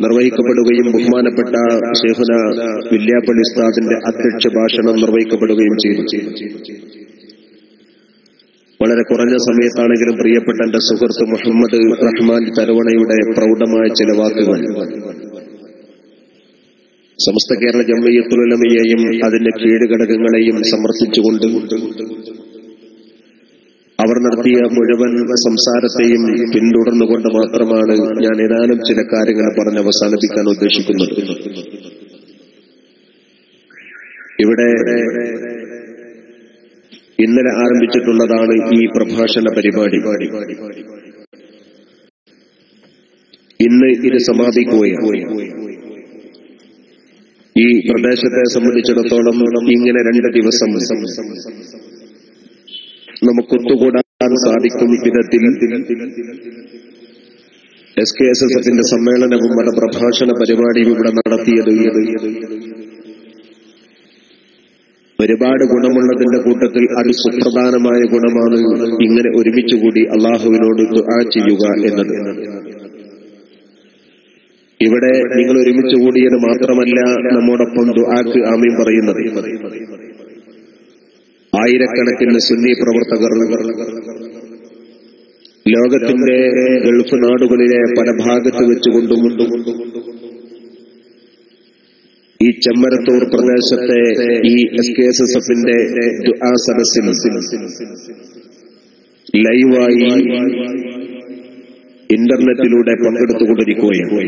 നിർവഹിക്കപ്പെടുകയും ബഹുമാനപ്പെട്ട ശൈഖുന വില്യാപ്പള്ളി ഉസ്താദിന്റെ അധ്യക്ഷ ഭാഷണം നിർവഹിക്കപ്പെടുകയും ചെയ്തു. വളരെ കുറഞ്ഞ സമയത്താണെങ്കിലും പ്രിയപ്പെട്ട എന്റെ സുഹൃത്ത് മുഹമ്മദ് റഹ്മാൻ തരുവണയുടെ പ്രൗഢമായ ചില വാക്കുകൾ സമസ്ത കേരള ജംഇയ്യത്തുൽ ഉലമയെയും അതിന്റെ കീഴ്ഘടകങ്ങളെയും സമർത്ഥിച്ചുകൊണ്ട് അവർ നടത്തിയ മുഴുവൻ സംസാരത്തെയും പിന്തുടർന്നുകൊണ്ട് മാത്രമാണ് ഞാൻ ഏതാനും ചില കാര്യങ്ങൾ പറഞ്ഞ് അവസാനിപ്പിക്കാൻ ഉദ്ദേശിക്കുന്നത്. ഇവിടെ ഇന്നലെ ആരംഭിച്ചിട്ടുള്ളതാണ് ഈ പ്രഭാഷണ പരിപാടി. ഇന്ന് ഇത് സമാപിക്കുകയാണ്. ഈ പ്രദേശത്തെ സംബന്ധിച്ചിടത്തോളം ഇങ്ങനെ 2 ദിവസം നമുക്കൊത്തുകൂടാൻ സാധിക്കും വിധത്തിൽ SKSSF സമ്മേളനവും മതപ്രഭാഷണ പരിപാടിയും ഇവിടെ നടത്തിയത് ഒരുപാട് ഗുണമുള്ളതിന്റെ കൂട്ടത്തിൽ അതിസുപ്രധാനമായ ഗുണമാണ് ഇങ്ങനെ ഒരുമിച്ചുകൂടി അള്ളാഹുവിനോട് ദുആ ചെയ്യുക എന്നത്. ഇവിടെ നിങ്ങൾ ഒരുമിച്ച് കൂടിയത് മാത്രമല്ല, നമ്മോടൊപ്പം ദുആക്ക് ആമീൻ പറയുന്നത് ആയിരക്കണക്കിന് സുന്നി പ്രവർത്തകർ ലോകത്തിന്റെ ഗൾഫ് നാടുകളിലെ പല ഭാഗത്ത് വെച്ചുകൊണ്ടും ഈ ചെമ്മരത്തൂർ പ്രദേശത്തെ ഈ SKSSF ദുആ സദസ്സിൽ ലൈവായി ഇന്റർനെറ്റിലൂടെ പങ്കെടുത്തുകൊണ്ടിരിക്കുകയാണ്.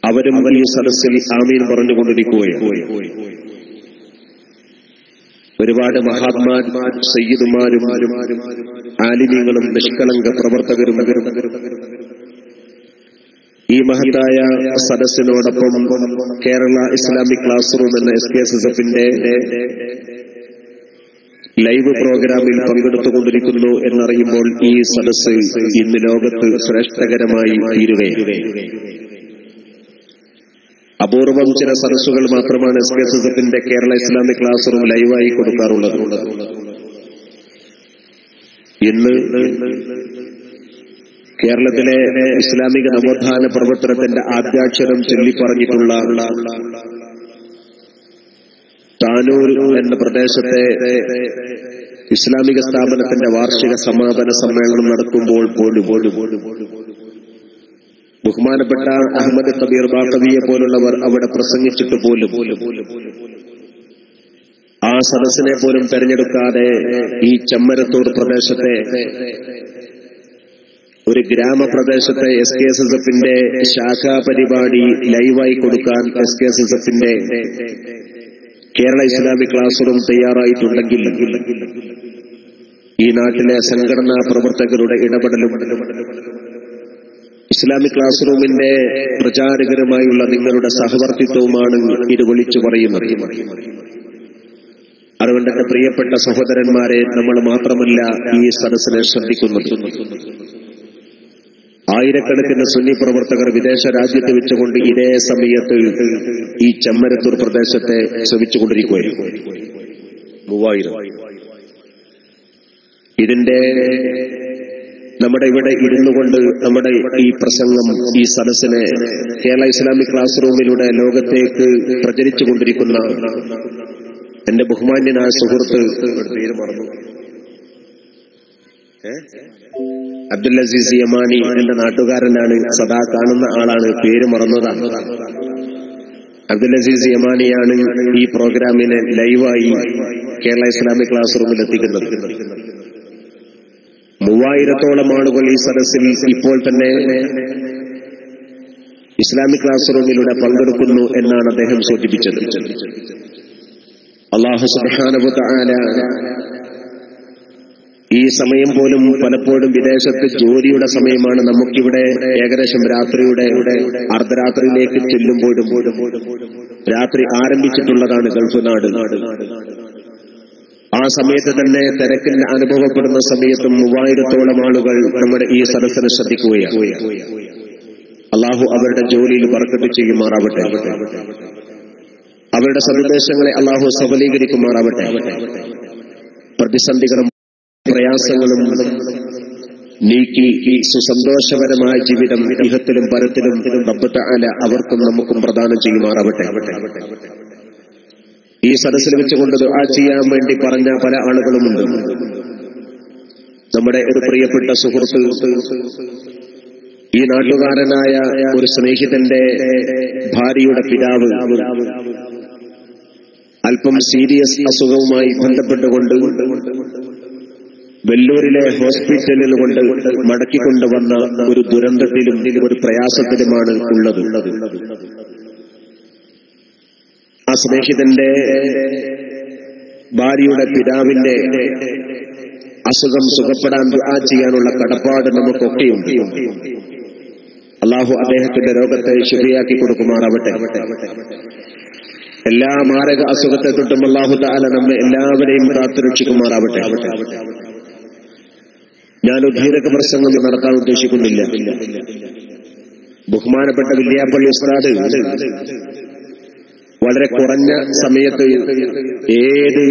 അവരും ഈ സദസ്സിൽ ആമീൻ പറഞ്ഞുകൊണ്ടിരിക്കുകയാണ്. ഒരുപാട് മഹാത്മാ സയ്യിദുമാരും ആലിമീങ്ങളും നിഷ്കളങ്ക പ്രവർത്തകരും ഈ മഹത്തായ സദസ്സിനോടൊപ്പം കേരള ഇസ്ലാമിക് ക്ലാസ് റൂം എന്ന SKSSF ലൈവ് പ്രോഗ്രാമിൽ പങ്കെടുത്തുകൊണ്ടിരിക്കുന്നു എന്നറിയുമ്പോൾ ഈ സദസ്സ് ഇന്ന് ലോകത്ത് ശ്രേഷ്ഠകരമായി തീരുകയാണ്. അപൂർവം ചില സദസ്സുകൾ മാത്രമാണ് SKSSF Kerala Islamic class room ലൈവായി കൊടുക്കാറുള്ളത്. ഇന്ന് കേരളത്തിലെ ഇസ്ലാമിക നവോത്ഥാന പ്രവർത്തനത്തിന്റെ ആദ്യാക്ഷരം ചൊല്ലിപ്പറഞ്ഞിട്ടുള്ള താനൂർ എന്ന പ്രദേശത്തെ ഇസ്ലാമിക സ്ഥാപനത്തിന്റെ വാർഷിക സമാപന സമ്മേളനം നടക്കുമ്പോൾ പോലും ബഹുമാനപ്പെട്ട അഹമ്മദ് കബീർ ബാഖവിയെ പോലുള്ളവർ അവിടെ പ്രസംഗിച്ചിട്ട് പോലും ആ സദസ്സിനെ പോലും തെരഞ്ഞെടുക്കാതെ ഈ ചെമ്മരത്തൂർ പ്രദേശത്തെ ഒരു ഗ്രാമപ്രദേശത്തെ SKSSF ശാഖാ പരിപാടി ലൈവായി കൊടുക്കാൻ SKSSF Kerala Islamic classroom തയ്യാറായിട്ടുണ്ടെങ്കിൽ ഈ നാട്ടിലെ സംഘടനാ പ്രവർത്തകരുടെ ഇടപെടലും ഇസ്ലാമിക് ക്ലാസ് റൂമിന്റെ പ്രചാരകരുമായുള്ള നിങ്ങളുടെ സഹവർത്തിത്വവുമാണ് ഇത് വിളിച്ചു പറയുന്നത്. അതുകൊണ്ട് എന്റെ പ്രിയപ്പെട്ട സഹോദരന്മാരെ, നമ്മൾ മാത്രമല്ല ഈ സദസ്സിനെ ശ്രദ്ധിക്കുന്നത്. ആയിരക്കണക്കിന് സുന്നി പ്രവർത്തകർ വിദേശ രാജ്യത്ത് വെച്ചുകൊണ്ട് ഇതേ സമയത്ത് ഈ ചെമ്മരത്തൂർ പ്രദേശത്തെ ശ്രമിച്ചുകൊണ്ടിരിക്കുകയാണ്. 3000. ഇതിന്റെ നമ്മുടെ ഇവിടെ ഇരുന്നു കൊണ്ട് നമ്മുടെ ഈ പ്രസംഗം, ഈ സദസ്സിനെ കേരള ഇസ്ലാമിക് ക്ലാസ് റൂമിലൂടെ ലോകത്തേക്ക് പ്രചരിച്ചുകൊണ്ടിരിക്കുന്ന എന്റെ ബഹുമാന്യനായ സുഹൃത്ത് പേര് മറന്നു, അബ്ദുൽ അസീസ് യമാനി എന്റെ നാട്ടുകാരനാണ്, സദാ കാണുന്ന ആളാണ്, പേര് മറന്നതാണ്. അബ്ദുൽ അസീസ് യമാനിയാണ് ഈ പ്രോഗ്രാമിനെ ലൈവായി കേരള ഇസ്ലാമിക് ക്ലാസ് റൂമിൽ എത്തിക്കുന്നത്. 3000-ഓളം ആളുകൾ ഈ സദസ്സിൽ ഇപ്പോൾ തന്നെ ഇസ്ലാമിക് ക്ലാസ് റൂമിലൂടെ പങ്കെടുക്കുന്നു എന്നാണ് അദ്ദേഹം സൂചിപ്പിച്ചത്. അല്ലാഹു സുബ്ഹാനഹു വ തആല ഈ സമയം പോലും പലപ്പോഴും വിദേശത്ത് ജോലിയുടെ സമയമാണ്, നമുക്കിവിടെ ഏകദേശം രാത്രിയുടെ അർദ്ധരാത്രിയിലേക്ക് ചെല്ലുമ്പോഴും രാത്രി ആരംഭിച്ചിട്ടുള്ളതാണ് ഗൾഫ് നാട്. ആ സമയത്ത് തന്നെ തിരക്കിൽ അനുഭവപ്പെടുന്ന സമയത്തും 3000-ഓളം ആളുകൾ നമ്മുടെ ഈ സദസ്സിനെ ശ്രദ്ധിക്കുകയാണ്. അല്ലാഹു അവരുടെ ജോലിയിൽ ബർക്കത്ത് ചെയ്യുമാറാവട്ടെ, അവരുടെ സന്ദേശങ്ങളെ അല്ലാഹു സഫലീകരിക്കുമാറാവട്ടെ. പ്രതിസന്ധികളും പ്രയാസങ്ങളും നീക്കി സുസന്തോഷപരമായ ജീവിതം ഇഹത്തിലും പരത്തിലും റബ്ബ് തആല അവർക്കും നമുക്കും പ്രദാനം ചെയ്യുമാറാവട്ടെ. ഈ സദസ്സിൽ വെച്ചുകൊണ്ട് ദുആ ചെയ്യാൻ വേണ്ടി പറഞ്ഞ പല ആളുകളുമുണ്ട്. നമ്മുടെ ഒരു പ്രിയപ്പെട്ട സുഹൃത്ത്, ഈ നാട്ടുകാരനായ ഒരു സ്നേഹിതന്റെ ഭാര്യയുടെ പിതാവ് അല്പം സീരിയസ് അസുഖവുമായി ബന്ധപ്പെട്ടുകൊണ്ട് വെല്ലൂരിലെ ഹോസ്പിറ്റലിൽ കൊണ്ട് മടക്കിക്കൊണ്ടുവന്ന ഒരു ദുരന്തത്തിലും ഒരു പ്രയാസത്തിലുമാണ് ഉള്ളത്. ആ സ്നേഹിതന്റെ ഭാര്യയുടെ പിതാവിന്റെ അസുഖം സുഖപ്പെടാൻ ദുആ ചെയ്യാനുള്ള കടപ്പാട് നമുക്കൊക്കെയുണ്ട്. അല്ലാഹു അദ്ദേഹത്തിന്റെ രോഗത്തെ ശിഫയാക്കി കൊടുക്കുമാറാവട്ടെ. എല്ലാ മാരക അസുഖത്തെ തൊട്ടും അല്ലാഹു തആല നമ്മെ എല്ലാവരെയും കാത്തുരക്ഷിക്കുമാറാവട്ടെ. ഞാനൊരു ദീർഘ പ്രസംഗം നടത്താൻ ഉദ്ദേശിക്കുന്നില്ല. ബഹുമാനപ്പെട്ട വില്യാപ്പള്ളി ഉസ്താദ് വളരെ കുറഞ്ഞ സമയത്ത് ഏത്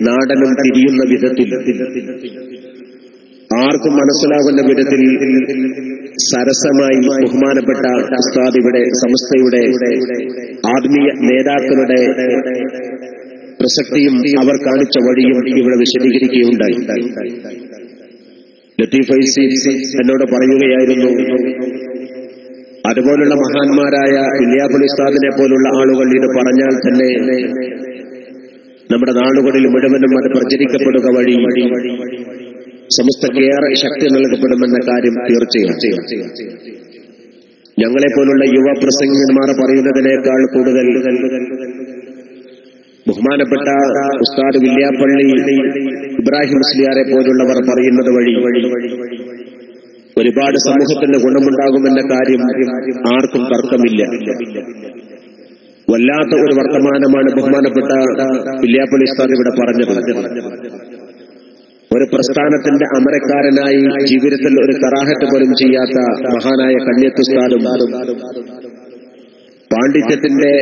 നാടനും തിരിയുന്ന വിധത്തിൽ, ആർക്കും മനസ്സിലാകുന്ന വിധത്തിൽ സരസമായി ബഹുമാനപ്പെട്ട ഉസ്താദ് ഇവിടെ സമസ്തയുടെ ആത്മീയ നേതാക്കളുടെ പ്രസക്തിയും അവർ കാണിച്ച വഴിയും ഇവിടെ വിശദീകരിക്കുകയുണ്ടായി. ലത്തീഫ് ഫൈസി എന്നോട് പറയുകയായിരുന്നു, അതുപോലുള്ള മഹാന്മാരായ വില്യാപ്പള്ളി ഉസ്താദിനെ പോലുള്ള ആളുകൾ ഇത് പറഞ്ഞാൽ തന്നെ നമ്മുടെ നാടുകളിൽ മുഴുവനും അത് പ്രചരിക്കപ്പെടുക വഴി സമസ്തക്കേറെ ശക്തി നൽകപ്പെടുമെന്ന കാര്യം തീർച്ചയാണ്. ഞങ്ങളെപ്പോലുള്ള യുവ പ്രസംഗന്മാർ പറയുന്നതിനേക്കാൾ കൂടുതൽ ബഹുമാനപ്പെട്ട ഉസ്താദ് വില്യാപ്പള്ളി ഇബ്രാഹിം മുസ്ലിയാരെ പോലുള്ളവർ പറയുന്നത് വഴി ഒരുപാട് സമൂഹത്തിന് ഗുണമുണ്ടാകുമെന്ന കാര്യം ആർക്കും തർക്കമില്ല. വല്ലാത്ത ഒരു വർത്തമാനമാണ് ബഹുമാനപ്പെട്ട വില്യാപ്പള്ളി ഉസ്താദ് ഇവിടെ പറഞ്ഞത്. ഒരു പ്രസ്ഥാനത്തിന്റെ അമരക്കാരനായി ജീവിതത്തിൽ ഒരു കറാഹത്ത് പോലും ചെയ്യാത്ത മഹാനായ കണ്യത്ത് ഉസ്താദും പാണ്ഡിത്യത്തിന്റെ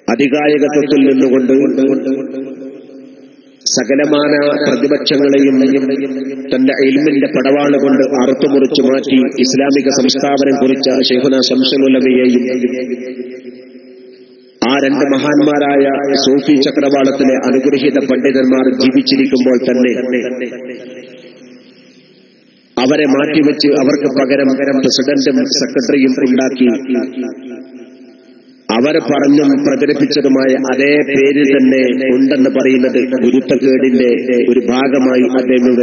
അധികായകത്വത്തിൽ നിന്നുകൊണ്ട് സകലമാന പ്രതിപക്ഷങ്ങളെയും തന്റെ ഇൽമിന്റെ പടവാള് കൊണ്ട് അറുത്തുമുറിച്ചു മാറ്റി ഇസ്ലാമിക സംസ്ഥാപനം കുറിച്ച ശൈഖുനാ ശംസുൽ ഉലമയെയും ആ രണ്ട് മഹാന്മാരായ സൂഫി ചക്രവാളത്തിലെ അനുഗ്രഹീത പണ്ഡിതന്മാർ ജീവിച്ചിരിക്കുമ്പോൾ തന്നെ അവരെ മാറ്റിവെച്ച് അവർക്ക് പകരം പ്രസിഡന്റും സെക്രട്ടറിയും ഉണ്ടാക്കി അവർ പറഞ്ഞും പ്രചരിപ്പിച്ചതുമായ അതേ പേര് തന്നെ ഉണ്ടെന്ന് പറയുന്നത് ഗുരുത്വക്കേടിന്റെ ഒരു ഭാഗമായി അദ്ദേഹം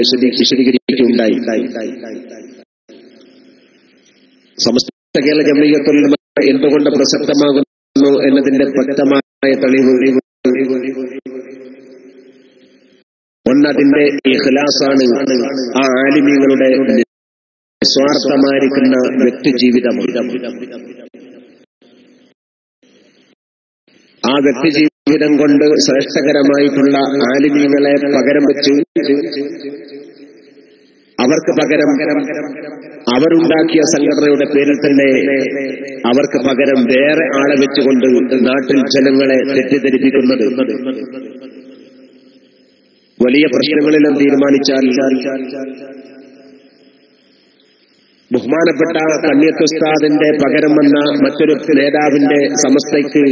വിശദീകരിക്കുകയുണ്ടായി. സമസ്ത കേരള ജംഇയ്യത്തുൽ ഉലമ എന്തുകൊണ്ട് പ്രസക്തമാകുന്നു എന്നതിന്റെ വ്യക്തമായ തെളിവ് ഒന്നതിന്റെ ഇഖ്ലാസാണ്. ആ ആലിമീങ്ങളുടെ നിസ്വാർത്ഥമായിരിക്കുന്ന വ്യക്തിജീവിതമാണ്. ആ വ്യക്തിജീവിതം കൊണ്ട് ശ്രേഷ്ഠകരമായിട്ടുള്ള ആലിമീങ്ങളെ പകരം വെച്ച് അവർക്ക് പകരം അവരുണ്ടാക്കിയ സംഘടനയുടെ പേരിൽ തന്നെ അവർക്ക് പകരം വേറെ ആളെ വെച്ചുകൊണ്ട് നാട്ടിൽ ജനങ്ങളെ തെറ്റിദ്ധരിപ്പിക്കുന്നത് വലിയ പ്രശ്നങ്ങളിലും തീരുമാനിച്ചാൽ ബഹുമാനപ്പെട്ട കണ്യത്ത് ഉസ്താദിന്റെ പകരം വന്ന മറ്റൊരു നേതാവിന്റെ സമസ്തയ്ക്ക്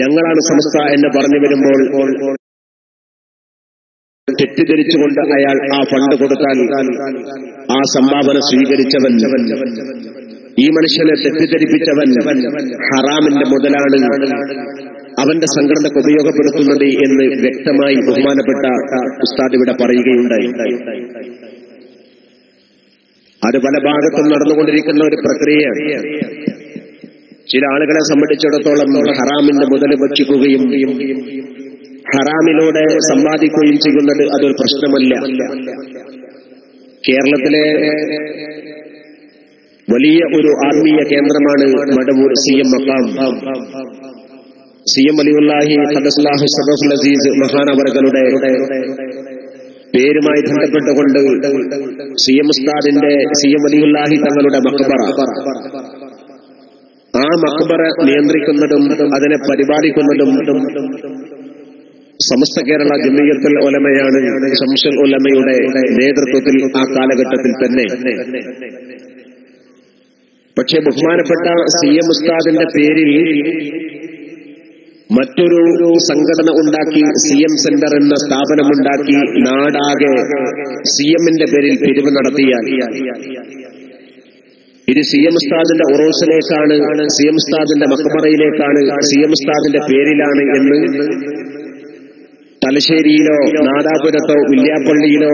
ഞങ്ങളാണ് സമസ്ത എന്ന് പറഞ്ഞു വരുമ്പോൾ തെറ്റിദ്ധരിച്ചുകൊണ്ട് അയാൾ ആ ഫണ്ട് കൊടുത്താൽ ആ സംഭാവന സ്വീകരിച്ചവൻ, ഈ മനുഷ്യനെ തെറ്റിദ്ധരിപ്പിച്ചവൻ ഹറാമിന്റെ മുതലാണ് അവന്റെ സംഘടനക്ക് ഉപയോഗപ്പെടുത്തുന്നത് എന്ന് വ്യക്തമായി ബഹുമാനപ്പെട്ട ഉസ്താദ് ഇവിടെ പറയുകയുണ്ടായി. അത് പല ഭാഗത്തും നടന്നുകൊണ്ടിരിക്കുന്ന ഒരു പ്രക്രിയയാണ്. ചില ആളുകളെ സംബന്ധിച്ചിടത്തോളം ഹറാമിന്റെ മുതൽ ഭക്ഷിക്കുകയും ഹറാമിലൂടെ സമ്പാദിക്കുകയും ചെയ്യുന്നത് അതൊരു പ്രശ്നമല്ല. കേരളത്തിലെ വലിയ ഒരു ആത്മീയ കേന്ദ്രമാണ് മടവൂർ CM മഖാം. CM വലിയുല്ലാഹി ഖദ്ദസല്ലാഹു സറഫുൽ അസീസ് മഹാനവർകളുടെ പേരുമായി ബന്ധപ്പെട്ടുകൊണ്ട് CM ഉസ്താദിന്റെ CM വലിയുല്ലാഹി തങ്ങളുടെ മഖബറ, ആ മഖബറ നിയന്ത്രിക്കുന്നതും അതിനെ പരിപാലിക്കുന്നതും സമസ്ത കേരള ജംഇയ്യത്തുൽ ഉലമയാണ് ശംസുൽ ഉലമയുടെ നേതൃത്വത്തിൽ ആ കാലഘട്ടത്തിൽ തന്നെ. പക്ഷേ ബഹുമാനപ്പെട്ട CM ഉസ്താദിന്റെ പേരിൽ മറ്റൊരു സംഘടന ഉണ്ടാക്കി, CM സെന്റർ എന്ന സ്ഥാപനമുണ്ടാക്കി നാടാകെ CMന്റെ പേരിൽ പിരിവ് നടത്തിയാൽ ഇത് CM ഉസ്താദിന്റെ ഉറൂസിലേക്കാണ്, CM ഉസ്താദിന്റെ മഖബറയിലേക്കാണ്, CM ഉസ്താദിന്റെ പേരിലാണ് എന്ന് തലശ്ശേരിയിലോ നാദാപുരത്തോ വില്യാപ്പള്ളിയിലോ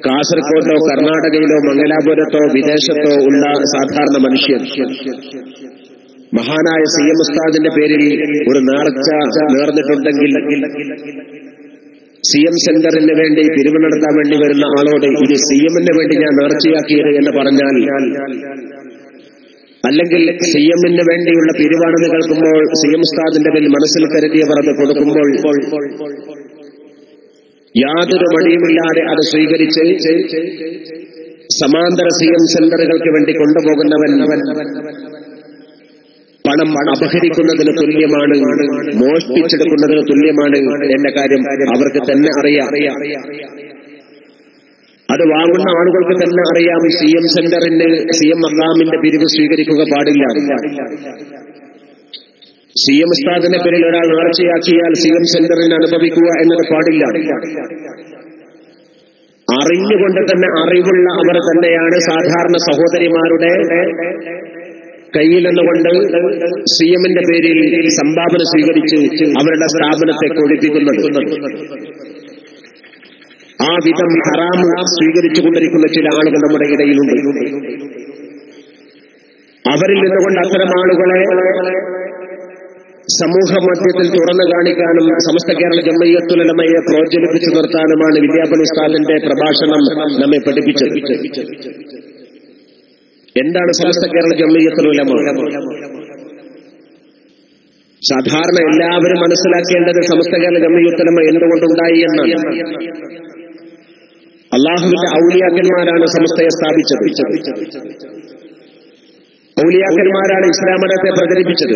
കാസർഗോഡോ കർണാടകയിലോ മംഗലാപുരത്തോ വിദേശത്തോ ഉള്ള സാധാരണ മനുഷ്യൻ മഹാനായ CM ഉസ്താദിന്റെ പേരിൽ ഒരു നേർച്ച നേർന്നിട്ടുണ്ടെങ്കിൽ CM സെന്ററിന് വേണ്ടി പിരിവ് നടത്താൻ വേണ്ടി വരുന്ന ആളോട് ഇത് CMന് വേണ്ടി ഞാൻ നേർച്ചയാക്കിയത് എന്ന് പറഞ്ഞാൽ, അല്ലെങ്കിൽ CMന് വേണ്ടിയുള്ള പിരിവാണെന്ന് കേൾക്കുമ്പോൾ CM ഉസ്താദിന്റെ പേരിൽ മനസ്സിൽ കരുതിയവർ അത് കൊടുക്കുമ്പോൾ യാതൊരു മടിയുമില്ലാതെ അത് സ്വീകരിച്ച് സമാന്തര CM സെന്ററുകൾക്ക് വേണ്ടി കൊണ്ടുപോകുന്നവൻ പണം അപഹരിക്കുന്നതിന് തുല്യമാണ്, മോഷ്ടിച്ചെടുക്കുന്നതിന് തുല്യമാണ് എന്ന കാര്യം അവർക്ക് തന്നെ അറിയാം. അത് വാങ്ങുന്ന ആളുകൾക്ക് തന്നെ അറിയാം. CM സെന്ററിന് CM മഖാമിന്റെ പിരിവ് സ്വീകരിക്കുക പാടില്ല. CM ഉസ്താദിന്റെ പേരിൽ ഒരാൾ നേർച്ചയാക്കിയാൽ CM സെന്ററിന് അനുഭവിക്കുക എന്നത് പാടില്ല. അറിഞ്ഞുകൊണ്ട് തന്നെ അറിവുള്ള അവർ തന്നെയാണ് സാധാരണ സഹോദരിമാരുടെ കയ്യിൽ നിന്നുകൊണ്ട് CMന്റെ പേരിൽ സംഭാവന സ്വീകരിച്ച് അവരുടെ സ്ഥാപനത്തെ കൊഴിപ്പിക്കുന്നത്. ആ വിധം ഹറാം സ്വീകരിച്ചുകൊണ്ടിരിക്കുന്ന ചില ആളുകൾ നമ്മുടെ ഇടയിലുണ്ട്. അവരിൽ നിന്നുകൊണ്ട് അത്തരം ആളുകളെ സമൂഹ മധ്യത്തിൽ തുറന്നു കാണിക്കാനും സമസ്ത കേരള ജംഇയ്യത്തുൽ ഉലമയെ പ്രോജ്വലിപ്പിച്ചു നിർത്താനുമാണ് വിദ്യാപള്ളി ഉസ്താദിന്റെ പ്രഭാഷണം നമ്മെ പഠിപ്പിച്ചത്. എന്താണ് സമസ്ത കേരള ജംഇയ്യത്തുൽ ഉലമ? സാധാരണ എല്ലാവരും മനസ്സിലാക്കേണ്ടത് സമസ്ത കേരള ജംഇയ്യത്തുൽ ഉലമ എന്തുകൊണ്ടുണ്ടായി എന്നാണ്. അള്ളാഹുവിന്റെ ഔലിയാക്കന്മാരാണ് സമസ്തയെ സ്ഥാപിച്ചത്. ഔലിയാക്കന്മാരാണ് ഇസ്ലാം മതത്തെ പ്രചരിപ്പിച്ചത്.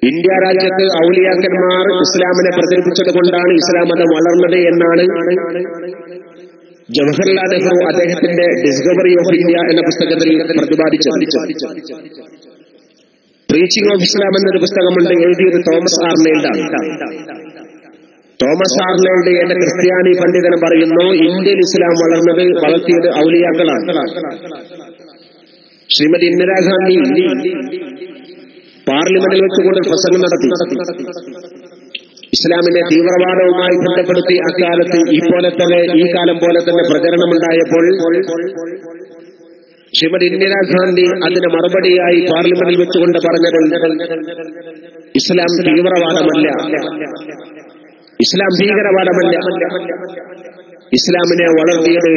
ഇന്ത്യ രാജ്യത്ത് ഔലിയാക്കന്മാർ ഇസ്ലാമിനെ പ്രചരിപ്പിച്ചത് കൊണ്ടാണ് ഇസ്ലാം മതം വളർന്നത് എന്നാണ് ജവഹർലാൽ നെഹ്റു അദ്ദേഹത്തിന്റെ ഡിസ്കവറി ഓഫ് ഇന്ത്യ എന്ന പുസ്തകത്തിൽ പ്രതിപാദിച്ചത്. പ്രീച്ചിങ് ഓഫ് ഇസ്ലാം എന്നൊരു പുസ്തകമുണ്ട്, എഴുതിയത് തോമസ് ആർനെൽഡാണ്. തോമസ് ആർനെൽഡ് എന്ന ക്രിസ്ത്യാനി പണ്ഡിതൻ പറയുന്നു, ഇന്ത്യയിൽ ഇസ്ലാം വളർത്തിയത് ഔലിയാക്കളാണ്. ശ്രീമതി ഇന്ദിരാഗാന്ധി പാർലമെന്റിൽ വെച്ചുകൊണ്ട് പ്രസംഗം നടത്തി. ഇസ്ലാമിനെ തീവ്രവാദവുമായി ബന്ധപ്പെടുത്തി അക്കാലത്ത് ഈ കാലം പോലെ തന്നെ പ്രചരണമുണ്ടായപ്പോൾ ശ്രീമതി ഇന്ദിരാഗാന്ധി അതിന് മറുപടിയായി പാർലമെന്റിൽ വെച്ചുകൊണ്ട് പറഞ്ഞത്, ഇസ്ലാം തീവ്രവാദമല്ല, ഇസ്ലാം ഭീകരവാദമല്ല, ഇസ്ലാമിനെ വളർത്തിയത്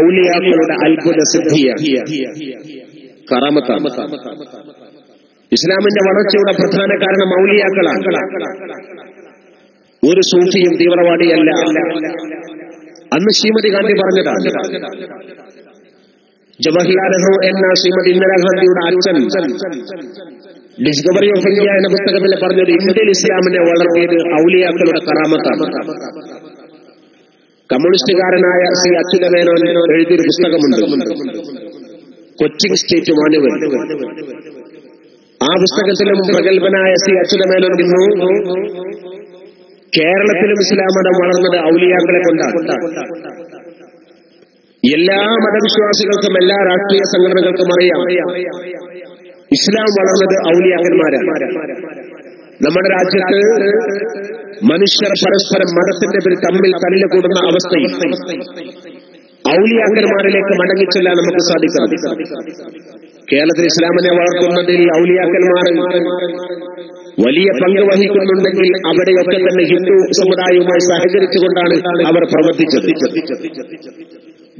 ഔലിയാക്കളുടെ അത്ഭുത സിദ്ധിയാണ്, കറാമത്താണ്. ഇസ്ലാമിന്റെ വളർച്ചയുടെ പ്രധാന കാരണം ഔലിയാക്കളാണ്. ഒരു സൂഫിയും തീവ്രവാദിയല്ല. അന്ന് ശ്രീമതി ഗാന്ധി പറഞ്ഞതാണ്. ജവഹർലാൽ നെഹ്റു എന്ന ശ്രീമതി ഇന്ദിരാഗാന്ധിയുടെ അച്ഛൻ ഡിസ്കവറി ഓഫ് ഇന്ത്യ എന്ന പുസ്തകത്തിൽ പറഞ്ഞത് ഇന്ത്യയിൽ ഇസ്ലാമിനെ വളർത്തിയത് ഔലിയാക്കളുടെ കറാമത്താണ്. കമ്മ്യൂണിസ്റ്റുകാരനായ ശ്രീ അച്യുതമേനോൻ എഴുതിയൊരു പുസ്തകമുണ്ട്, കൊച്ചിൻ സ്റ്റേറ്റ് മാനുവൽ. ആ പുസ്തകത്തിലും പ്രഗത്ഭനായ ശ്രീ അച്യുതമേനോൻ പറയുന്നു, കേരളത്തിലും ഇസ്ലാം മതം വളർന്നത് ഔലിയാക്കളെ കൊണ്ടാണ്. എല്ലാ മതവിശ്വാസികൾക്കും എല്ലാ രാഷ്ട്രീയ സംഘടനകൾക്കും അറിയാം ഇസ്ലാം വളർന്നത് ഔലിയാക്കന്മാരാണ്. നമ്മുടെ രാജ്യത്ത് മനുഷ്യർ പരസ്പരം മതത്തിന്റെ പേരിൽ തമ്മിൽ തല്ലുകൂടുന്ന അവസ്ഥയിൽ ഔലിയാക്കന്മാരിലേക്ക് മടങ്ങിച്ചെല്ലാൻ നമുക്ക് സാധിക്കണം. കേരളത്തിൽ ഇസ്ലാമിനെ വളർത്തുന്നതിൽ ഔലിയാക്കന്മാർ വലിയ പങ്ക് വഹിക്കുന്നുണ്ടെങ്കിൽ അവിടെയൊക്കെ തന്നെ ഹിന്ദു സമുദായവുമായി സഹകരിച്ചുകൊണ്ടാണ് അവർ പ്രവർത്തിച്ചത്.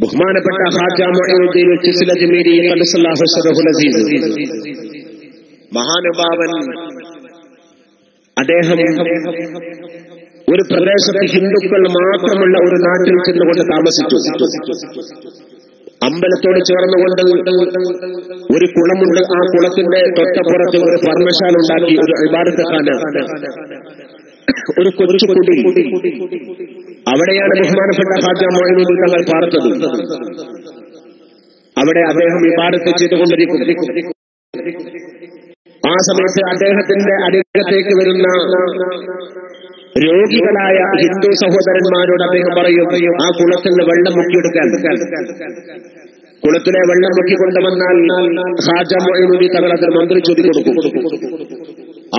ബഹുമാനപ്പെട്ട ഖാജ മുഈനുദ്ദീൻ ചിസ്ല ജമീരി ഖദ്ദസല്ലാഹു സിറഹുൽ അസീസ് മഹാനുഭാവൻ, അദ്ദേഹം ഒരു പ്രദേശത്ത് ഹിന്ദുക്കൾ മാത്രമുള്ള ഒരു നാട്ടിൽ ചെന്നുകൊണ്ട് താമസിച്ചു. അമ്പലത്തോട് ചേർന്നുകൊണ്ട് ഒരു കുളമുണ്ട്. ആ കുളത്തിന്റെ തൊട്ടപ്പുറത്ത് ഒരു പർണശാല ഉണ്ടാക്കി, ഒരു ഇബാദത്ത് ഖാന. ഒരു കൊച്ചുകുടി. അവിടെയാണ് ബഹുമാനപ്പെട്ട ഖാജ മൊയ്നുദ്ദീൻ തങ്ങൾ പാർത്തത്. അവിടെ അദ്ദേഹം ഇബാദത്ത് ചെയ്തുകൊണ്ടിരിക്കും. ആ സമയത്ത് അദ്ദേഹത്തിന്റെ അടുക്കലേക്ക് വരുന്ന രോഗികളായ ഹിന്ദു സഹോദരന്മാരോട് അദ്ദേഹം പറയും, ആ കുളത്തിൽ നിന്ന് വെള്ളം മുക്കിയെടുക്കാൻ. കുളത്തിലെ വെള്ളം മുക്കിക്കൊണ്ടുവന്നാൽ ഖാജ മൊയ്നുദ്ദീൻ തങ്ങൾ അതിന് മന്ത്രിച്ചൊതി കൊടുക്കും.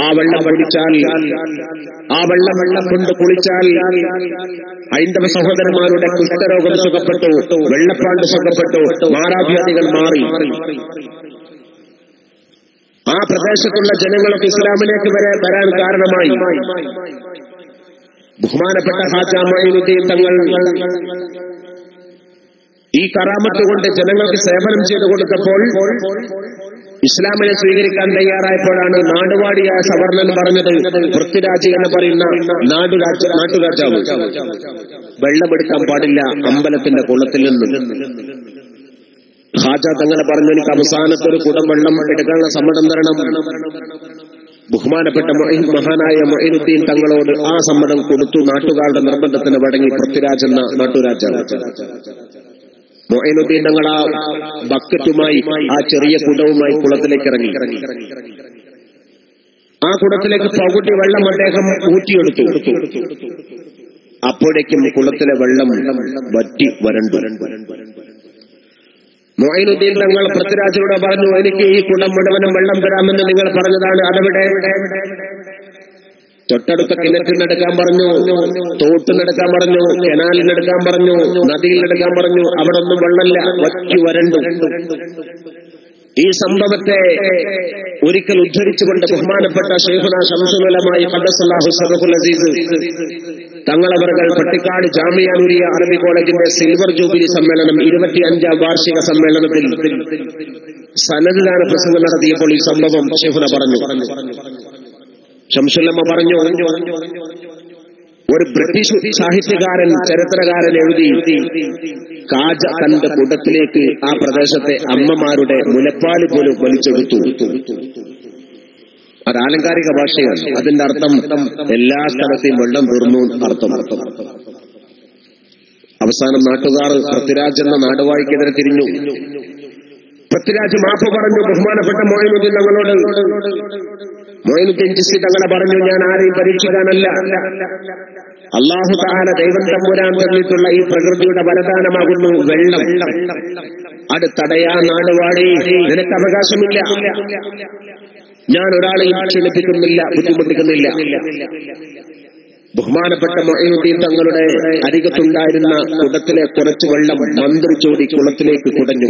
ആ വെള്ളം കുടിച്ചാൽ, ആ വെള്ളം കൊണ്ട് കുളിച്ചാൽ ഹൈന്ദവ സഹോദരന്മാരുടെ കുഷ്ഠരോഗം സുഖപ്പെട്ടു, വെള്ളപ്പാണ്ട് സുഖപ്പെട്ടു, മാറാവ്യാധികൾ മാറി. ആ പ്രദേശത്തുള്ള ജനങ്ങൾക്ക് ഇസ്ലാമിലേക്ക് വരാൻ കാരണമായി. ബഹുമാനപ്പെട്ട ഖാജ മൊയ്നുദ്ദീൻ തങ്ങൾ ഈ കറാമത്ത് കൊണ്ട് ജനങ്ങൾക്ക് സേവനം ചെയ്തു കൊടുത്തപ്പോൾ ഇസ്ലാമിനെ സ്വീകരിക്കാൻ തയ്യാറായപ്പോഴാണ് നാടുവാടിയായ സവർണൻ പറഞ്ഞത്, പൃഥ്വിരാജ് എന്ന് പറയുന്ന നാട്ടുരാജാവ് വെള്ളമെടുക്കാൻ പാടില്ല അമ്പലത്തിന്റെ കുളത്തിൽ നിന്ന്. ഖാജ തങ്ങളെ പറഞ്ഞു, എനിക്ക് അവസാനത്തൊരു കുടം വെള്ളം എടുക്കാനുള്ള സമ്മതം തരണം. ബഹുമാനപ്പെട്ട മഹാനായ മൊയ്നുദ്ദീൻ തങ്ങളോട് ആ സമ്മതം കൊടുത്തു. നാട്ടുകാരുടെ നിർബന്ധത്തിന് വഴങ്ങി പൃഥ്വിരാജ് എന്ന നാട്ടുരാജാവ്. മൊയ്നുദ്ദീൻ തങ്ങൾ ആ ബക്കറ്റുമായി, ആ ചെറിയ കുടവുമായി കുളത്തിലേക്ക് ഇറങ്ങി. ആ കുടത്തിലേക്ക് പകുതി വെള്ളം അദ്ദേഹം ഊറ്റിയെടുത്തു. അപ്പോഴേക്കും കുളത്തിലെ വെള്ളം വറ്റി വരണ്ടു. മൊയ്നുദ്ദീൻ തങ്ങൾ പൃഥ്വിരാജിനോട് പറഞ്ഞു, എനിക്ക് ഈ കുടം മുഴുവനും വെള്ളം തരാമെന്ന് നിങ്ങൾ പറഞ്ഞതാണ്, അതെവിടെ? തൊട്ടടുത്ത കിണറ്റിനെടുക്കാൻ പറഞ്ഞു, തോട്ടിനെടുക്കാൻ പറഞ്ഞു, കനാലിനെടുക്കാൻ പറഞ്ഞു, നദിയിലെടുക്കാൻ പറഞ്ഞു. അവിടെ ഒന്നും വെള്ളമില്ല, വറ്റി വരണ്ടു. ഈ സംഭവത്തെ ഒരിക്കൽ ഉദ്ധരിച്ചുകൊണ്ട് ബഹുമാനപ്പെട്ട ശൈഖുനാ ശംസുൽ ഉലമായ ഖദ്ദസല്ലാഹു സിർറഹുൽ അസീസ് തങ്ങളവர்கள் പട്ടിക്കാട് ജാമിഅ നൂരിയ അറബി കോളേജിന്റെ സിൽവർ ജൂബിലി സമ്മേളനം 25ാം വാർഷിക സമ്മേളനത്തിൽ സനദ്ദാന പ്രസംഗം നടത്തിയപ്പോൾ ഈ സംഭവം ശൈഖുന പറഞ്ഞു. ശംസുല്ലമ്മ പറഞ്ഞു, ഒരു ബ്രിട്ടീഷ് സാഹിത്യകാരൻ, ചരിത്രകാരൻ എഴുതി, ഖാജ തന്റെ കുടത്തിലേക്ക് ആ പ്രദേശത്തെ അമ്മമാരുടെ മുലപ്പാല് പോലും വലിച്ചെടുത്തു. അത് ആലങ്കാരിക ഭാഷയാണ്. അതിന്റെ അർത്ഥം എല്ലാ സ്ഥലത്തെയും വെള്ളം തീർന്നു അർത്ഥം. അവസാനം നാട്ടുകാർ പൃഥ്വിരാജ് എന്ന നാടുവാഴിക്കെതിരെ തിരിഞ്ഞു. പൃഥ്വിരാജ് മാപ്പ് പറഞ്ഞു ബഹുമാനപ്പെട്ട മൊയ്നുദ്ദീൻ തങ്ങളോട്. മൊയ്നുദ്ദീൻ ചിസ്തി തങ്ങളെ പറഞ്ഞു, ഞാൻ ആരെയും പരീക്ഷിക്കാനല്ല, അല്ലാഹു തആല ദൈവം തമ്പുരാൻ തന്നിട്ടുള്ള ഈ പ്രകൃതിയുടെ വരദാനമാകുന്നു വെള്ളം. അത് തടയാൻ നാടുവാഴി നിനക്ക് അവകാശമില്ല. ഞാൻ ഒരാളെയും ക്ഷണിപ്പിക്കുന്നില്ല, ബുദ്ധിമുട്ടിക്കുന്നില്ല. ബഹുമാനപ്പെട്ട മൊയ്നുദ്ദീൻ തങ്ങളുടെ അരികത്തുണ്ടായിരുന്ന കുടത്തിലെ കുറച്ച് വെള്ളം മന്ത്രിച്ചോടി കുളത്തിലേക്ക് കുടഞ്ഞു.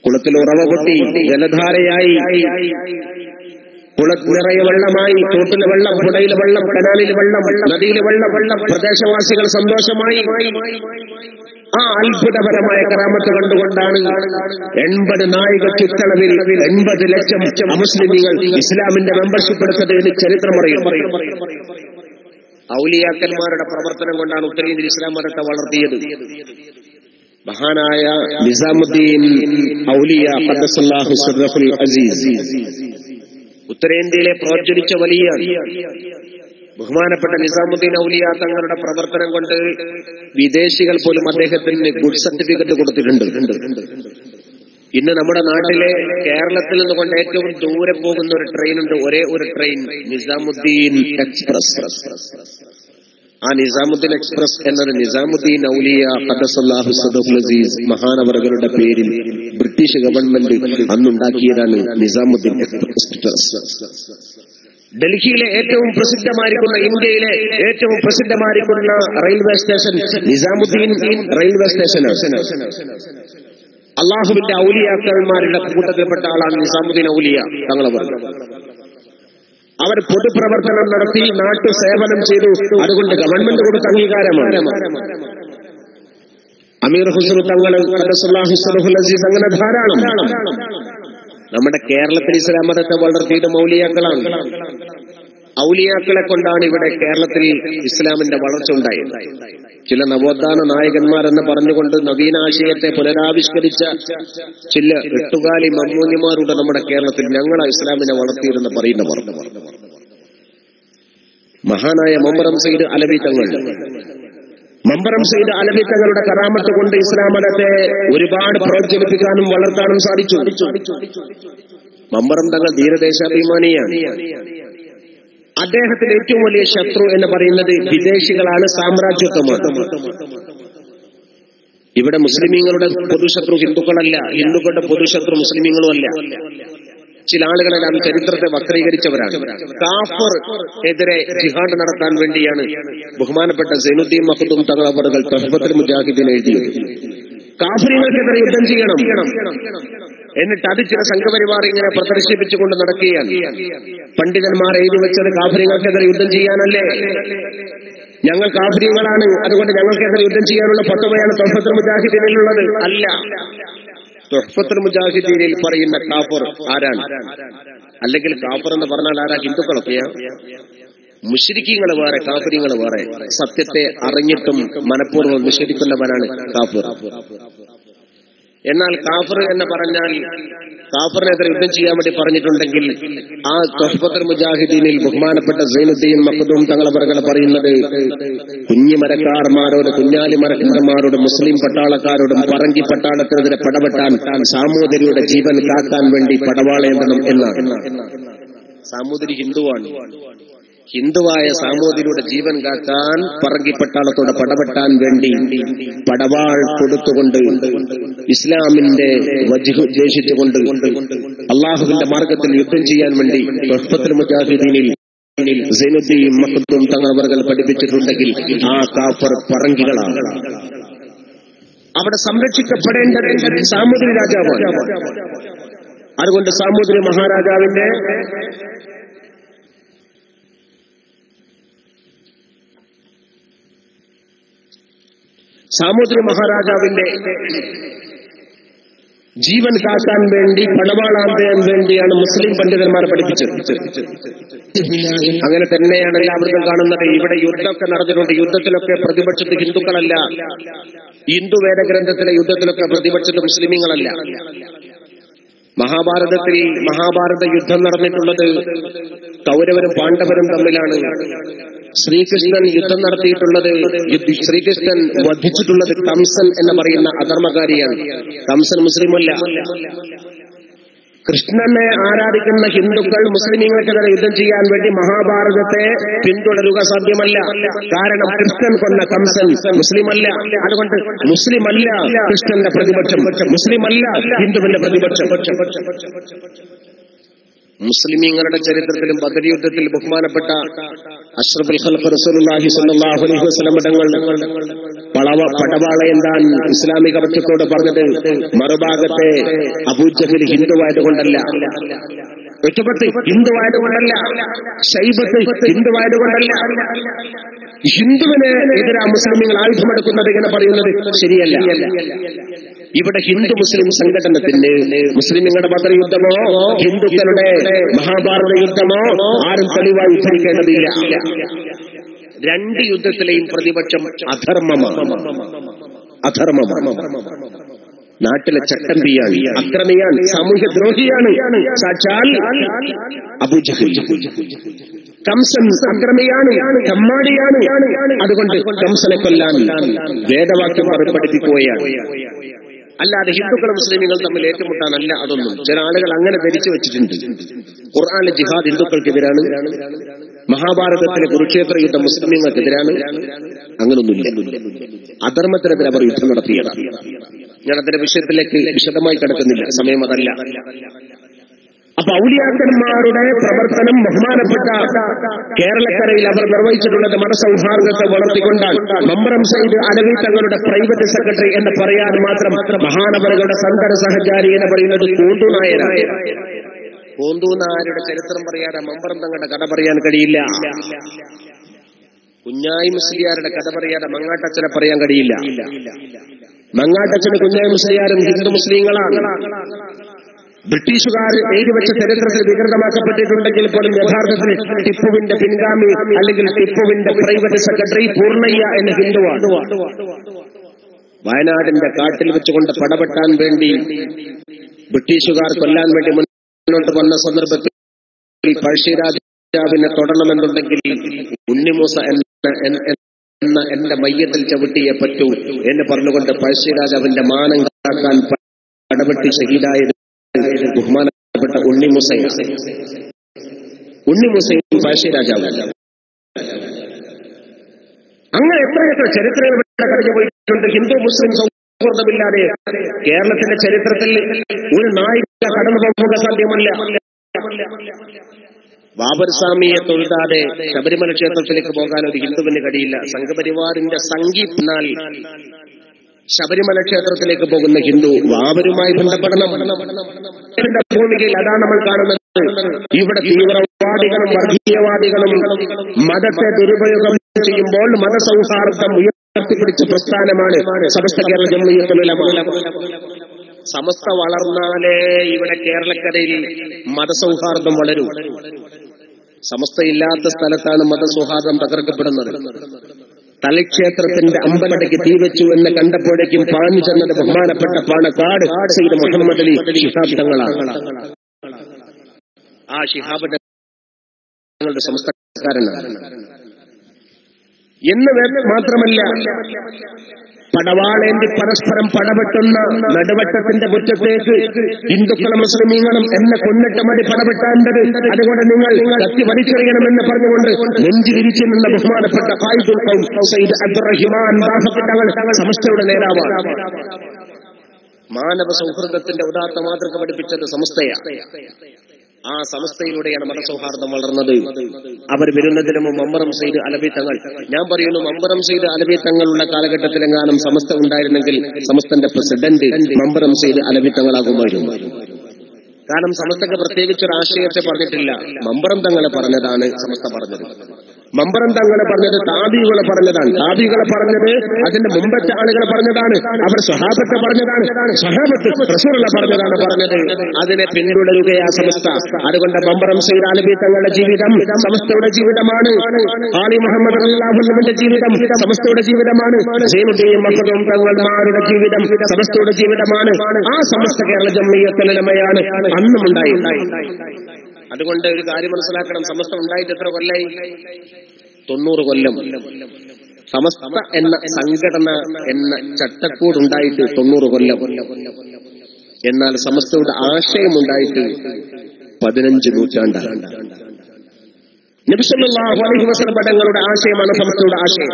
കുളത്തിൽ ഉറവ പൊട്ടി ജലധാരയായി, നിറയെ വെള്ളമായി. തോട്ടിലെ വെള്ളം, പുഴയിലെ വെള്ളം, കനാലിലെ വെള്ളം, നദിയിലെ വെള്ളം. പ്രദേശവാസികൾ സന്തോഷമായി. ആ അത്ഭുതപരമായ കറാമത്ത് കണ്ടുകൊണ്ടാണ് 80 നാഴിക ചുറ്റളവിൽ 80 ലക്ഷം അമുസ്ലിമീങ്ങൾ ഇസ്ലാമിന്റെ മെമ്പർഷിപ്പ് എടുത്തത് എന്ന് ചരിത്രമറിയും. ഔലിയാക്കന്മാരുടെ പ്രവർത്തനം കൊണ്ടാണ് ഉത്തരേന്ത്യയിൽ ഇസ്ലാം മതത്തെ വളർത്തിയത്. മഹാനായ നിസാമുദ്ദീൻ ഔലിയ ഖദ്ദസല്ലാഹു സിർറഹുൽ അസീസ് ഉത്തരേന്ത്യയിലെ പ്രോജ്വലിച്ച വലിയ ബഹുമാനപ്പെട്ട നിസാമുദ്ദീൻ ഔലിയ തങ്ങളുടെ പ്രവർത്തനം കൊണ്ട് വിദേശികൾ പോലും അദ്ദേഹത്തിന് ഗുഡ് സർട്ടിഫിക്കറ്റ് കൊടുത്തിട്ടുണ്ട്. ഇന്ന് നമ്മുടെ നാട്ടിലെ കേരളത്തിൽ നിന്നുകൊണ്ട് ഏറ്റവും ദൂരെ പോകുന്ന ഒരു ട്രെയിൻ ഉണ്ട്, ഒരേ ഒരു ട്രെയിൻ, നിസാമുദ്ദീൻ എക്സ്പ്രസ്. ആ നിസാമുദ്ദീൻ എക്സ്പ്രസ് എന്നത് നിസാമുദ്ദീൻ ഔലിയ ഖദ്ദസല്ലാഹു സിർറഹുൽ അസീസ് മഹാനവറുകളുടെ പേരിൽ ബ്രിട്ടീഷ് ഗവൺമെന്റ് അന്നുണ്ടാക്കിയതാണ് നിസാമുദ്ദീൻ എക്സ്പ്രസ്. ഡൽഹിയിലെ ഏറ്റവും പ്രസിദ്ധമായിരിക്കുന്ന, ഇന്ത്യയിലെ ഏറ്റവും പ്രസിദ്ധമായിരിക്കുന്ന റെയിൽവേ സ്റ്റേഷൻ നിസാമുദ്ദീൻ റെയിൽവേ സ്റ്റേഷനാണ്. അള്ളാഹുവിന്റെ ഔലിയാക്കന്മാരുടെ കൂട്ടത്തിൽപ്പെട്ട ആളാണ് നിസാമുദ്ദീൻ ഔലിയ തങ്ങളവർ. അവർ പൊതുപ്രവർത്തനം നടത്തി, നാട്ടു സേവനം ചെയ്തു. അതുകൊണ്ട് ഗവൺമെന്റ് കൊടുത്ത അംഗീകാരമാണ്. അമീർ ഹുസ്നു തങ്ങൾ, ഖദ്ദസല്ലാഹു സിർറഹുൽ അസീസ്, അങ്ങനെ ധാരാളം. നമ്മുടെ കേരളത്തിൽ ഇസ്ലാം മതത്തെ വളർത്തിയിട്ട് ഔലിയാക്കളാണ്. ഔലിയാക്കളെ കൊണ്ടാണ് ഇവിടെ കേരളത്തിൽ ഇസ്ലാമിന്റെ വളർച്ച ഉണ്ടായത്. ചില നവോത്ഥാന നായകന്മാരെന്ന് പറഞ്ഞുകൊണ്ട് നവീനാശയത്തെ പുനരാവിഷ്കരിച്ച ചില എട്ടുകാലി മമ്മൂഞ്ഞിമാരുടെ നമ്മുടെ കേരളത്തിൽ. ഞങ്ങളാ ഇസ്ലാമിനെ വളർത്തിയിരുന്ന് പറയുന്നവർ. മഹാനായ മമ്പറം സയ്യിദ് അലവി തങ്ങൾ, മമ്പറം സയ്യിദ് അലവി തങ്ങളുടെ കറാമത്ത് കൊണ്ട് ഇസ്ലാം മതത്തെ ഒരുപാട് പ്രോത്സാഹിപ്പിക്കാനും വളർത്താനും സാധിച്ചു. മമ്പറം തങ്ങൾ ധീരദേശാഭിമാനിയാണ്. അദ്ദേഹത്തിന്റെ ഏറ്റവും വലിയ ശത്രു എന്ന് പറയുന്നത് വിദേശികളാണ്, സാമ്രാജ്യത്വമാണ്. ഇവിടെ മുസ്ലിമീങ്ങളുടെ പൊതുശത്രു ഹിന്ദുക്കളല്ല, ഹിന്ദുക്കളുടെ പൊതുശത്രു മുസ്ലിമീങ്ങളും അല്ല. ചില ആളുകളെല്ലാം ചരിത്രത്തെ വക്രീകരിച്ചവരാണ്. കാഫർ എതിരെ ജിഹാദ് നടത്താൻ വേണ്ടിയാണ് ബഹുമാനപ്പെട്ട സൈനുദ്ദീൻ മഖ്ദൂം തങ്ങൾ അവറുകൾ തഹ്ഫത്തുൽ മുജാഹിദീൻ എഴുതിയത്. കാഫിറുകൾക്കെതിരെ യുദ്ധം ചെയ്യണം, എന്നിട്ട് അത് ചില സംഘപരിവാർ ഇങ്ങനെ പ്രദർശിപ്പിച്ചുകൊണ്ട് നടക്കുകയാണ്. പണ്ഡിതന്മാർ എഴുതി വെച്ചത് കാഫിറുകൾക്കെതിരെ യുദ്ധം ചെയ്യാനല്ലേ, ഞങ്ങൾ കാഫിറുകളാണ്, അതുകൊണ്ട് ഞങ്ങൾക്കെതിരെ യുദ്ധം ചെയ്യാനുള്ള ഫത്വയാണ് തഹ്ഫത്തുൽ മുജാഹിദീനിലുള്ളത്. അല്ല, തഹ്ഫത്തുൽ മുജാഹിദീനിൽ പറയുന്ന കാഫർ ആരാണ്? അല്ലെങ്കിൽ കാഫർ എന്ന് പറഞ്ഞാൽ ആരാ? ഹിന്ദുക്കളൊക്കെയാ? മുശ്രിക്കീങ്ങൾ വേറെ, കാഫിറുകൾ വേറെ. സത്യത്തെ അറിഞ്ഞിട്ടും മനഃപൂർവ്വം നിഷേധിക്കുന്നവനാണ് കാഫിർ. എന്നാൽ കാഫർ എന്ന് പറഞ്ഞാൽ കാഫറിനെതിരെ യുദ്ധം ചെയ്യാൻ വേണ്ടി പറഞ്ഞിട്ടുണ്ടെങ്കിൽ ആ തഹ്ഫത്തുൽ മുജാഹിദീനിൽ ബഹുമാനപ്പെട്ട സൈനുദ്ദീൻ മഖ്ദൂം തങ്ങൾ അവറുകൾ പറയുന്നത് കുഞ്ഞിമരക്കാർമാരോട്, കുഞ്ഞാലി മരക്കാർമാരോട്, മുസ്ലിം പട്ടാളക്കാരോടും പറങ്കി പട്ടാളത്തിനെതിരെ പടവെട്ടാൻ സാമൂതിരിയുടെ ജീവൻ കാക്കാൻ വേണ്ടി പടവാളേണ്ടണം എന്നാണ്. സാമൂതിരി ഹിന്ദുവാണ്. ഹിന്ദുവായ സാമൂതിരിയുടെ ജീവൻ കാക്കാൻ പറങ്കി പട്ടാളത്തോടെ പടവെട്ടാൻ വേണ്ടി പടവാൾ കൊടുത്തുകൊണ്ട് ഇസ്ലാമിന്റെ വജ്ഹ് ഉദ്ദേശിച്ചുകൊണ്ട് അള്ളാഹുവിന്റെ മാർഗത്തിൽ യുദ്ധം ചെയ്യാൻ വേണ്ടി തഹ്ഫത്തുൽ മുജാഹിദീനിൽ സൈനുദ്ദീൻ മഖ്ദൂം തങ്ങൾ അവറുകൾ പഠിപ്പിച്ചിട്ടുണ്ടെങ്കിൽ ആ കാഫർ പറങ്കികളാണ്. അവിടെ സംരക്ഷിക്കപ്പെടേണ്ടത് സാമൂതിരി രാജാവാണ്. അതുകൊണ്ട് സാമൂതിരി മഹാരാജാവിന്റെ ജീവൻ കാക്കാൻ വേണ്ടി പടവാളാൻ വേണ്ടിയാണ് മുസ്ലിം പണ്ഡിതന്മാർ പഠിപ്പിച്ചത്. അങ്ങനെ തന്നെയാണ് എല്ലാവർക്കും കാണുന്നത്. ഇവിടെ യുദ്ധമൊക്കെ നടന്നിട്ടുണ്ട്. യുദ്ധത്തിലൊക്കെ പ്രതിപക്ഷത്ത് ഹിന്ദുക്കളല്ല. ഹിന്ദു വേദഗ്രന്ഥത്തിലെ യുദ്ധത്തിലൊക്കെ പ്രതിപക്ഷത്ത് മുസ്ലിമീങ്ങളല്ല. മഹാഭാരത യുദ്ധം നടന്നിട്ടുള്ളത് കൗരവരും പാണ്ഡവരും തമ്മിലാണ്. ശ്രീകൃഷ്ണൻ യുദ്ധം നടത്തിയിട്ടുള്ളത്, ശ്രീകൃഷ്ണൻ വധിച്ചിട്ടുള്ളത് കംസൻ എന്ന് പറയുന്ന അധർമ്മകാരിയാണ്. കംസൻ മുസ്ലിമല്ല. കൃഷ്ണനെ ആരാധിക്കുന്ന ഹിന്ദുക്കൾ മുസ്ലിമീങ്ങൾക്കെതിരെ യുദ്ധം ചെയ്യാൻ വേണ്ടി മഹാഭാരതത്തെ പിന്തുടരുക സാധ്യമല്ല. കാരണം കൃഷ്ണൻ കൊന്ന കംസൻ മുസ്ലിമല്ല. അതുകൊണ്ട് മുസ്ലിമല്ല കൃഷ്ണന്റെ പ്രതിപക്ഷം, മുസ്ലിമല്ല ഹിന്ദുവിന്റെ പ്രതിപക്ഷം. മുസ്ലിമീങ്ങളുടെ ചരിത്രത്തിലും ബദർ യുദ്ധത്തിൽ ബഹുമാനപ്പെട്ട അഷ്റഫുൽ ഖൽഖ് റസൂലുള്ളാഹി സ്വല്ലല്ലാഹു അലൈഹി വസല്ലം തങ്ങൾ പടവാളയെന്താൻ ഇസ്ലാമിക പക്ഷത്തോട് പറഞ്ഞത് മറുഭാഗത്തെ അബൂജഹൽ ഹിന്ദുവായതുകൊണ്ടല്ല, ഒറ്റപ്പെട്ട് ഹിന്ദുവായതുകൊണ്ടല്ല, ശൈബത്ത് ഹിന്ദുവായതുകൊണ്ടല്ല. ഹിന്ദുവിന് എതിരാ മുസ്ലിമീങ്ങൾ ആയുധമെടുക്കുന്നത് എന്ന് പറയുന്നത് ശരിയല്ല. ഇവിടെ ഹിന്ദു മുസ്ലിം സംഘടനത്തിന് മുസ്ലിമുകളുടെ ബദർ യുദ്ധമോ ഹിന്ദുക്കളുടെ മഹാഭാരത യുദ്ധമോ ആരും തെളിവായി ഉദ്ധരിക്കേണ്ടതില്ല. രണ്ട് യുദ്ധത്തിലെയും പ്രതിപക്ഷം അധർമ്മമാണ്. നാട്ടിലെ ചട്ടമ്പിയാണ്, അക്രമിയാണ്, സാമൂഹ്യ ദ്രോഹിയാണ്. സാക്ഷാൽ അബൂജഹൽ. കംസൻ അക്രമിയാണ്, കമ്മാടിയാണ്. അതുകൊണ്ട് കംസനെ കൊല്ലാൻ വേദവാക്യം പഠിപ്പിക്കുകയാണ്. അല്ലാതെ ഹിന്ദുക്കളും മുസ്ലിമുകൾ തമ്മിൽ ഏറ്റുമുട്ടാനല്ല അതൊന്നും. ചില ആളുകൾ അങ്ങനെ ധരിച്ചു വെച്ചിട്ടുണ്ട്. ഖുർആനിലെ ജിഹാദ് ഹിന്ദുക്കൾക്കെതിരാണ്, മഹാഭാരതത്തിലെ കുരുക്ഷേത്ര യുദ്ധം മുസ്ലിമുകൾക്കെതിരാണ്. അങ്ങനൊന്നുമില്ല. അധർമ്മത്തിനെതിരെ അവർ യുദ്ധം നടത്തിയതാണ്. ഞാൻ അതിന്റെ വിഷയത്തിലേക്ക് വിശദമായി കിടക്കുന്നില്ല, സമയം അതല്ല. അപ്പൊ ഔലിയാക്കന്മാരുടെ പ്രവർത്തനം ബഹുമാനപ്പെട്ട കേരളക്കരയിൽ അവർ നിർവഹിച്ചിട്ടുള്ളത് മതസൗഹാർദ്ദത്തെ വളർത്തിക്കൊണ്ടാണ്. മമ്പറം സയ്യിദ് അലവി തങ്ങളുടെ പ്രൈവറ്റ് സെക്രട്ടറി എന്ന് പറയാൻ മാത്രം മഹാനവറുകളുടെ സന്തര സഹചാരി എന്ന് പറയുന്നത് കോന്തൂനായരാണ്. കോന്തൂനായരുടെ ചരിത്രം പറയാതെ മമ്പറം തങ്ങളുടെ കഥ പറയാൻ കഴിയില്ല. കുഞ്ഞായി മുസ്ലിയാരുടെ കഥ പറയാതെ മങ്ങാട്ടച്ഛനെ പറയാൻ കഴിയില്ല. മങ്ങാട്ടച്ഛന് കുഞ്ഞായി മുസ്ലിയാരും ഹിന്ദു മുസ്ലിങ്ങളാണ്. ബ്രിട്ടീഷുകാർ എഴുതിവെച്ച ചരിത്രത്തിൽ വികൃതമാക്കപ്പെട്ടിട്ടുണ്ടെങ്കിൽ പോലും യഥാർത്ഥത്തിൽ ടിപ്പുവിന്റെ പിൻഗാമി അല്ലെങ്കിൽ ടിപ്പുവിന്റെ പ്രൈവറ്റ് സെക്രട്ടറി പൂർണ്ണയ്യ എന്ന ഹിന്ദുവാണ്. വയനാടിന്റെ കാട്ടിൽ വെച്ചുകൊണ്ട് പടപെട്ടാൻ വേണ്ടി ബ്രിട്ടീഷുകാർ കൊല്ലാൻ വേണ്ടി മുന്നോട്ട് വന്ന സന്ദർഭത്തിൽ പഴശ്ശിരാജ രാജാവിനെ തൊടണമെന്നുണ്ടെങ്കിൽ ഉണ്ണിമൂസ എന്ന എന്റെ മയ്യത്തിൽ ചവിട്ടിയെ പറ്റൂ എന്ന് പറഞ്ഞുകൊണ്ട് പഴശ്ശിരാജാവിന്റെ മാനം കാക്കാൻ പടപെട്ടി ഷഹീദായത് ബഹുമാനപ്പെട്ട ഉണ്ണിമൂസയും പഴശ്ശിരാജാവ്. അങ്ങനെ എത്രയെത്ര ചരിത്രങ്ങൾ കടന്നു പോയിട്ടുണ്ട്. ഹിന്ദു മുസ്ലിം സൗഹൃദമില്ലാതെ കേരളത്തിന്റെ ചരിത്രത്തിൽ ഒരു നായിക കടന്നു പോകാൻ സാധ്യമല്ല. ബാബർ സ്വാമിയെ തൊഴുതാതെ ശബരിമല ക്ഷേത്രത്തിലേക്ക് പോകാൻ ഒരു ഹിന്ദുവിന് കഴിയില്ല. സംഘപരിവാറിന്റെ സംഗീതനാൽ ശബരിമല ക്ഷേത്രത്തിലേക്ക് പോകുന്ന ഹിന്ദു ബാബരുമായി ബന്ധപ്പെടണം. ഭൂമികയിൽ അതാണ് നമ്മൾ കാണുന്നത്. ഇവിടെ തീവ്രവാദികളും വർഗീയവാദികളും മതത്തെ ദുരുപയോഗം ചെയ്യുമ്പോൾ മതസൗഹാർദ്ദം ഉയർത്തിപ്പിടിച്ച പ്രസ്ഥാനമാണ് സമസ്ത കേരള ജംഇയ്യത്തുൽ ഉലമ. സമസ്ത വളർന്നാലേ ഇവിടെ കേരളക്കരയിൽ മതസൗഹാർദ്ദം വളരും. സമസ്തയില്ലാത്ത സ്ഥലത്താണ് മതസൗഹാർദ്ദം തകർക്കപ്പെടുന്നത്. തലക്ഷേത്രത്തിന്റെ അമ്പലടയ്ക്ക് തീവെച്ചു എന്ന് കണ്ടപ്പോഴേക്കും പാഞ്ഞു ചെന്നത് ബഹുമാനപ്പെട്ട പാണക്കാട് സയ്യിദ് മുഹമ്മദ് അലി ശിഹാബ് തങ്ങളാണ്. ആ ശിഹാബ് തങ്ങളുടെ സമസ്തക്കാരനാണ് എന്ന് മാത്രമല്ല, പടവാളേന്തി പരസ്പരം പടപെട്ടുന്ന നടുവട്ടത്തിന്റെ മുറ്റത്തേക്ക് ഹിന്ദുക്കളും മുസ്ലിമീങ്ങളും എന്നെ കൊന്നിട്ട് മതി പടപെട്ടാണ്ടത്, അതുകൊണ്ട് നിങ്ങൾ കത്തി വലിച്ചെറിയണമെന്ന് പറഞ്ഞുകൊണ്ട് നെഞ്ചിരിച്ചു നിന്ന ബഹുമാനപ്പെട്ട ഖായിദുൽ ഖൗം സയ്യിദ് അബ്ദുറഹിമാൻ തങ്ങൾ സമസ്തയുടെ നേതാവാണ്. മാനവ സൗഹൃദത്തിന്റെ ഉദാത്ത മാതൃക പഠിപ്പിച്ചത് സമസ്തയാണ്. ആ സമസ്തയിലൂടെയാണ് മതസൗഹാർദ്ദം വളർന്നത്. അവർ വരുന്നതിന് മുമ്പ് മമ്പറം സയ്യിദ് അലവി തങ്ങൾ, ഞാൻ പറയുന്നു മമ്പറം സയ്യിദ് അലവി തങ്ങളുള്ള കാലഘട്ടത്തിലെങ്ങാനും സമസ്ത ഉണ്ടായിരുന്നെങ്കിൽ സമസ്തന്റെ പ്രസിഡന്റ് മമ്പറം സയ്യിദ് അലവി തങ്ങളാകുമായിരുന്നു. കാരണം സമസ്തക്ക് പ്രത്യേകിച്ചൊരു ആശയത്തെ പറഞ്ഞിട്ടില്ല. മമ്പറം തങ്ങളെ പറഞ്ഞതാണ് സമസ്ത പറഞ്ഞത്. മമ്പറം തങ്ങളെ പറഞ്ഞത് താബികളെ പറഞ്ഞതാണ്. താബികളെ പറഞ്ഞത് അതിന്റെ മുമ്പത്തെ ആളുകളെ പറഞ്ഞതാണ്. അവർ സ്വഹാബത്തെ പറഞ്ഞതാണ്. സ്വഹാബത്ത് റസൂലുള്ളാഹി പറഞ്ഞതാണ് പറഞ്ഞത്. അതിനെ പിന്തുടരുകയാ സമസ്ത. അതുകൊണ്ട് മമ്പറം സയ്യിദ് അലവി തങ്ങളുടെ ജീവിതം സമസ്തയുടെ ജീവിതമാണ്. ആലി മുഹമ്മദ് റളിയല്ലാഹു അൻഹുവിന്റെ ജീവിതം സമസ്തയുടെ ജീവിതമാണ്. സൈനുദ്ദീൻ മഖ്ദൂം തങ്ങളുടെ ജീവിതം സമസ്തയുടെ ജീവിതമാണ്. ആ സമസ്ത കേരള ജംഇയ്യത്തുൽ ഉലമയാണ് അന്നും ഉണ്ടായി. അതുകൊണ്ട് ഒരു കാര്യം മനസ്സിലാക്കണം, സമസ്ത ഉണ്ടായിട്ട് എത്ര കൊല്ലായി? 90 കൊല്ലം. സമസ്ത എന്ന സംഘടന എന്ന ചട്ടക്കൂടുണ്ടായിട്ട് 90 കൊല്ലം. എന്നാൽ സമസ്തയുടെ ആശയമുണ്ടായിട്ട് 15 നൂറ്റാണ്ടാണ്. നബി സല്ലല്ലാഹു അലൈഹി വസല്ലം തങ്ങളുടെ ആശയമാണ് സമസ്തയുടെ ആശയം.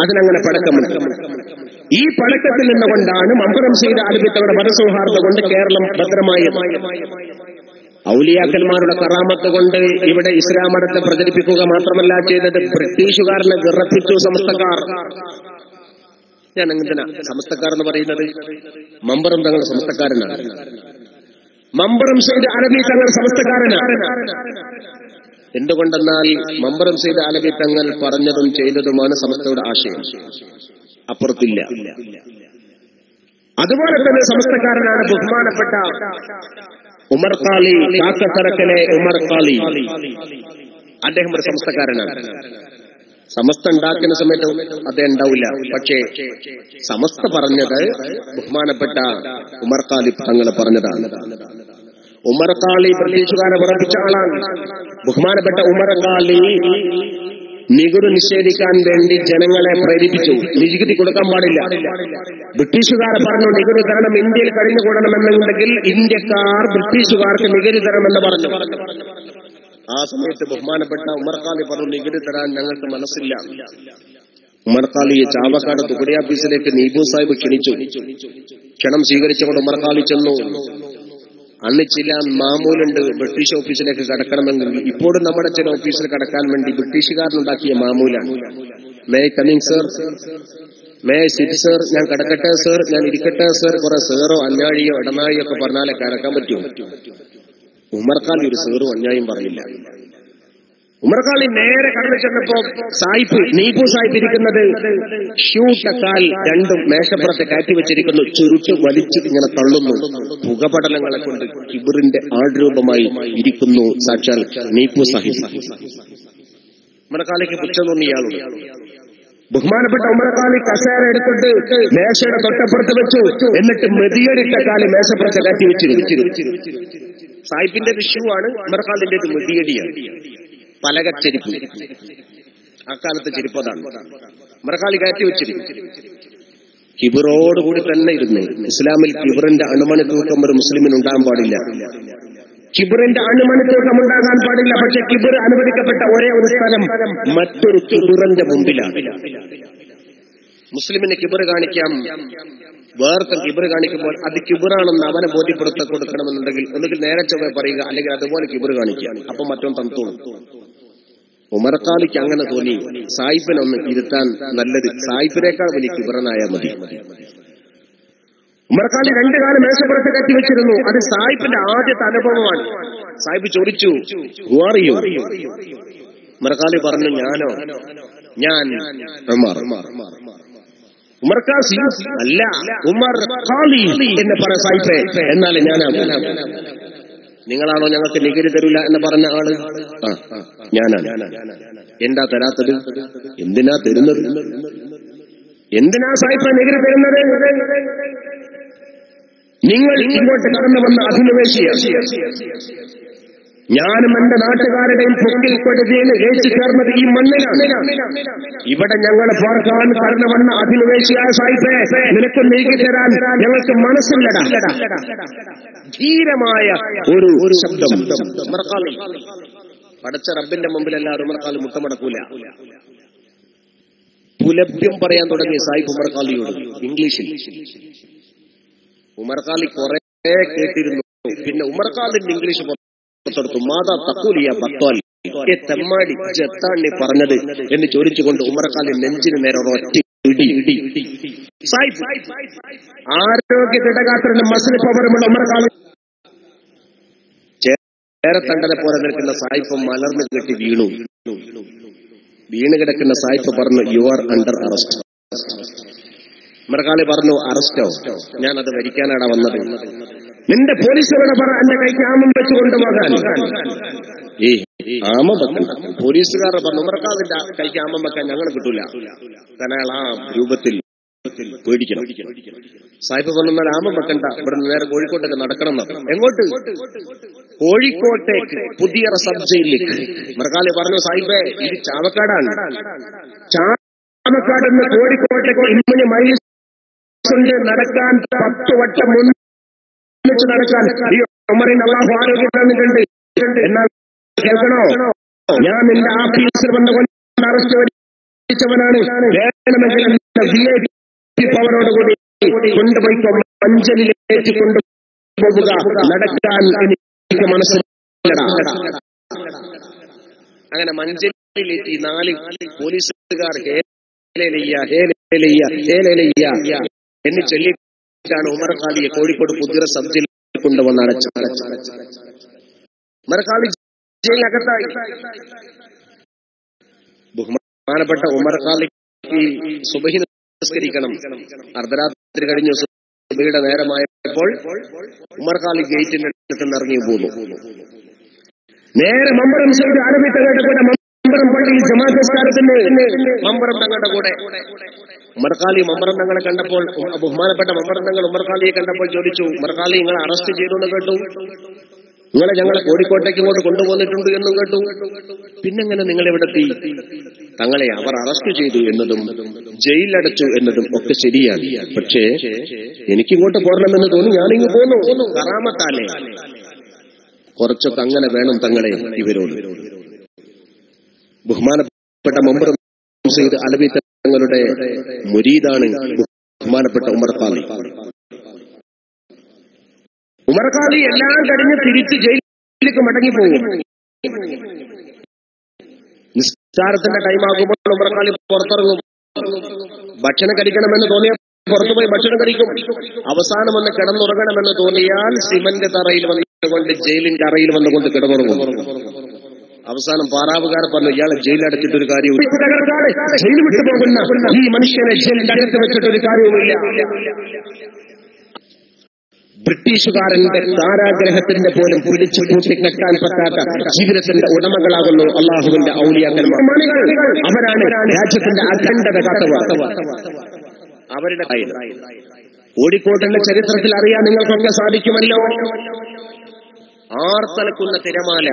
അതിനങ്ങനെ പടക്കമുണ്ട്. ഈ പടക്കത്തിൽ നിന്നുകൊണ്ടാണ് മമ്പറം സയ്യിദ് അലവി തങ്ങളുടെ മതസൗഹാർദ്ദം കൊണ്ട് കേരളം ഭദ്രമായി. ഔലിയാക്കന്മാരുടെ കറാമത്ത് കൊണ്ട് ഇവിടെ ഇസ്ലാം മതത്തെ പ്രചരിപ്പിക്കുക മാത്രമല്ല ചെയ്തത്, ബ്രിട്ടീഷുകാരനെ വിറപ്പിച്ചു സമസ്തക്കാർ. ഞാൻ എന്തിനാ സമസ്തക്കാർ എന്ന് പറയുന്നത്? മമ്പറം തങ്ങൾ സമസ്തക്കാരനാണ്. മമ്പറം സയ്യിദ് അലവി തങ്ങൾ സമസ്തക്കാരനാണ്. എന്തുകൊണ്ടെന്നാൽ മമ്പറം സയ്യിദ് അലവി തങ്ങൾ പറഞ്ഞതും ചെയ്തതുമാണ് സമസ്തയുടെ ആശയം, അപ്പുറത്തില്ല. അതുപോലെ തന്നെ സമസ്തക്കാരനാണ് ബഹുമാനപ്പെട്ട ഉമർ ഖാലി, കാക്കത്തറക്കലെ ഉമർ ഖാലി. അദ്ദേഹം ഒരു സമസ്തക്കാരനാണ്. സമസ്ത ഉണ്ടാക്കുന്ന സമയത്ത് അദ്ദേഹം ഉണ്ടാവില്ല. പക്ഷേ സമസ്ത പറഞ്ഞത് ബഹുമാനപ്പെട്ട ഉമർ ഖാലി തങ്ങൾ പറഞ്ഞതാണ്. ഉമർ ഖാലി ബ്രിട്ടീഷുകാരെ വിറപ്പിച്ച ആളാണ്. ബഹുമാനപ്പെട്ട ഉമർ ഖാലി നികുതി നിഷേധിക്കാൻ വേണ്ടി ജനങ്ങളെ പ്രേരിപ്പിച്ചു. നികുതി കൊടുക്കാൻ പാടില്ല. ബ്രിട്ടീഷുകാരെ പറഞ്ഞു നികുതി തരണം, ഇന്ത്യയിൽ കഴിഞ്ഞുകൂടണമെന്നുണ്ടെങ്കിൽ ഇന്ത്യക്കാർ ബ്രിട്ടീഷുകാർക്ക് നികുതി തരണമെന്ന് പറഞ്ഞു. ആ സമയത്ത് ബഹുമാനപ്പെട്ട ഉമർ ഖാലി പറഞ്ഞു നികുതി തരാൻ ഞങ്ങൾക്ക് മനസ്സില്ല. ഉമർ ഖാലിയെ ചാവക്കാട് തുകടി ഓഫീസിലേക്ക് നീബു സാഹിബ് ക്ഷണിച്ചു. ക്ഷണം സ്വീകരിച്ചുകൊണ്ട് ഉമർ ഖാലി ചെന്നു. അന്ന് ചില മാമൂലുണ്ട് ബ്രിട്ടീഷ് ഓഫീസിലേക്ക് കടക്കണമെങ്കിൽ. ഇപ്പോഴും നമ്മുടെ ചില ഓഫീസിൽ കടക്കാൻ വേണ്ടി ബ്രിട്ടീഷുകാരനുണ്ടാക്കിയ മാമൂലാണ്. May coming sir, may sit sir, ഞാൻ കടക്കട്ടെ സർ, ഞാൻ ഇരിക്കട്ടെ സർ. കുറെ സേറോ അഞ്ഞാഴിയോ ഇടനാഴിയോ ഒക്കെ പറഞ്ഞാലേ കടക്കാൻ പറ്റൂ. ഉമർ ഖാലി ഒരു സേറും അഞ്ഞായും പറയില്ല. ഉമർ ഖാലി നേരെ കടന്നു ചെന്നപ്പോ സായിപ്പ് നീപു സാഹിബ് ഇരിക്കുന്നത് ഷൂട്ടക്കാൽ രണ്ടും മേശപ്പുറത്ത് കയറ്റിവെച്ചിരിക്കുന്നു. ചുരുട്ട് വലിച്ച് ഇങ്ങനെ തള്ളുന്നു. പുകപടലങ്ങളെ കൊണ്ട് കിബിറിന്റെ ആൾരൂപമായി ഇരിക്കുന്നു സാക്ഷാൽ നീപു സാഹിബ്. ഉമർ ഖാലിക്ക് പുച്ഛം തോന്നിയാളുണ്ട്. ബഹുമാനപ്പെട്ട ഉമർ ഖാലി കസേര എടുത്തിട്ട് മേശയുടെ തൊട്ടപ്പുറത്ത് വെച്ചു. എന്നിട്ട് മെതിയടിട്ട കാലി മേശപ്പുറത്ത് കയറ്റി വെച്ചിരുന്നു. സാഹിബിന്റെ ഒരു ഷൂ ആണ്, ഉമർഖാലിന്റെ ഒരു മുടിയടിയാണ്, പലകച്ചെരിപ്പ്. അക്കാലത്തെ ചെരുപ്പ് അതാണ്. ഉമർഖാലി കയറ്റി വെച്ചിരിക്കും. കിബിറോടുകൂടി തന്നെ ഇരുന്നു. ഇസ്ലാമിൽ കിബിറിന്റെ അണുമണി തൂക്കം ഒരു മുസ്ലിമിന് ഉണ്ടാകാൻ പാടില്ല. കിബിറിന്റെ അണുമണി തൂക്കം ഉണ്ടാകാൻ പാടില്ല. പക്ഷെ കിബിർ അനുവദിക്കപ്പെട്ട ഒരേ ഒരു സ്ഥലം മറ്റൊരു കിബിറിന്റെ മുമ്പിലാണ്. മുസ്ലിമിന് കിബിർ കാണിക്കാം, വേർത്ത കിബിർ കാണിക്കുമ്പോൾ അത് കിബിറാണെന്ന് അവനെ ബോധ്യപ്പെടുത്ത കൊടുക്കണമെന്നുണ്ടെങ്കിൽ ഒന്നുകിൽ നേരെ ചൊവ്വേ പറയുക, അല്ലെങ്കിൽ അതുപോലെ കിബിർ കാണിക്കുക. അപ്പൊ മറ്റോ തണുത്തോളും. ഉമർഖാലിക്ക് അങ്ങനെ തോന്നി, സായിപ്പിനൊന്ന് ഇരുത്താൻ നല്ലത് സായിപ്പിനേക്കാൾ വലിയ കിബിറനായാൽ മതി. ഉമർഖാലി 2 കാലം മേശപ്പുറത്ത് കെട്ടി വെച്ചിരുന്നു. അത് സായിപ്പിന്റെ ആദ്യത്തെ അനുഭവമാണ്. സായിപ്പ് ചോദിച്ചു, ഹു ആർ യു? ഉമർഖാലി പറഞ്ഞു, ഞാൻ ഉമർ. ഉമർഖാസി അല്ല, ഉമർ ഖാലി എന്ന് പറ സായിപ്പേ, എന്നാലേ ഞാനാണ്. നിങ്ങളാണോ ഞങ്ങൾക്ക് നികുതി തരൂല എന്ന് പറഞ്ഞ ആള്? ഞാനാണ്. എന്താ തരാത്തത്? എന്തിനാ തരുന്നത്? എന്തിനാ സായിപ്പ നികുതി തരുന്നത്? നിങ്ങൾ ഇങ്ങോട്ട് കടന്നു വന്ന അധിനിവേശിയാണ്. ഞാനും എന്റെ നാട്ടുകാരുടെയും പൊക്കിൽ കൊടുതീന് ഏച്ചു ചേർന്നത് ഈ മണ്ണിലാണ്. ഇവിടെ ഞങ്ങൾ പാർക്കാൻ കടന്നു വന്ന അധിനിവേശിയായ സായിപ്പേ, നിനക്ക് നീക്കി തരാൻ ഞങ്ങൾക്ക് മനസ്സില്ലടാ. ധീരമായ ഒരു ശബ്ദം. ഉമർഖാലി പടച്ച റബ്ബിന്റെ മുമ്പിലല്ലാതെ ഉമർഖാലി മുട്ടമടക്കൂല. പുലഭ്യം പറയാൻ തുടങ്ങി സായിപ്പ് ഉമർഖാലിയോട് ഇംഗ്ലീഷിൽ. ഉമർഖാലി കുറെ കേട്ടിരുന്നു. പിന്നെ ഉമർഖാലിന്റെ ഇംഗ്ലീഷ് പുറത്തെടുത്തു. മാതാ തക്കൂലിയ ബത്തോൽ, തെമ്മാടി ജത്താണി പറഞ്ഞത് എന്ന് ചോദിച്ചുകൊണ്ട് ഉമർഖാലി നെഞ്ചിന് നേരെ ഒറ്റ ഇടി. ആരോഗ്യ ദൃഢഗാത്രന്റെ മസിൽ പവറുമുള്ള ഉമർഖാലി ചേരത്തണ്ടനെ പോലെ നിൽക്കുന്ന സായിപ്പ് മലർന്ന് കെട്ടി വീണ് കിടക്കുന്ന സായിപ്പ് പറഞ്ഞു, യു ആർ അണ്ടർ അറസ്റ്റ്. ഉമർഖാലി പറഞ്ഞു, അറസ്റ്റോ? ഞാനത് വരിക്കാനാണ് വന്നത്. നിന്റെ പോലീസുകാരെ പറ എന്റെ കൈക്ക് ആമം വെച്ച് കൊണ്ടുപോകാൻ. ആമം വെക്കണ്ട. പോലീസുകാരെ പറഞ്ഞു, ഉമർഖാലിന്റെ കൈക്ക് ആമം വെക്കാൻ ഞങ്ങൾ കിട്ടൂല, കാരണം അയാൾ ആ രൂപത്തിൽ പേടിക്കണം. സാഹിബ് പറഞ്ഞാൽ ആമം വെക്കണ്ട, ഇവിടെ നേരെ കോഴിക്കോട്ടേക്ക് നടക്കണം. എങ്ങോട്ട്? കോഴിക്കോട്ടേക്ക്, പുതിയ സബ് ജയിലിലേക്ക്. ഉമർഖാലി പറഞ്ഞു, സാഹിബേ ഇത് ചാവക്കാടാണ്. ചാവക്കാട് നിന്ന് കോഴിക്കോട്ടേക്ക് ഇമ്മന് മൈൽസ് നടക്കാൻ 10 വട്ടം മുന്നിച്ച് നടക്കാൻ ഈ ഉമറിന് അല്ലാഹു ആരോഗ്യം തന്നിട്ടുണ്ട്. എന്നാൽ കേൾക്കണോ, ഞാൻ നിന്റെ ആഫീസിൽ വന്നുകൊണ്ട് അറസ്റ്റ് വരിച്ചവനാണ്. വേണമെങ്കിൽ VIP പവറോടുകൂടി കൊണ്ടുപോയി മഞ്ചലിലേക്ക് കൊണ്ടുപോകുക. നടക്കാൻ എനിക്ക് മനസ്സിലാ. അങ്ങനെ മഞ്ചലിലേക്ക് 4 പോലീസുകാർ എന്ന് ചൊല്ലിട്ടാണ് ഉമർഖാലിയെ കോഴിക്കോട് പുതിയ സബ് ജയിലിൽ കൊണ്ടുവന്ന് അടച്ചത്. ഉമർഖാലി ജയിലിനകത്തായി. ബഹുമാനപ്പെട്ട ഉമർഖാലിക്ക് സുബഹി നിസ്കരിക്കണം. അർദ്ധരാത്രി കഴിഞ്ഞു സുബഹിയുടെ നേരമായപ്പോൾ ഉമർഖാലി ഗേറ്റിന്റെ അടുത്ത് ഇറങ്ങി പോന്നു. നേരെ മമ്പറം ചെയ്ത് അറബി തങ്ങളുടെ കൂടെ മമ്പറം പള്ളിയിൽ ജമാഅത്ത് നിസ്കാരത്തിന് മമ്പറം തങ്ങളുടെ കൂടെ ഉമർഖാലി മമ്പറം തങ്ങളെ കണ്ടപ്പോൾ, ബഹുമാനപ്പെട്ട മമ്പറം തങ്ങൾ ഉമർഖാലിയെ കണ്ടപ്പോൾ ചോദിച്ചു, ഉമർഖാലി നിങ്ങളെ അറസ്റ്റ് ചെയ്തു എന്ന് കേട്ടു, ഞങ്ങളെ കോഴിക്കോട്ടേക്ക് ഇങ്ങോട്ട് കൊണ്ടുപോന്നിട്ടുണ്ട് എന്നും കേട്ടു, പിന്നെങ്ങനെ നിങ്ങൾ എവിടെ എത്തി? തങ്ങളെ അവർ അറസ്റ്റ് ചെയ്തു എന്നതും ജയിലടച്ചു എന്നതും ഒക്കെ ശരിയാണ്. പക്ഷേ എനിക്കിങ്ങോട്ട് പോരണമെന്ന് തോന്നി ഞാനിങ്ങ് പോന്നു. കറാമത്താലേ കുറച്ചൊക്കെ അങ്ങനെ വേണം തങ്ങളെ ഇവരോട്. ബഹുമാനപ്പെട്ട മമ്പറം സയ്യിദ് അലവി തങ്ങളുടെ മുരീദാണ് ബഹുമാനപ്പെട്ട ഉമർഖാലി. ഉമർഖാലി എല്ലാം കഴിഞ്ഞ് തിരിച്ച് ജയിലിലേക്ക് മടങ്ങിപ്പോകും. നിസ്കാരത്തിന്റെ ടൈമാകുമ്പോൾ ഉമർഖാലി പുറത്തിറങ്ങും. ഭക്ഷണം കഴിക്കണമെന്ന് തോന്നിയാൽ പുറത്തുപോയി ഭക്ഷണം കഴിക്കും. അവസാനം ഒന്ന് കിടന്നുറങ്ങണമെന്ന് തോന്നിയാൽ സിമന്റ് തറയിൽ വന്നുകൊണ്ട് ജയിലിന്റെ അറയിൽ വന്നുകൊണ്ട് കിടന്നുറങ്ങും. അവസാനം പാറാവുകാരെ പറഞ്ഞു, ഇയാളെ ജയിലടച്ചിട്ടൊരു കാര്യവും, ജയിൽ വിട്ടു പോകുന്ന ഈ മനുഷ്യനെ ജയിലിന്റെ അകത്ത് വെച്ചിട്ടൊരു കാര്യവുമില്ല. ബ്രിട്ടീഷുകാരന്റെ കാരാഗ്രഹത്തിന്റെ പോലും പിടിച്ചു കൂട്ടിക്കെട്ടാൻ പറ്റാത്ത ജീവിതത്തിന്റെ ഉടമകളാകുന്നു അള്ളാഹുവിന്റെ ഔലിയാക്കന്മാർ. അവരാണ് രാജ്യത്തിന്റെ അഖണ്ഡത കാത്തവർ. അവരുടെ കോഴിക്കോട്ടിന്റെ ചരിത്രത്തിൽ അറിയാൻ നിങ്ങൾക്കൊക്കെ സാധിക്കുമല്ലോ. ആർത്തലക്കുന്ന തിരമാല,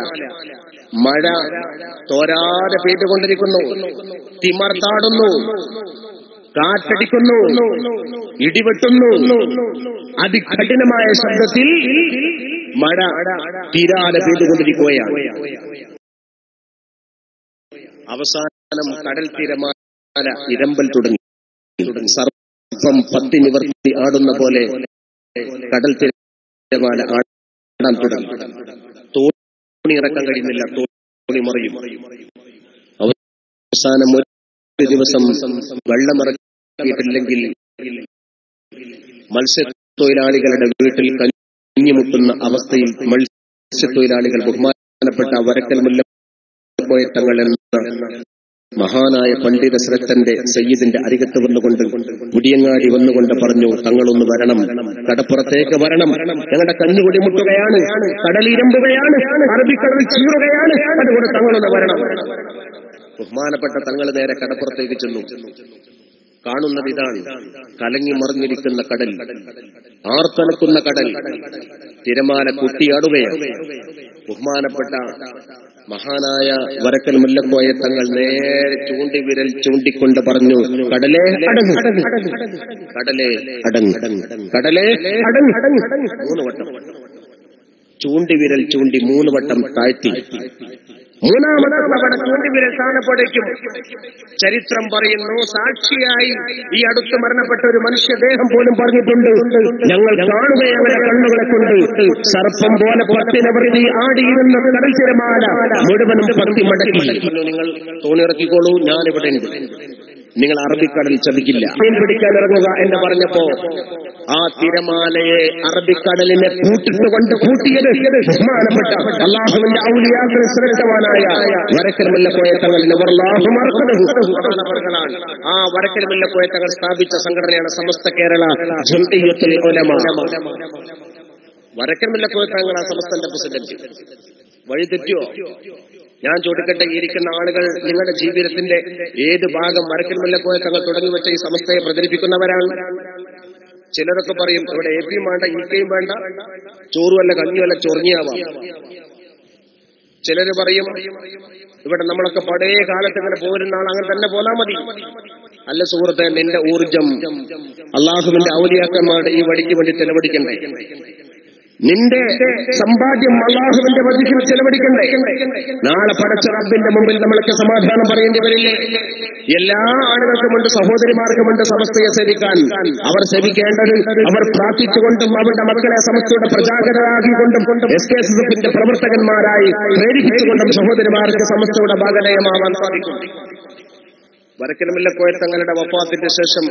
മഴ തോരാതെ പെയ്തുകൊണ്ടിരിക്കുന്നു, തിമർത്താടുന്നു, കാറ്റടിക്കുന്നു, ഇടിവെട്ടുന്നു. അതികഠിനമായ ശബ്ദത്തിൽ മഴ തീരാതെ പെയ്തുകൊണ്ടിരിക്കുകയാണ്. അവസാനം കടൽ തിരമാല ഇരമ്പൽ തുടങ്ങി. സർപ്പം പത്തി നിവർത്തി ആടുന്ന പോലെ കടൽ തിരമാല ആടാൻ തുടങ്ങി. തോണി ഇറക്കാൻ കഴിയുന്നില്ല, തോണി മറിയും. അവസാനം ഒരു ദിവസം വെള്ളമിറക്കിയിട്ടില്ലെങ്കിൽ മത്സ്യത്തൊഴിലാളികളുടെ വീട്ടിൽ കഞ്ഞിമുട്ടുന്ന അവസ്ഥയിൽ മത്സ്യത്തൊഴിലാളികൾ ബഹുമാനപ്പെട്ട വരക്കൽ മുല്ലക്കോയ തങ്ങൾ എന്ന മഹാനായ പണ്ഡിത ശ്രേഷ്ഠന്റെ സയ്യിദിന്റെ അരികത്ത് വന്നുകൊണ്ട് മുടിയങ്ങാടി വന്നുകൊണ്ട് പറഞ്ഞു, തങ്ങളൊന്ന് വരണം, കടപ്പുറത്തേക്ക് വരണം, ഞങ്ങളുടെ കഞ്ഞുകുടി മുട്ടുകയാണ്, കടലിരമ്പുകയാണ്, അറബിക്കടൽ ചീറുകയാണ്, അതുകൊണ്ട് തങ്ങളൊന്ന് വരണം. ബഹുമാനപ്പെട്ട തങ്ങൾ നേരെ കടപ്പുറത്തേക്ക് ചെന്നു. കാണുന്നത് ഇതാണ്, കലങ്ങി മറിഞ്ഞിരിക്കുന്ന കടൽ, ആർത്തലക്കുന്ന കടൽ, തിരമാല കുട്ടിയാടുകയാണ്. ബഹുമാനപ്പെട്ട മഹാനായ വരക്കൽ മുല്ലക്കോയ തങ്ങൾ നേരെ ചൂണ്ടിവിരൽ ചൂണ്ടിക്കൊണ്ട് പറഞ്ഞു, കടലേ അടങ്ങ്, കടലേ അടങ്ങ്, കടലേ അടങ്ങ്. 3 വട്ടം ചൂണ്ടിവിരൽ ചൂണ്ടി 3 വട്ടം താഴ്ത്തി. 3ാമത്തെ തവണ ചൂണ്ടിവിരൽ താണപ്പോഴേക്കും ചരിത്രം പറയുന്നു, സാക്ഷിയായി ഈ അടുത്ത് മരണപ്പെട്ട ഒരു മനുഷ്യദേഹം പോലും പറഞ്ഞിട്ടുണ്ട്, ഞങ്ങൾ കാണുകയാണ് കണ്ണുകളെ കൊണ്ട് സർപ്പം പോലെ പത്തിനവൃത്തി ആടിയിരുന്ന കടൽ തിരമാല മുഴുവനും പത്തി മടക്കി. നിങ്ങൾ തോണിയിറക്കിക്കോളൂ, ഞാനിവിടെ ഉണ്ട്, നിങ്ങൾ അറബിക്കടൽ ചതിക്കില്ല, മീൻ പിടിക്കാൻ ഇറങ്ങുക എന്ന് പറഞ്ഞപ്പോ ആ തിരമാലയെ അറബിക്കടലിനെ കൂട്ടിട്ടുകൊണ്ട് കൂട്ടിയത് ബഹുമാനപ്പെട്ട അല്ലാഹുവിന്റെ ഔലിയാക്കളിൽ ശ്രേഷ്ഠവാനായ വരക്കൽ മുല്ലക്കോയ തങ്ങൾ. ആ വരക്കൽ മുല്ലക്കോയ തങ്ങൾ സ്ഥാപിച്ച സംഘടനയാണ് സമസ്ത കേരള ജംഇയ്യത്തുൽ ഉലമ. വരക്കൽ മുല്ലക്കോയ തങ്ങൾ ആ സമസ്തന്റെ പ്രസിഡന്റ്. വഴി തെറ്റുവോ? ഞാൻ ചോദിക്കട്ടെ, ഇരിക്കുന്ന ആളുകൾ നിങ്ങളുടെ ജീവിതത്തിന്റെ ഏത് ഭാഗം വരക്കൽ മുല്ലക്കോയ തങ്ങൾ തുടങ്ങി വെച്ച ഈ സമസ്തയെ പ്രചരിപ്പിക്കുന്നവരാണ്? ചിലരൊക്കെ പറയും ഇവിടെ എപിയും വേണ്ട, ഇക്കയും വേണ്ട, ചോറുമല്ല കഞ്ഞിയല്ല ചൊറിഞ്ഞാവാം. ചിലര് പറയും ഇവിടെ നമ്മളൊക്കെ പഴയ കാലത്ത് ഇങ്ങനെ പോരുന്ന ആൾ അങ്ങനെ തന്നെ പോന്നാ മതി. അല്ല സുഹൃത്തെ, നിന്റെ ഊർജം അള്ളാഹുവിന്റെ ഔലിയാക്കന്മാരുടെ ഈ വഴിക്ക് വേണ്ടി ചെലവഴിക്കണ്ടേ? നിന്റെ സമ്പാദ്യം അള്ളാഹുവിന്റെ വഴിക്ക് ചെലവഴിക്കണ്ടേ? നാളെ പടച്ച റബ്ബിന്റെ മുമ്പിൽ നമ്മൾക്ക് സമാധാനം പറയേണ്ടി വരില്ലേ? എല്ലാ ആളുകൾക്കുമുണ്ട്, സഹോദരിമാർക്കുമുണ്ട് സമസ്തയെ സേവിക്കാൻ. അവർ സേവിക്കേണ്ടത് അവർ പ്രാർത്ഥിച്ചുകൊണ്ടും അവരുടെ മക്കളെ സമസ്തയുടെ പ്രചാരകരാക്കിക്കൊണ്ടും SKSF പ്രവർത്തകന്മാരായി പ്രേരിപ്പിച്ചുകൊണ്ടും സഹോദരിമാർക്ക് സമസ്തയുടെ ഭാഗധേയമാവാൻ സാധിക്കും. വരക്കൽ മുല്ലക്കോയ തങ്ങളുടെ വഫാത്തിന്റെ ശേഷം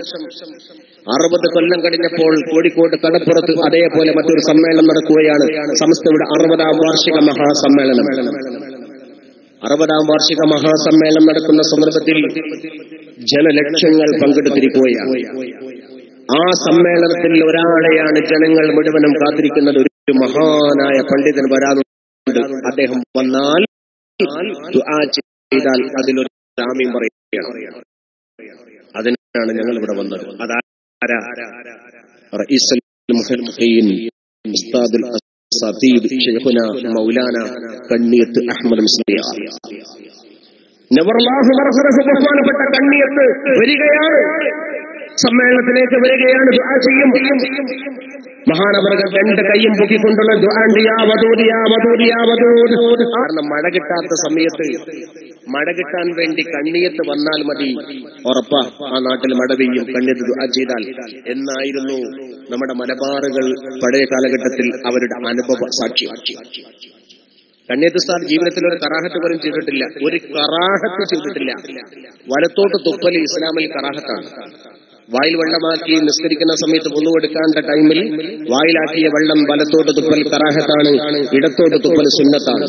60 കൊല്ലം കഴിഞ്ഞപ്പോൾ കോഴിക്കോട് കടപ്പുറത്ത് അതേപോലെ മറ്റൊരു സമ്മേളനം നടക്കുകയാണ്. സമസ്തയുടെ 60ാം വാർഷിക മഹാസമ്മേളനം. 60ാം വാർഷിക മഹാസമ്മേളനം നടക്കുന്ന സന്ദർഭത്തിൽ ജനലക്ഷങ്ങൾ പങ്കെടുത്തിരിക്കുകയാണ്. ആ സമ്മേളനത്തിൽ ഒരാളെയാണ് ജനങ്ങൾ മുഴുവനും കാത്തിരിക്കുന്നത്. ഒരു മഹാനായ പണ്ഡിതൻ വരാനുണ്ട്. അദ്ദേഹം വന്നാൽ ദുആ ചെയ്താൽ അതിലൊരു ആമീൻ പറയുകയാണ്. അതിനാണ് ഞങ്ങൾ ഇവിടെ വന്നത്. അതാരാ? റഈസുൽ മുഹദ്ദിഖീൻ ഉസ്താദുൽ അസാതീദ് ശൈഖുനാ മൗലാന കണ്ണിയത്ത് അഹ്മദ് മുസ്ലിയാർ നവറല്ലാഹു മർഹറഹു. ബഹുമാനപ്പെട്ട കണ്ണിയത്ത് വരികയാണ്, സമ്മേളനത്തിലേക്ക് വരികയാണ്, ദുആ ചെയ്യും. മഹാനവറുകൾ 2 കൈയും പൊക്കിക്കൊണ്ടുള്ള ദുആ. കാരണം മഴ കിട്ടാത്ത സമയത്ത് മഴ കിട്ടാൻ വേണ്ടി കണ്ണിയത്ത് വന്നാൽ മതി, ഉറപ്പാ ആ നാട്ടിൽ മഴ പെയ്യും, കണ്ണിയത്ത് ദുആ ചെയ്താൽ എന്നായിരുന്നു നമ്മുടെ മലബാറുകൾ പഴയ കാലഘട്ടത്തിൽ അവരുടെ അനുഭവ സാക്ഷ്യം. കണ്ണിയത്ത് ഉസ്താദ് ജീവിതത്തിൽ ഒരു കറാഹത്ത് പോലും ചെയ്തിട്ടില്ല, ഒരു കറാഹത്ത് ചെയ്തിട്ടില്ല. വലത്തോട്ട് തുപ്പൽ ഇസ്ലാമിൽ കറാഹത്താണ്. വായിൽ വെള്ളമാക്കി നിസ്കരിക്കുന്ന സമയത്ത് ഒന്നുകൊടുക്കാണ്ട ടൈമിൽ വായിലാക്കിയ വെള്ളം വലത്തോട്ട് തുപ്പൽ കറാഹത്താണ്, ഇടത്തോട്ട് തുപ്പൽ സുന്നത്താണ്.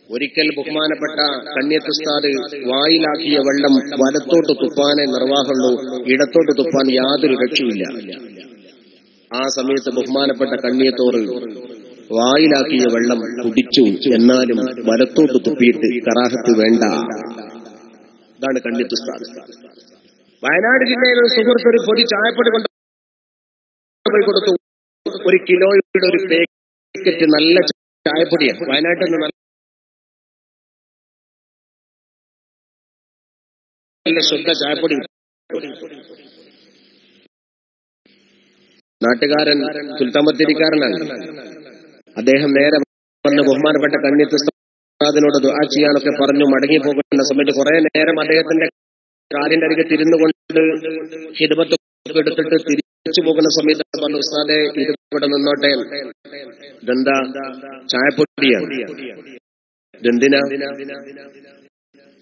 ഒരിക്കൽ ബഹുമാനപ്പെട്ട കണ്ണിയത്ത് ഉസ്താദ് വായിലാക്കിയ വെള്ളം വലത്തോട്ട് തുപ്പാനേ നിർവാഹമുള്ളൂ, ഇടത്തോട്ട് തുപ്പാൻ യാതൊരു രക്ഷയില്ല. ആ സമയത്ത് ബഹുമാനപ്പെട്ട കണ്ണിയത്തോറ് വായിലാക്കിയ വെള്ളം കുടിച്ചു, എന്നാലും വലത്തോട്ട് തുപ്പിയിട്ട് കറാഹത്ത് വേണ്ട. ഇതാണ് കണ്ണിയത്ത് ഉസ്താദ്. വയനാട് ജില്ലയിൽ ഒരു സുഹൃത്ത് ഒരു പൊതി ചായപ്പൊടി കൊണ്ടുപോയി കൊടുത്തു. 1 കിലോയുടെ ഒരു പാക്കറ്റ് നല്ല ചായപ്പൊടിയാണ്. വയനാട്ടിൽ നിന്ന് നല്ല ശുദ്ധ ചായപ്പൊടി. നാട്ടുകാരൻ സുൽത്താൻ ബത്തേരിക്കാരനാണ്. അദ്ദേഹം നേരെ വന്ന് ബഹുമാനപ്പെട്ട കണ്ണിയത്ത് ഉസ്താദിനോട് ദുആ ചെയ്യാനൊക്കെ പറഞ്ഞു മടങ്ങി പോകുന്ന സമയത്ത് കുറെ നേരം അദ്ദേഹത്തിന്റെ കാലിന്റെ അരികെ തിരുന്നുകൊണ്ട് ഖിദ്മത്ത് എടുത്തിട്ട് തിരിച്ചു പോകുന്ന സമയത്ത് പറഞ്ഞു, ഉസ്താദെ ഇത് ഇവിടെ നിന്നോട്ടെ, ഇതെന്താ ചായപ്പൊടിയാണ്, ഇതെന്തിനാ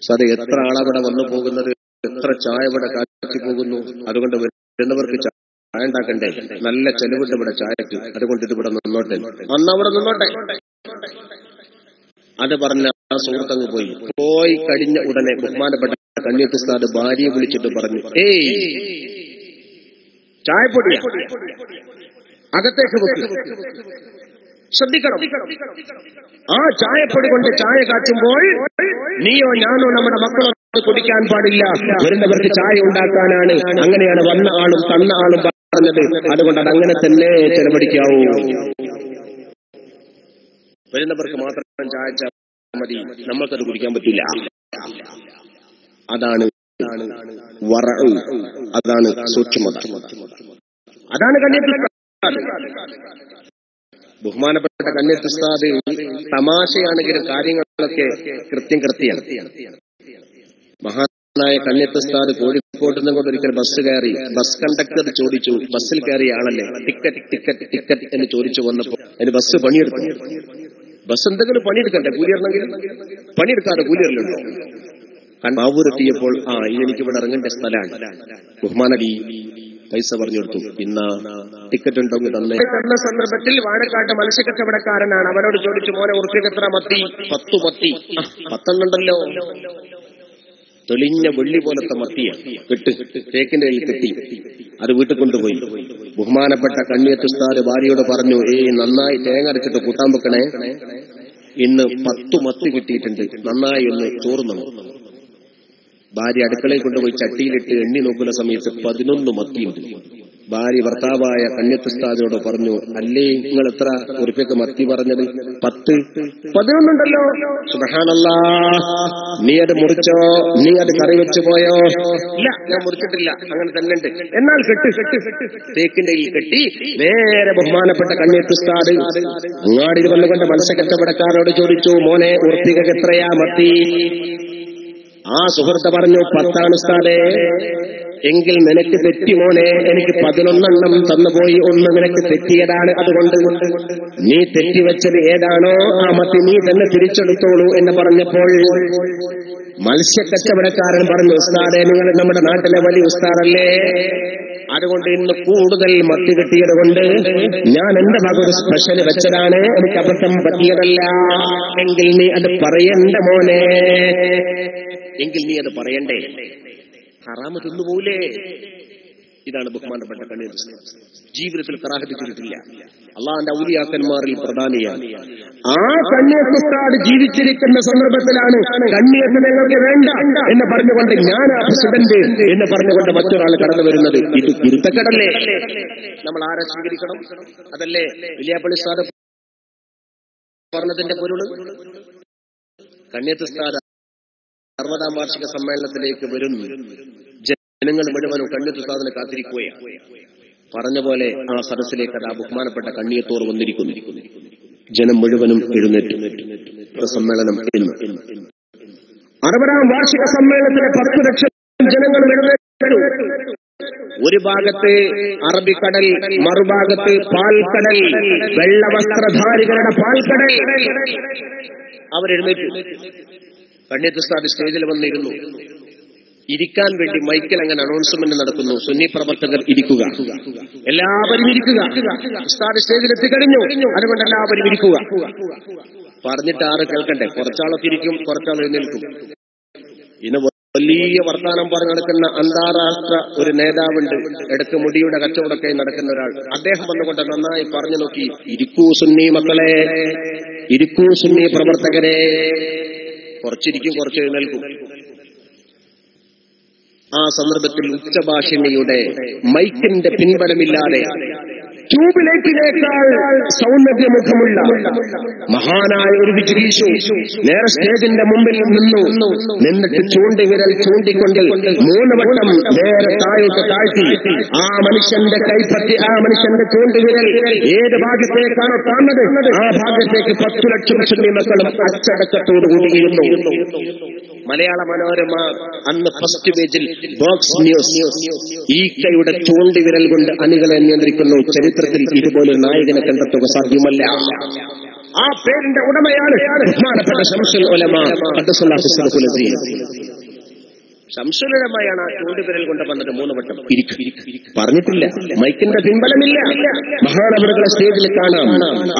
ഉസ്താദെ? എത്ര ആളവിടെ വന്നു പോകുന്നത്, എത്ര ചായ ഇവിടെ കാച്ചി പോകുന്നു, അതുകൊണ്ട് വരുന്നവർക്ക് ചായ ഉണ്ടാക്കണ്ടേ, നല്ല ചെലവുണ്ട് ഇവിടെ ചായക്ക്, അതുകൊണ്ട് ഇത് ഇവിടെ നിന്നോട്ടെ, അന്നവിടെ നിന്നോട്ടെ. അത് പറഞ്ഞ ആ സുഹൃത്തങ്ങ് പോയി കഴിഞ്ഞ ഉടനെ ബഹുമാനപ്പെട്ട കണ്ണിയത്ത് ഉസ്താദ് ഭാര്യയെ വിളിച്ചിട്ട് പറഞ്ഞു, ഏയ് ചായപ്പൊടി അകത്തേക്ക് വെക്ക്, ശ്രദ്ധിക്കണം, ആ ചായപ്പൊടി കൊണ്ട് ചായ കാച്ചുമ്പോൾ നീയോ ഞാനോ നമ്മുടെ മക്കളോ കുടിക്കാൻ പാടില്ല, വരുന്നവർക്ക് ചായ ഉണ്ടാക്കാനാണ്, അങ്ങനെയാണ് വന്ന ആളും തന്ന ആളും പറഞ്ഞത്, അതുകൊണ്ട് അത് അങ്ങനെ തന്നെ ചെലവഴിക്കാവൂ, വരുന്നവർക്ക് മാത്രം ചായ മതി, നമ്മൾക്കത് കുടിക്കാൻ പറ്റില്ല. അതാണ് വറഉ, അതാണ് സൂക്ഷ്മത, അതാണ് കണ്ണിയത്ത് ഉസ്താദ്. ബഹുമാനപ്പെട്ട കണ്ണിയത്ത് ഉസ്താദ് തമാശയാണെങ്കിലും കാര്യങ്ങളൊക്കെ കൃത്യമാണ്. മഹാനായ കണ്ണിയത്ത് ഉസ്താദ് കോഴിക്കോട്ട് നിന്ന് കൊണ്ട് ഒരിക്കൽ ബസ് കയറി. ബസ് കണ്ടക്ടർ ചോദിച്ചു, ബസ്സിൽ കയറിയ ആളല്ലേ, ടിക്കറ്റ് എന്ന് ചോദിച്ചു വന്നപ്പോ അതിന് ബസ് പണിയെടുത്തു. ബസ് എന്തെങ്കിലും പണിയെടുക്കണ്ടേ, കൂലിയറിനെങ്കിൽ പണിയെടുക്കാതെ കൂലിയറിലുണ്ടോ? മാവൂരെത്തിയപ്പോൾ എനിക്കിവിടെ ഇറങ്ങേണ്ട സ്ഥലമാണ്, ബഹുമാനടി പൈസ പറഞ്ഞു കൊടുത്തു, ഇന്ന് ടിക്കറ്റ് ഉണ്ടെങ്കിൽ തന്നെ. തന്ന സന്ദർഭത്തിൽ വാഴക്കാട്ട് മത്സ്യക്കച്ചവടക്കാരനാണ്, അവനോട് ചോദിച്ചു, മോനെ ഉറുപ്പിക്ക് എത്ര മത്തി? 10 മത്തി. 10 ഉണ്ടല്ലോ, തെളിഞ്ഞ വെള്ളി പോലത്തെ മത്തിയാണ്, കെട്ട് തേക്കിന്റെ കയ്യിൽ കെട്ടി, അത് വീട്ടിൽ കൊണ്ടുപോയി. ബഹുമാനപ്പെട്ട കണ്ണിയത്ത് ഉസ്താദ് ഭാര്യയോട് പറഞ്ഞു, നന്നായി തേങ്ങ അരച്ചിട്ട് കൂട്ടാൻ വെക്കണേ, ഇന്ന് 10 മത്തി കിട്ടിയിട്ടുണ്ട്, നന്നായി ഒന്ന് ചോറുന്നു. ഭാര്യ അടുക്കളയിൽ കൊണ്ടുപോയി ചട്ടിയിലിട്ട് എണ്ണി നോക്കുന്ന സമയത്ത് 11 മത്തിയുണ്ട്. ഭാര്യ ഭർത്താവായ കണ്ണിയത്ത് ഉസ്താദിനോട് പറഞ്ഞു, അല്ലേ നിങ്ങൾ എത്ര ഉറുപ്പിക്ക് മത്തി പറഞ്ഞത്? 10. 11 ഉണ്ടല്ലോ, സുബ്ഹാനല്ലാഹ്, നീ അത് മുറിച്ചോ, നീ അത് കറി വെച്ചു പോയോ? ഇല്ല, ഞാൻ മുറിച്ചിട്ടില്ല, അങ്ങനെ തന്നെ ഉണ്ട്. എന്നാൽ കെട്ട് തേക്കിന്റെ കെട്ടി നേരെ ബഹുമാനപ്പെട്ട കണ്ണിയത്ത് ഉസ്താദ് അങ്ങാടിയിൽ വന്നുകൊണ്ട് മത്സ്യക്കച്ചവടക്കാരോട് ചോദിച്ചു, മോനെ ഉറുപ്പിക്ക് എത്രയാ മത്തി? ആ സുഹൃത്ത് പറഞ്ഞു, 10 ഉസ്താദേ. എങ്കിൽ നിനക്ക് തെറ്റി മോനെ, എനിക്ക് 11 തന്നുപോയി, ഒന്ന് നിനക്ക് തെറ്റിയതാണ്, അതുകൊണ്ട് നീ തെറ്റിവെച്ചത് ഏതാണോ ആ മത്തി നീ തന്നെ തിരിച്ചെടുത്തോളൂ എന്ന് പറഞ്ഞപ്പോൾ മത്സ്യക്കച്ചവടക്കാരൻ പറഞ്ഞു, ഉസ്താദേ നിങ്ങൾ നമ്മുടെ നാട്ടിലെ വലിയ ഉസ്താദല്ലേ, അതുകൊണ്ട് ഇന്ന് കൂടുതൽ മത്തി കിട്ടിയത് കൊണ്ട് ഞാൻ എന്റെ ഭാഗം ഒരു സ്പെഷ്യൽ വെച്ചതാണ്, എനിക്ക് അബദ്ധം പറ്റിയതല്ല. എങ്കിൽ നീ അത് പറയണ്ട മോനെ, എങ്കിൽ നീ അത് പറയണ്ടേ, ഹറാമ് തിന്നുപോലേ. ഇതാണ് ബഹുമാനപ്പെട്ട കണ്ണിയത്ത് ഉസ്താദ്. ജീവിതത്തിൽ കറാഹത്ത് ചെയ്തിട്ടില്ല, അള്ളാഹുവിന്റെ ഔലിയാക്കന്മാരിൽ പ്രധാനിയാണ്. ആ കണ്ണിയത്ത് ഉസ്താദ് ജീവിച്ചിരിക്കുന്ന സന്ദർഭത്തിലാണ് കണ്ണിയത്ത് നിങ്ങൾക്ക് വേണ്ട എന്ന് പറഞ്ഞുകൊണ്ട് ഞാൻ പ്രസിഡന്റ് എന്ന് പറഞ്ഞുകൊണ്ട് മറ്റൊരാൾ കടന്നു വരുന്നത്. ഇത് ഗുരുത്തക്കടല്ലേ? നമ്മൾ ആരെ സ്വീകരിക്കണം? അതല്ലേ വലിയാപ്പള്ളി ഉസ്താദ് പറഞ്ഞതിന്റെ പൊരുള്. കണ്ണിയത്ത് ഉസ്താദ് 60ാം വാർഷിക സമ്മേളനത്തിലേക്ക് വരുന്നു. ജനങ്ങൾ മുഴുവനും കണ്ണിയത്ത് ഉസ്താദിനെ കാത്തിരിക്കുകയാണ്. പറഞ്ഞ പോലെ ആ സദസ്സിലേക്ക് അത് ബഹുമാനപ്പെട്ട കണ്ണിയത്തോർ വന്നിരിക്കുന്നു. ജനം മുഴുവനും എഴുന്നേറ്റ്. സമ്മേളനം ഇന്ന് 60ാം വാർഷിക സമ്മേളനത്തിലെ 10 ലക്ഷം ജനങ്ങൾ എഴുന്നേറ്റു. ഒരു ഭാഗത്ത് അറബിക്കടൽ, മറുഭാഗത്ത് പാൽക്കടൽ, വെള്ളവസ്ത്രധാരികളുടെ പാൽക്കടൽ. അവരെഴുന്നേറ്റു. കണ്ണിയത്ത് ഉസ്താദ് സ്റ്റേജിൽ വന്നിരുന്നു. ഇരിക്കാൻ വേണ്ടി മൈക്കിൽ അങ്ങനെ അനൗൺസ്മെന്റ് നടക്കുന്നു, സുന്നി പ്രവർത്തകർ ഇരിക്കുക, എല്ലാവരും ഇരിക്കുക. ഉസ്താദ് സ്റ്റേജിൽ എത്തിക്കഴിഞ്ഞു, അതുകൊണ്ട് എല്ലാവരും ഇരിക്കുക. പറഞ്ഞിട്ട് ആറ് കേൾക്കണ്ടേ? കുറച്ചാളൊക്കെ ഇരിക്കും, കുറച്ചാൾ എഴുന്നേൽക്കും. ഇന്ന് വലിയ വർത്താനം പറഞ്ഞു നടക്കുന്ന അന്താരാഷ്ട്ര ഒരു നേതാവുണ്ട്, ഇടയ്ക്ക് മുടിയുടെ കച്ചവടമൊക്കെ നടക്കുന്ന ഒരാൾ. അദ്ദേഹം വന്നുകൊണ്ട് നന്നായി പറഞ്ഞു നോക്കി, ഇരിക്കൂ സുന്നി മക്കളെ, ഇരിക്കൂ സുന്നി പ്രവർത്തകരെ. കുറച്ചിരിക്കും, കുറച്ച് എഴുന്നേൽക്കും. ആ സന്ദർഭത്തിൽ ഉച്ചഭാഷിണിയുടെ മൈക്കിന്റെ പിൻബലമില്ലാതെ ട്യൂബിലേക്കിനേക്കാൾ സൗന്ദര്യമുഖമുള്ള മഹാനായ ഒരു വിജിഗീഷു നേരെ സ്റ്റേജിന്റെ മുമ്പിൽ നിന്നിട്ട് ചൂണ്ടിവിരൽ ചൂണ്ടിക്കൊണ്ട് 3 വട്ടം നേരെ താഴോട്ട് താഴ്ത്തി ആ മനുഷ്യന്റെ കൈപ്പറ്റി ആ മനുഷ്യന്റെ ചൂണ്ടുവിരൽ ഏത് ഭാഗത്തേക്കാണോ താന്നത് ആ ഭാഗത്തേക്ക് 10 ലക്ഷം മുസ്ലിം മക്കളും അച്ചടക്കത്തോടുകൂടിയിരുന്നു. മലയാള മനോരമ അന്ന് ഫസ്റ്റ് പേജിൽ ബോക്സ് ന്യൂസ് ഈക്കയുടെ ചൂണ്ടിവിരൽ കൊണ്ട് അണികളെ നിയന്ത്രിക്കുന്നു. ചരിത്രത്തിൽ ഇതുപോലെ നായകനെ കണ്ടെത്തുക സാധ്യമല്ല. ആ പേരിന്റെ ഉടമയാണ് ബഹുമാനപ്പെട്ട ശംസുൽ ഉലമ ഖദ്ദസല്ലാഹു സിർറഹുൽ അസീസ്. ശംസുൽ ഉലമയാണ് ആ ചൂണ്ടുവിരൽ കൊണ്ട് വന്നത് 3 വട്ടം. പറഞ്ഞിട്ടില്ല, മൈക്കിന്റെ പിൻബലമില്ല. മഹാനവറുകളെ സ്റ്റേജിൽ കാണാം,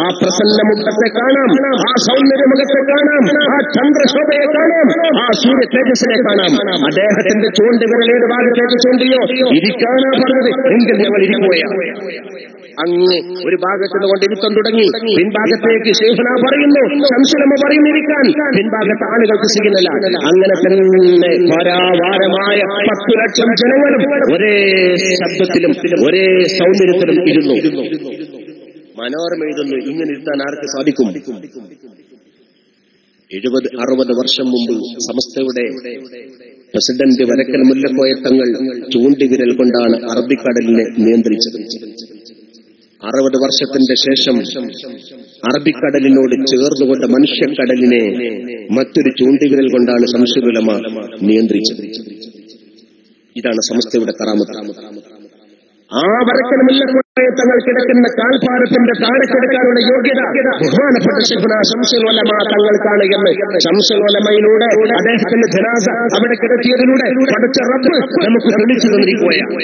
ആ പ്രസന്ന മുഖത്തെ കാണാം, ആ സൗന്ദര്യമുഖത്തെ കാണാം, ആ ചന്ദ്രശോഭയെ കാണാം, ആ സൂര്യ തേജസ്സിനെ കാണാം. അദ്ദേഹത്തിന്റെ ചൂണ്ടുവിരൽ ഏത് ഭാഗത്തേക്ക് ചൂണ്ടിയോ ഇരിക്കാനാ പറഞ്ഞത് എങ്കിൽ ഞങ്ങൾ ഇരിക്കുകയാണ്. അങ്ങ് ഒരു ഭാഗത്ത് നിന്നുകൊണ്ട് ഇരുത്തം തുടങ്ങി, പിൻഭാഗത്തേക്ക് ശൈഖുന പറയുന്നു, ശംസുലമ പറയുന്നിരിക്കാൻ, പിൻഭാഗത്ത് ആളുകൾക്ക് സിഗ്നല. അങ്ങനെ തന്നെ പരാവാരമായ 10 ലക്ഷം ജനങ്ങളും ഒരേ ശബ്ദത്തിലും ഒരേ സൗന്ദര്യത്തിലും ഇരുന്നു. മനോരമ എഴുതുന്നു, ഇങ്ങനെ ഇരുത്താൻ ആർക്ക് സാധിക്കും? 70-60 വർഷം മുമ്പ് സമസ്തയുടെ പ്രസിഡന്റ് വരക്കൽ മുല്ലക്കോയ തങ്ങൾ ചൂണ്ടിവിരൽ കൊണ്ടാണ് അറബിക്കടലിനെ നിയന്ത്രിച്ചത്. 60 വർഷത്തിന്റെ ശേഷം അറബിക്കടലിനോട് ചേർന്നുകൊണ്ട് മനുഷ്യക്കടലിനെ മറ്റൊരു ചൂണ്ടിവിരൽ കൊണ്ടാണ് ശംസുൽ ഉലമ നിയന്ത്രിച്ചത്. ഇതാണ് സമസ്തയുടെ കറാമത്ത്. ആ വരക്കൽ മുല്ലക്കോയ തങ്ങൾ കിടക്കുന്ന കാൽപ്പാരത്തിന്റെ താഴെ കിടക്കാനുള്ള യോഗ്യത ബഹുമാനപ്പെട്ട ശൈഖുനാ ശംസുൽ ഉലമ തങ്ങൾക്കാണ് എന്ന് ശംസുൽ ഉലമയിലൂടെ അദ്ദേഹത്തിന്റെ ജനാസ അവിടെ കിടത്തിയതിലൂടെ പഠിച്ച റബ്ബ് നമുക്ക് തെളിച്ചു തന്നിരിക്കുകയാണ്.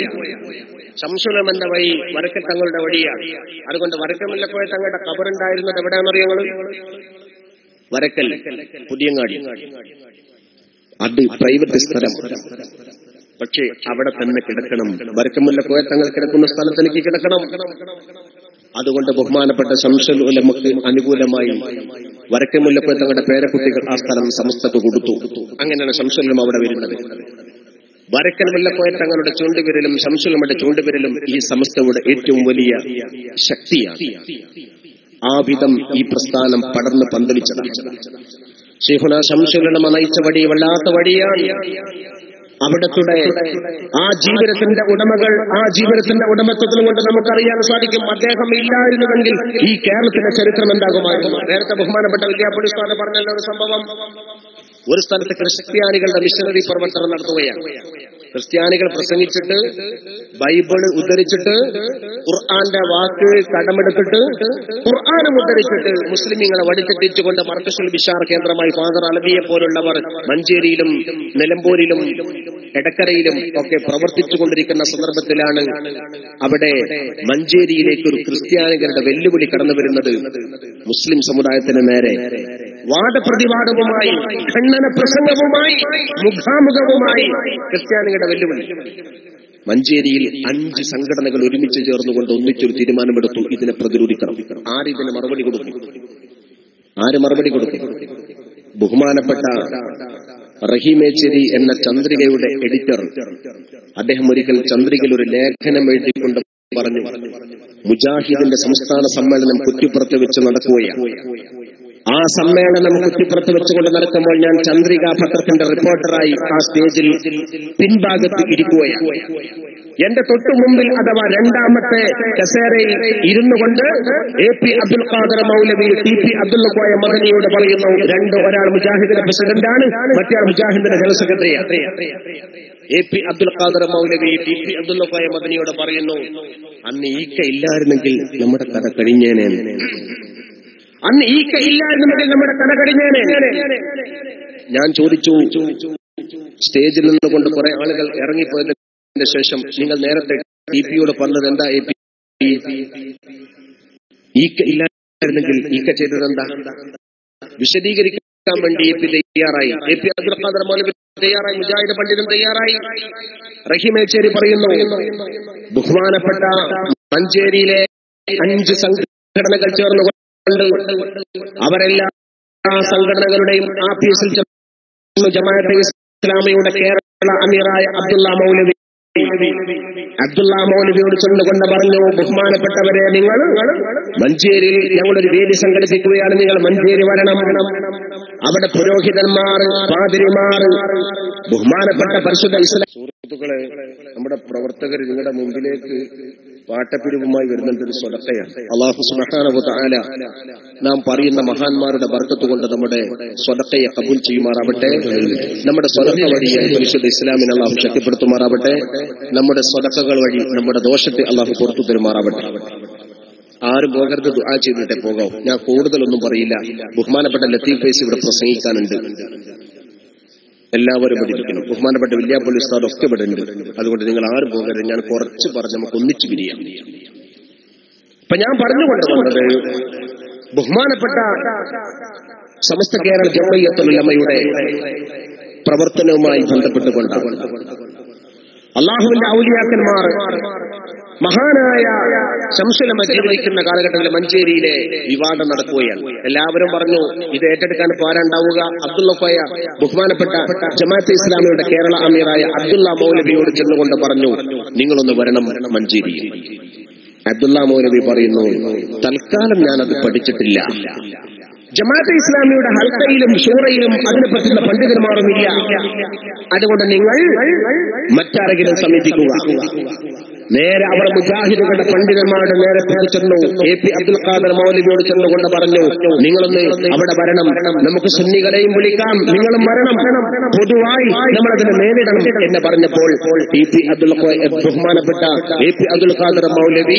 ശംസുൽ ഉലമന്റെ വഴി വരക്കൽ തങ്ങളുടെ വഴിയാണ്. അതുകൊണ്ട് വരക്കൽ മുല്ലക്കോയ തങ്ങളുടെ ഖബറുണ്ടായിരുന്നത് എവിടെയാണെന്നറിയോ നിങ്ങൾ? വരക്കൽ പുതിയങ്ങാടി. അത് പ്രൈവറ്റ് സ്ഥലം, പക്ഷേ അവിടെ തന്നെ കിടക്കണം. വരക്കൽ മുല്ലക്കോയ തങ്ങൾ കിടക്കുന്ന സ്ഥലത്ത് എനിക്ക് കിടക്കണം. അതുകൊണ്ട് ബഹുമാനപ്പെട്ട ശംസുൽ ഉലമക്ക് അനുകൂലമായി വരക്കൽ മുല്ലക്കോയ തങ്ങളുടെ പേരക്കുട്ടികൾ ആ സ്ഥലം സമസ്തക്ക് കൊടുത്തു. അങ്ങനെയാണ് ശംസുൽ ഉലമ അവിടെ വരുന്നത്. വരക്കൽ മുല്ലക്കോയ തങ്ങളുടെ ചൂണ്ടുവിരലും ശംസുൽ ഉലമയുടെ ചൂണ്ടുവിരലും ഈ സമസ്തയുടെ ഏറ്റവും വലിയ ശക്തിയാണ്. ആ വിധം ഈ പ്രസ്ഥാനം പടർന്ന് പന്തലിച്ചതാണ്. ശൈഖുനാ ശംസുൽ ഉലമ നയിച്ച വഴി വല്ലാത്ത വഴിയാണ്. അവിടത്തുടെ ആ ജീവിതത്തിന്റെ ഉടമകൾ, ആ ജീവിതത്തിന്റെ ഉടമത്വത്തിനും കൊണ്ട് നമുക്കറിയാൻ സാധിക്കും. അദ്ദേഹം ഇല്ലായിരുന്നുവെങ്കിൽ ഈ കേരളത്തിന്റെ ചരിത്രം എന്താകുമായിരുന്നു? നേരത്തെ ബഹുമാനപ്പെട്ട വിദ്യാപള്ളി ഉസ്താദ് പറഞ്ഞല്ലോ ഒരു സംഭവം. ഒരു സ്ഥലത്ത് ക്രിസ്ത്യാനികളുടെ മിഷണറി പ്രവർത്തനം നടത്തുകയാണ്. ക്രിസ്ത്യാനികൾ പ്രസംഗിച്ചിട്ട് ബൈബിള് ഉദ്ധരിച്ചിട്ട് ഖുർആന്റെ വാക്ക് കടമെടുത്തിട്ട് ഖുർആനും ഉദ്ധരിച്ചിട്ട് മുസ്ലിമീങ്ങളെ വടിതെറ്റിച്ചുകൊണ്ട് മർക്കസുൽ ബിഷാർ കേന്ദ്രമായി ഫാദർ അലവിയെ പോലുള്ളവർ മഞ്ചേരിയിലും നിലമ്പൂരിലും എടക്കരയിലും ഒക്കെ പ്രവർത്തിച്ചുകൊണ്ടിരിക്കുന്ന സന്ദർഭത്തിലാണ് അവിടെ മഞ്ചേരിയിലേക്ക് ഒരു ക്രിസ്ത്യാനികളുടെ വെല്ലുവിളി കടന്നു വരുന്നത്. മുസ്ലിം സമുദായത്തിന് നേരെ വാദപ്രതിവാദവുമായി, ഖണ്ഡന പ്രസംഗവുമായി, മുഖാമുഖവുമായി ക്രിസ്ത്യാനികളുടെ വെല്ലുവിളി. മഞ്ചേരിയിൽ 5 സംഘടനകൾ ഒരുമിച്ച് ചേർന്നുകൊണ്ട് ഒന്നിച്ചൊരു തീരുമാനമെടുത്തു, ഇതിനെ പ്രതിരോധിക്കണം. ആരിതിന് മറുപടി കൊടുക്കും? ആര് മറുപടി കൊടുക്കും? ബഹുമാനപ്പെട്ട റഹീമേച്ചേരി എന്ന ചന്ദ്രികയുടെ എഡിറ്റർ, അദ്ദേഹം ഒരിക്കൽ ചന്ദ്രികയിൽ ഒരു ലേഖനം എഴുതിക്കൊണ്ട് പറഞ്ഞു, മുജാഹിദിന്റെ സംസ്ഥാന സമ്മേളനം കുറ്റിപ്പുറത്ത് വെച്ച് നടക്കുകയാണ്. ആ സമ്മേളനം കുറ്റിപ്പുറത്ത് വെച്ചുകൊണ്ട് നടക്കുമ്പോൾ ഞാൻ ചന്ദ്രിക പത്രത്തിന്റെ റിപ്പോർട്ടറായി ആ സ്റ്റേജിൽ പിൻഭാഗത്ത് ഇരിക്കുകയാണ്. എന്റെ തൊട്ടു മുമ്പിൽ അഥവാ 2ാമത്തെ കസേരയിൽ ഇരുന്നു കൊണ്ട് AP അബ്ദുൽ ഖാദർ മൗലവി, TP അബ്ദുൽ കോയ മദനിയോട് പറയുന്നു, ഒരാൾ മുജാഹിദിന്റെ പ്രസിഡന്റാണ്, മറ്റേ മുജാഹിദിന്റെ ജനറൽ സെക്രട്ടറിയാണ്. AP അബ്ദുൽ ഖാദർ മൗലവി TP അബ്ദുൽ കോയ മദനിയോട് പറയുന്നു, അന്ന് ഈക്ക ഇല്ലായിരുന്നെങ്കിൽ നമ്മുടെ കഥ കഴിഞ്ഞേനെ. അന്ന് ഈക്ക ഇല്ലായിരുന്നെങ്കിൽ നമ്മുടെ കഥ കഴിഞ്ഞേനെ. ഞാൻ ചോദിച്ചു, സ്റ്റേജിൽ നിന്നുകൊണ്ട് കുറെ ആളുകൾ ഇറങ്ങിപ്പോയതിന് ശേഷം നിങ്ങൾ നേരത്തെ TPയോട് പറഞ്ഞത് എന്താ? ഈക്ക ഇല്ലായിരുന്നെങ്കിൽ ഈക്ക ചെയ്തത് എന്താ? വിശദീകരിക്കാൻ വേണ്ടി AP തയ്യാറായി. AP അബ്ദുൽ ഖാദർ മൗലവി തയ്യാറായി, മുജാഹിദ് പണ്ഡിതൻ തയ്യാറായി. റഹീമേച്ചേരി പറയുന്നു, ബഹുമാനപ്പെട്ട മഞ്ചേരിയിലെ 5 സംഘടനകൾ ചേർന്നുകൊണ്ട് അവരെല്ലാ സംഘടനകളുടെയും ആഫീസിൽ ജമാഅത്തെ ഇസ്ലാമിയുടെ കേരള അമീറായ അബ്ദുള്ള മൗലവി അബ്ദുള്ള മൗലവിയോട് ചെന്നുകൊണ്ട് പറഞ്ഞു, ബഹുമാനപ്പെട്ടവരെ, നിങ്ങൾ മഞ്ചേരിയിൽ ഞങ്ങളൊരു വേദി സംഘടിപ്പിക്കുകയാണ്, നിങ്ങൾ മഞ്ചേരി വരണം. അവിടെ പുരോഹിതന്മാർ, പാതിരിമാർ, ബഹുമാനപ്പെട്ട പരിശുദ്ധ ഇസ്ലാം. സുഹൃത്തുക്കളെ, നമ്മുടെ പ്രവർത്തകർ നിങ്ങളുടെ മുമ്പിലേക്ക് പാട്ടപ്പിരിവുമായി വരുന്നുണ്ട്. ഒരു സ്വതക്കയാണ്. അല്ലാഹു സുബ്ഹാനഹു വ തആല നാം പറയുന്ന മഹാന്മാരുടെ ബർക്കത്ത് കൊണ്ട് നമ്മുടെ സ്വതക്കയെ കബൂൽ ചെയ്യുമാറാവട്ടെ. നമ്മുടെ സ്വതക്ക വഴി പരിശുദ്ധ ഇസ്ലാമിനെ അല്ലാഹു ശക്തിപ്പെടുത്തുമാറാവട്ടെ. നമ്മുടെ സ്വതക്കകൾ വഴി നമ്മുടെ ദോഷത്തെ അല്ലാഹു പുറത്തു തരുമാറാവട്ടെ. ആരും പോകരുത്, ദുആ ചെയ്തിട്ടേ പോകാവൂ. ഞാൻ കൂടുതലൊന്നും പറയില്ല. ബഹുമാനപ്പെട്ട ലത്തീഫ് ഫൈസി ഇവിടെ പ്രസംഗിക്കാനുണ്ട്. എല്ലാവരും പഠിപ്പിക്കണം. ബഹുമാനപ്പെട്ട വില്യാപ്പള്ളി ഉസ്താദ് ഒക്കെ ഇവിടെ ഉണ്ട്. അതുകൊണ്ട് നിങ്ങൾ ആരും പോകരുത്. ഞാൻ കുറച്ച് പറഞ്ഞ് നമുക്ക് ഒന്നിച്ചു പിരിയാം. ഇപ്പൊ ഞാൻ പറഞ്ഞുകൊണ്ട് വന്നത് ബഹുമാനപ്പെട്ട സമസ്ത കേരള ജംഇയ്യത്തുൽ ഉലമയുടെ പ്രവർത്തനവുമായി ബന്ധപ്പെട്ടുകൊണ്ടാണ്. അള്ളാഹുവിന്റെ ഔലിയാക്കന്മാർ മഹാനായ ശംസുലമ ജീവിക്കുന്ന കാലഘട്ടത്തിൽ മഞ്ചേരിയിലെ വിവാദം നടക്കുകയാണ്. എല്ലാവരും പറഞ്ഞു, ഇത് ഏറ്റെടുക്കാൻ പോരാണ്ടാവുക. അബ്ദുള്ള കോയ ബഹുമാനപ്പെട്ട ജമാഅത്തെ ഇസ്ലാമിയുടെ കേരള അമീറായ അബ്ദുള്ള മൗലവിയോട് ചെന്നുകൊണ്ട് പറഞ്ഞു, നിങ്ങളൊന്ന് വരണം മഞ്ചേരിയിൽ. അബ്ദുള്ള മൗലവി പറയുന്നു, തൽക്കാലം ഞാനത് പഠിച്ചിട്ടില്ല. ജമാഅത്തെ ഇസ്ലാമിയുടെ ഹൽക്കയിലും ഷൂറയിലും അതിനെ പറ്റുന്ന പണ്ഡിതന്മാരുമില്ല. അതുകൊണ്ട് നിങ്ങൾ മറ്റാരെങ്കിലും സമീപിക്കുക. നേരെ അവർ മുജാഹിദുകളുടെ പണ്ഡിതന്മാരുടെ നേരെ ചെന്നു AP അബ്ദുൽ ഖാദർ മൗലവിയോട് ചെന്നുകൊണ്ട് പറഞ്ഞു, നിങ്ങളൊന്ന് അവിടെ വരണം, നമുക്ക് സുന്നികളെയും വിളിക്കാം, നിങ്ങളും വരണം, പൊതുവായി നമ്മളതിനെ നേരിടണം എന്ന് പറഞ്ഞപ്പോൾ ബഹുമാനപ്പെട്ട AP അബ്ദുൽ ഖാദർ മൗലവി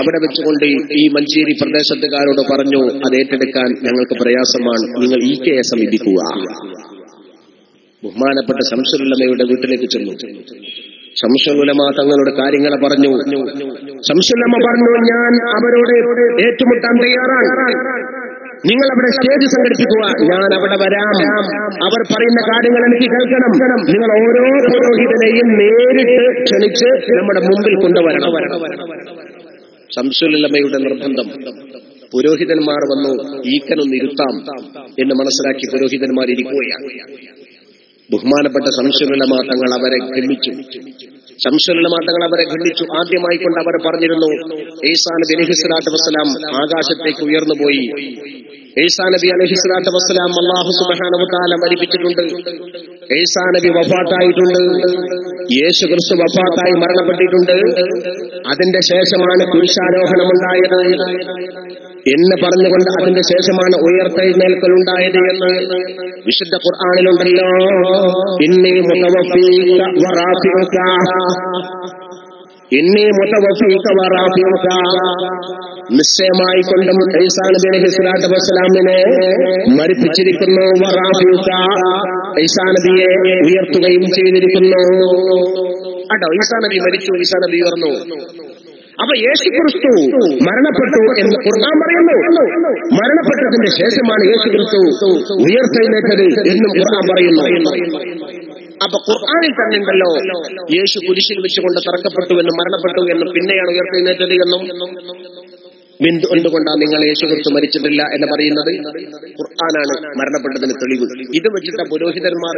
അവിടെ വെച്ചുകൊണ്ട് ഈ മഞ്ചേരി പ്രദേശത്തുകാരോട് പറഞ്ഞു, അത് ഏറ്റെടുക്കാൻ ഞങ്ങൾക്ക് പ്രയാസമാണ്, നിങ്ങൾ EK സമീപിക്കുക. ബഹുമാനപ്പെട്ട ശംസുൽ ഉലമയുടെ വീട്ടിലേക്ക് ചെന്നു. ശംസുൽ ഉലമ തങ്ങളുടെ കാര്യങ്ങളെ പറഞ്ഞു. ശംസുൽ ഉലമ പറഞ്ഞു, ഞാൻ അവരോട് ഏറ്റുമുട്ടാൻ തയ്യാറാണ്, നിങ്ങൾ അവിടെ സ്റ്റേജ് സംഘടിപ്പിക്കുക, ഞാൻ അവിടെ വരാം, അവർ പറയുന്ന കാര്യങ്ങൾ എനിക്ക് കേൾക്കണം, നിങ്ങൾ ഓരോ പുരോഹിതനെയും നേരിട്ട് ക്ഷണിച്ച് നമ്മുടെ മുമ്പിൽ കൊണ്ടുവരണം. ശംസുൽ ഉലമയുടെ നിർബന്ധം. പുരോഹിതന്മാർ വന്നു, ഈക്കനൊന്ന് ഇരുത്താം എന്ന് മനസ്സിലാക്കി പുരോഹിതന്മാർ ഇരിക്കുകയാണ്. ബഹുമാനപ്പെട്ട ശംസുൽ ഉലമ തങ്ങൾ അവരെ ഖണ്ഡിച്ചു. ശംസുൽ ഉലമ തങ്ങൾ അവരെ ഖണ്ഡിച്ചു. ആദ്യമായി കൊണ്ട് അവർ പറഞ്ഞിരുന്നു, ഈസാ നബി അലൈഹിസ്സലാത്തു വസ്സലാം ആകാശത്തേക്ക് ഉയർന്നുപോയി. ഈസാ നബി അലൈഹിസ്സലാത്തു വസ്സലാം അല്ലാഹു സുബ്ഹാനഹു വ തആല മരിപ്പിച്ചിട്ടുണ്ട്. ഈസാ നബി വഫാത്തായിട്ടുണ്ട്. യേശു ക്രിസ്തു വഫാത്തായി മരണപ്പെട്ടിട്ടുണ്ട്. അതിന്റെ ശേഷമാണ് കുരിശാരോഹണമുണ്ടായത് എന്ന് പറഞ്ഞുകൊണ്ട് അതിന്റെ ശേഷമാണ് ഉയർത്തെഴുന്നേൽക്കലുണ്ടായത് എന്ന് വിശുദ്ധ ഖുർആനിലുണ്ടല്ലോ. ഇന്നി മുതവഫീക വറാഫിഉക, ഇന്നി മുതവഫീക വറാഫിഉക. നിശ്ചയമായി കൊണ്ടും ഈസാ നബി അലൈഹിസ്സലാത്തു വസ്സലാമിനെ മരിപ്പിച്ചിരിക്കുന്നു. വറാഫിഉക, ഈസാ നബിയെ ഉയർത്തുകയും ചെയ്തിരിക്കുന്നു. കേട്ടോ, ഈസാ നബി മരിച്ചു, ഈസാ നബി ഉയർന്നു. അപ്പൊ യേശു ക്രിസ്തു മരണപ്പെട്ടു എന്ന് ഖുർആൻ പറയുന്നു. മരണപ്പെട്ടതിന്റെ ശേഷമാണ് യേശു ക്രിസ്തു ഉയർത്തെഴുന്നേറ്റത് എന്നും ഖുർആൻ പറയുന്നു. അപ്പൊ ഖുർആനിൽ തന്നെ ഉണ്ടല്ലോ, യേശു കുരിശിൽ വെച്ചുകൊണ്ട് തറക്കപ്പെട്ടു എന്നും മരണപ്പെട്ടു എന്നും പിന്നെയാണ് ഉയർത്തെഴുന്നേറ്റത് എന്നും. എന്തുകൊണ്ടാണ് നിങ്ങൾ യേശു ക്രിസ്തു മരിച്ചിട്ടില്ല എന്ന് പറയുന്നത്? ഖുർആനാണ് മരണപ്പെട്ടതിന് തെളിവ്. ഇത് വെച്ചിട്ട് പുരോഹിതന്മാർ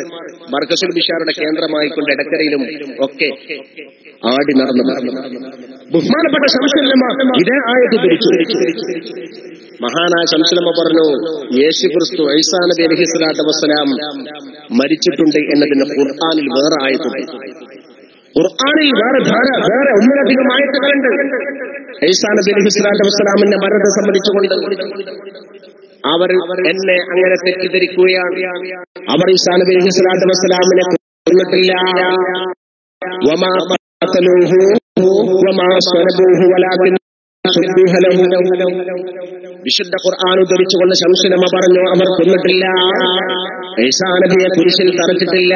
മർകസുൽ ബിഷാറുടെ കേന്ദ്രമായിക്കൊണ്ട് എടക്കരയിലും ഒക്കെ ആടി നടന്നു. ബഹുമാനപ്പെട്ട ശംസുൽ ഉലമ ഇതേ ആയത്ത് ധരിച്ചു. മഹാനായ ശംസുൽ ഉലമ പറഞ്ഞു, യേശു ക്രിസ്തു ഈസാ നബി അലൈഹിസ്സലാത്തു വസ്സലാം മരിച്ചിട്ടുണ്ട് എന്നതിന് ഖുർആനിൽ വേറെ ആയത്തുണ്ട്. ഖുർആനിൽ വേറെ ഒന്നിലധികം ആയത്തുകളുണ്ട് ഈസാ നബി അലൈഹിസ്സലാത്തു വസ്സലാമിന്റെ മരണത്തെ സംബന്ധിച്ചുകൊണ്ട്. അവർ എന്നെ അങ്ങനെ തെറ്റിദ്ധരിക്കുകയാണ്. അവർ ഈസാ നബി അലൈഹിസ്സലാത്തു വസ്സലാമിനെ കൊന്നിട്ടില്ല. വമാ ഖതലൂഹു വമാ സലബൂഹു വലാകിൻ ശുബ്ബിഹ ലഹു. വിശുദ്ധ ഖുർആൻ ഉദ്ധരിച്ചുകൊണ്ട് ശംസുൽ ഉലമ പറഞ്ഞു, അവർ കൊന്നിട്ടില്ല, ഈസാ നബിയെ കുരിശിൽ തറച്ചിട്ടില്ല,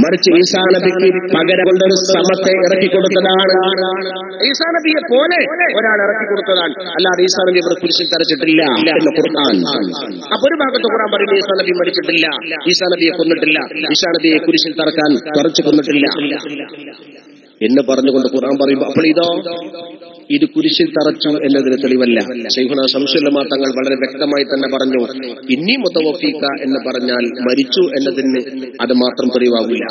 മറിച്ച് ഈസാ നബിക്ക് പകരം കൊണ്ടൊരു സമത്തെ ഇറക്കിക്കൊടുത്തതാണ്. ഈസാ നബിയെ പോലെ ഒരാൾ ഇറക്കിക്കൊടുത്തതാണ്, അല്ലാതെ ഈസാ നബി ഇവിടെ കുരിശിൽ തറച്ചിട്ടില്ല എന്ന് ഖുർആൻ. അപ്പൊ ഒരു ഭാഗത്ത് ഖുർആൻ പറയുന്നത് ഈസാ നബി മരിച്ചിട്ടില്ല, ഈസാ നബിയെ കൊന്നിട്ടില്ല, ഈസാ നബിയെ കുരിശിൽ തറച്ചു കൊന്നിട്ടില്ല എന്ന് പറഞ്ഞുകൊണ്ട് ഖുർആൻ പറയുമ്പോൾ, അപ്പോൾ ഇത് കുരിശിൽ തറച്ചു എന്നതിന് തെളിവല്ല. ശൈഖുനാ ശംസുൽ ഉലമ തങ്ങൾ വളരെ വ്യക്തമായി തന്നെ പറഞ്ഞു, ഇന്നി മുതവഫീക എന്ന് പറഞ്ഞാൽ മരിച്ചു എന്നതിന് അത് മാത്രം തെളിവാകില്ല.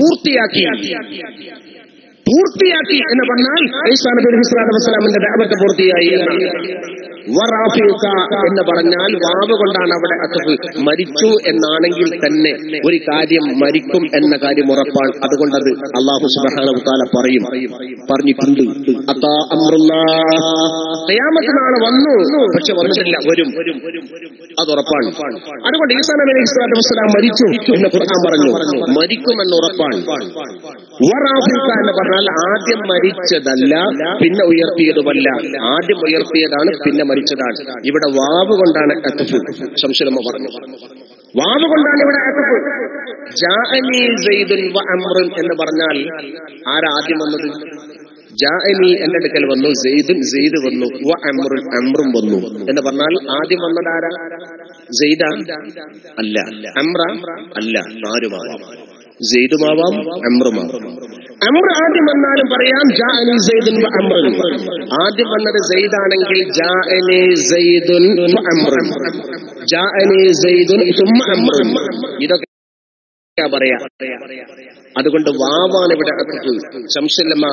പൂർത്തിയാക്കി എന്ന് പറഞ്ഞാൽ ഈസാ നബി അലൈഹിസ്സലാത്തു വസ്സലാമിന്റെ ദഅവത്ത് പൂർത്തിയായി എന്നാണ്. വറാഫിക എന്ന് പറഞ്ഞാൽ വാവ് കൊണ്ടാണ് അവിടെ അത്ഫ്. മരിച്ചു എന്നാണെങ്കിൽ തന്നെ ഒരു കാര്യം മരിക്കും എന്ന കാര്യം ഉറപ്പാണ്. അതുകൊണ്ടത് അല്ലാഹു സുബ്ഹാനഹു വ തആല പറഞ്ഞിട്ടുണ്ട്. അതാ അംറുല്ലാഹ്, ഖിയാമത്ത് നാൾ വന്നു, പക്ഷെ വന്നിട്ടില്ല, വരും, അത് ഉറപ്പാണ്. അതുകൊണ്ട് ഈസാ നബി അലൈഹിസ്സലാത്തു വസ്സലാം മരിച്ചു എന്ന് ഖുർആൻ പറഞ്ഞു, മരിക്കുമെന്ന് ഉറപ്പാണ്. വറാഫിക എന്ന് പറഞ്ഞാൽ ആദ്യം മരിച്ചതല്ല, പിന്നെ ഉയർത്തിയതുമല്ല. ആദ്യം ഉയർത്തിയതാണ്, പിന്നെ മരിച്ചതാണ്. ഇവിടെ വാവ് കൊണ്ടാണ് അത്ഫ്. ശംസുലമ്മ പറഞ്ഞു, വാവ് കൊണ്ടാണ് ഇവിടെ അത്ഫ്. ജാഅനി സൈദുൻ വ അംറുൻ എന്ന് പറഞ്ഞാൽ ആരാദ്യം വന്നത്? ജാഅനി എന്റെ അടുക്കൽ വന്നു, സെയ്ദ് വന്നു, വ അംറുൻ അംറും വന്നു എന്ന് പറഞ്ഞാൽ ആദ്യം വന്നത് ആരാ? സെയ്ദ അല്ല, അംറ അല്ല, ആരുമാവാം. സെയ്ദുമാവാം, അംറുമാവാം. അംർ ആദ്യം വന്നാലും പറയാം ജാഅനി സൈദുൻ വ അംറുൻ. ആദ്യം വന്നത് സെയ്ദാണെങ്കിൽ ജാഅനി സൈദുൻ വ അംറുൻ, ജാഅനി സൈദുൻ സുമ്മ അംറുൻ, ഇതൊക്കെ പറയാ. അതുകൊണ്ട് വാവാണ് ഇവിടെ അത്ഫ്. ശംസുലമ്മ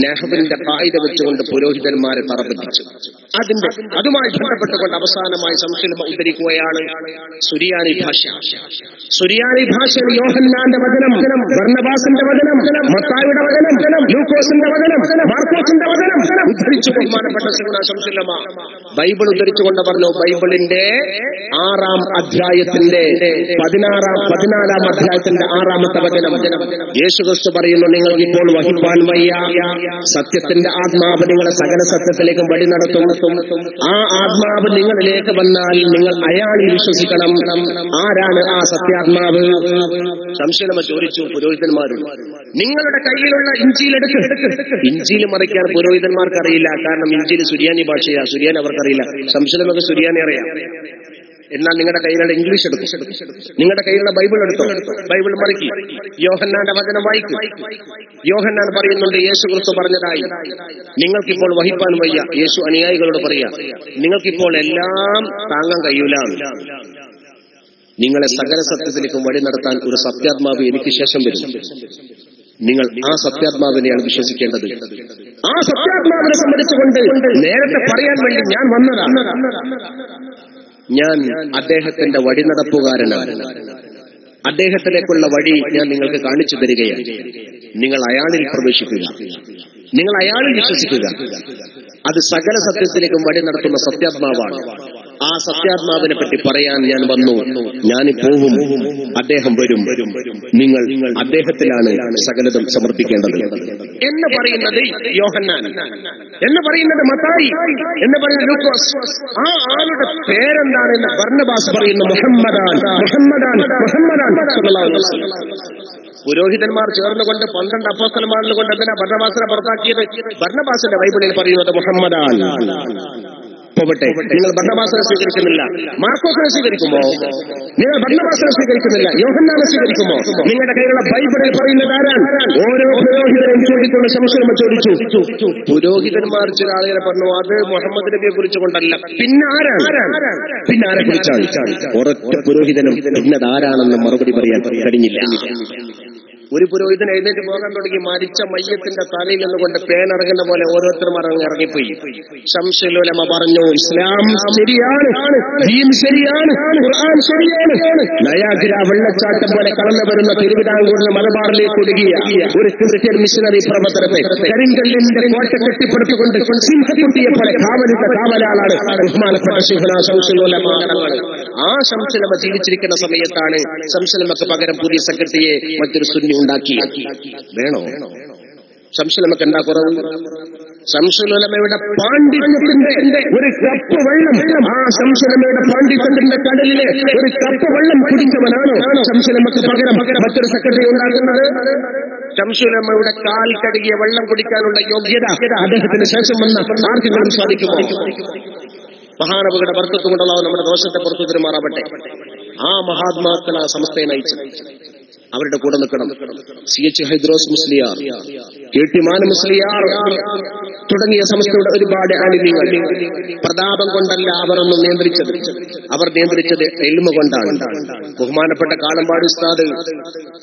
നഹ്വിന്റെ ഖായിദ വെച്ചുകൊണ്ട് പുരോഹിതന്മാരെ തറപ്പിച്ചു. അതുമായി ബന്ധപ്പെട്ടുകൊണ്ട് അവസാനമായി ശംസുലമ്മ ഉദ്ധരിക്കുകയാണ് സുറിയാനി ഭാഷ. സുറിയാനി ഭാഷയിൽ യോഹന്നാന്റെ വചനം, ബർന്നബാസിന്റെ വചനം, മത്തായിയുടെ വചനം, ലൂക്കോസിന്റെ വചനം, മാർക്കോസിന്റെ വചനം ഉദ്ധരിച്ചു ബഹുമാനപ്പെട്ട ശംസുലമ്മ ബൈബിൾ ഉദ്ധരിച്ചുകൊണ്ട് പറഞ്ഞു, ബൈബിളിന്റെ 6-ാം അധ്യായത്തിന്റെ 14-ാം അധ്യായത്തിന്റെ 6-ാമത്തെ വചനം യേശുക്രിസ്തു പറയുന്നു, നിങ്ങൾക്ക് ഇപ്പോൾ വഹിപ്പാൻ വയ്യ. സത്യത്തിന്റെ ആത്മാവ് നിങ്ങളെ സകല സത്യത്തിലേക്കും വഴി നടത്തും. ആ ആത്മാവ് നിങ്ങളിലേക്ക് വന്നാൽ നിങ്ങൾ അയാളിൽ വിശ്വസിക്കണം. ആരാണ് ആ സത്യാത്മാവ്? ശംസുലമ്മ ചോദിച്ചു പുരോഹിതന്മാരോട്. നിങ്ങളുടെ കയ്യിലുള്ള ഇഞ്ചിയിലെടുക്ക്. ഇഞ്ചിയിൽ മറിക്കാൻ പുരോഹിതന്മാർക്ക് അറിയില്ല, കാരണം ഇഞ്ചിയിൽ സുറിയാനി ഭാഷയാ, സുറിയാനി അവർക്കറിയില്ല. ശംസുലമ്മക്ക് സുറിയാനി അറിയാം. എന്നാൽ നിങ്ങളുടെ കയ്യിലുള്ള ഇംഗ്ലീഷ് എടുക്കും, നിങ്ങളുടെ കയ്യിലുള്ള ബൈബിൾ എടുത്തു, ബൈബിൾ മറിക്കി, യോഹന്നാന്റെ വചനം വായിക്കും. യോഹന്നാൻ പറയുന്നുണ്ട്, യേശു ക്രിസ്തു പറഞ്ഞതായി നിങ്ങൾക്കിപ്പോൾ വഹിപ്പാൻ വയ്യ. യേശു അനുയായികളോട് പറയാ, നിങ്ങൾക്കിപ്പോൾ എല്ലാം താങ്ങാൻ കഴിയൂല. നിങ്ങളെ സകല സത്യത്തിലേക്കും വഴി നടത്താൻ ഒരു സത്യാത്മാവ് എനിക്ക് ശേഷം വരും. നിങ്ങൾ ആ സത്യാത്മാവിനെയാണ് വിശ്വസിക്കേണ്ടത്. ആ സത്യാത്മാവിനെ സംബന്ധിച്ചുകൊണ്ട് നേരത്തെ പറയാൻ വേണ്ടി ഞാൻ വന്നതാണ്. ഞാൻ അദ്ദേഹത്തിന്റെ വഴി നടപ്പുകാരനാണ്. അദ്ദേഹത്തിലേക്കുള്ള വഴി ഞാൻ നിങ്ങൾക്ക് കാണിച്ചു തരികയാണ്. നിങ്ങൾ അയാളിൽ പ്രവേശിക്കുക, നിങ്ങൾ അയാളിൽ വിശ്വസിക്കുക. അത് സകല സത്യത്തിലേക്കും വഴി നടത്തുന്ന സത്യാത്മാവാണ്. ആ സത്യാത്മാവിനെ പറ്റി പറയാൻ ഞാൻ വന്നു. ഞാനിപ്പോവും, അദ്ദേഹം വരും. നിങ്ങൾ അദ്ദേഹത്തിലാണ് സകലതും സമർപ്പിക്കേണ്ടത് എന്ന് പറയുന്നത് യോഹന്നാൻ, എന്ന് പറയുന്നത് മത്തായി, എന്ന് പറയുന്നത് ലൂക്കോസ്. ആ ആളുടെ പേരെന്താണെന്ന് ബർന്നബാസ് പറയുന്നു, മുഹമ്മദാൻ. പുരോഹിതന്മാർ ചേർന്നുകൊണ്ട് 12 അപ്പോസ്തലന്മാരിൽ കൊണ്ട് എന്തിനാ ബർന്നബാസിനെ പുറത്താക്കിയത്? ബർന്നബാസിന്റെ ബൈബിളിൽ പറയുന്നത് മുഹമ്മദാൻ. പോകട്ടെ, നിങ്ങൾ ബർന്നബാസിനെ സ്വീകരിക്കുന്നില്ല, മാർക്കോസിനെ സ്വീകരിക്കുമോ? നിങ്ങൾ ബർന്നബാസിനെ സ്വീകരിക്കുന്നില്ല, യോഹന്നാനെ സ്വീകരിക്കുമോ? നിങ്ങളുടെ കയ്യിലുള്ള ബൈബിളിൽ പറയുന്നത് ആരാണ്? ഓരോ പുരോഹിതരെയും ചോദിക്കുന്ന ശംസുലമ്മ ചോദിച്ചു. പുരോഹിതന്മാർ ചില ആളുകളെ പറഞ്ഞു, അത് മുഹമ്മദ് നബിയെ കുറിച്ച് കൊണ്ടല്ല. പിന്നെ ആരാണ്? പിന്നെ ആരെ കുറിച്ചാണ്? ഒരൊറ്റ പുരോഹിതനും പിന്നതാരാണെന്ന് മറുപടി പറയാൻ കഴിഞ്ഞില്ല. ഒരു പുരോഹിതൻ എഴുന്നേറ്റ് പോകാൻ തുടങ്ങി. മരിച്ച മയ്യത്തിന്റെ തലയിൽ നിന്നുകൊണ്ട് പേനിറങ്ങുന്ന പോലെ ഓരോരുത്തരും ഇറങ്ങിപ്പോയി. ശംസുലുലമ പറഞ്ഞു, ഇസ്ലാം ശരിയാണ്, ദീൻ ശരിയാണ്, ഖുർആൻ ശരിയാണ്. നയാഗ്ര വെള്ളച്ചാട്ടം പോലെ കടന്നു വരുന്ന തിരുവിതാംകൂറിന് മലബാറിലേക്ക് ഒടുങ്ങിയ ഒരു ക്രിസ്ത്യൻ മിഷനറി പ്രവർത്തനത്തെ കരിങ്കല്ലിന്റെ കോട്ട കെട്ടിപ്പടുത്തുകൊണ്ട് സിംഹക്കുട്ടിയെ പോലെ കാവലിന്റെ കാവലാളാണ് ബഹുമാനപ്പെട്ട ശൈഖുനാ ശംസുലുലമ. ആ ശംസുലമ ജീവിച്ചിരിക്കുന്ന സമയത്താണ് ശംസുലമക്ക് പകരം പുതിയ സെക്രട്ടറിയെ മറ്റൊരു സുന്നി ഉണ്ടാക്കി. വേണോ? ശംസുലമക്ക് എന്താ കുറവ്? ശംസുലുലമയുടെ പാണ്ഡിത്യത്തിന്റെ ഒരു കപ്പ് വെള്ളം, ആ ശംസുലമയുടെ പാണ്ഡിത്യത്തിന്റെ കടലിലെ ഒരു കപ്പ് വെള്ളം കുടിച്ചവനാണോ ശംസുലമക്ക് പകരം മറ്റൊരു സെക്രട്ടറി ഉണ്ടാക്കുന്നത്? ശംസുലമയുടെ കാൽ കഴുകിയ വെള്ളം കുടിക്കാനുള്ള യോഗ്യത അദ്ദേഹത്തിന് ശേഷം വന്ന ആർക്കെങ്കിലും സാധിക്കുമോ? മഹാനബിയുടെ ബർക്കത്ത് കൊണ്ടുള്ള നമ്മുടെ ദോഷത്തെ പുറത്തു തരുമാറാവട്ടെ. ആ മഹാത്മാക്കൾ ആ സംസ്ഥയെ നയിച്ചു. അവരുടെ കൂടെ നിൽക്കണം. CH ഹൈദ്രോസ് മുസ്ലിയാർ, KT മാന മുസ്ലിയാർ തുടങ്ങിയ സമസ്തയുടെ ഒരുപാട് ആലിമീങ്ങൾ പ്രതാപം കൊണ്ടല്ല അവരൊന്നും നിയന്ത്രിച്ചത്. അവർ നിയന്ത്രിച്ചത് ഇൽമ കൊണ്ടാണ്. ബഹുമാനപ്പെട്ട കാളമ്പാടി ഉസ്താദ്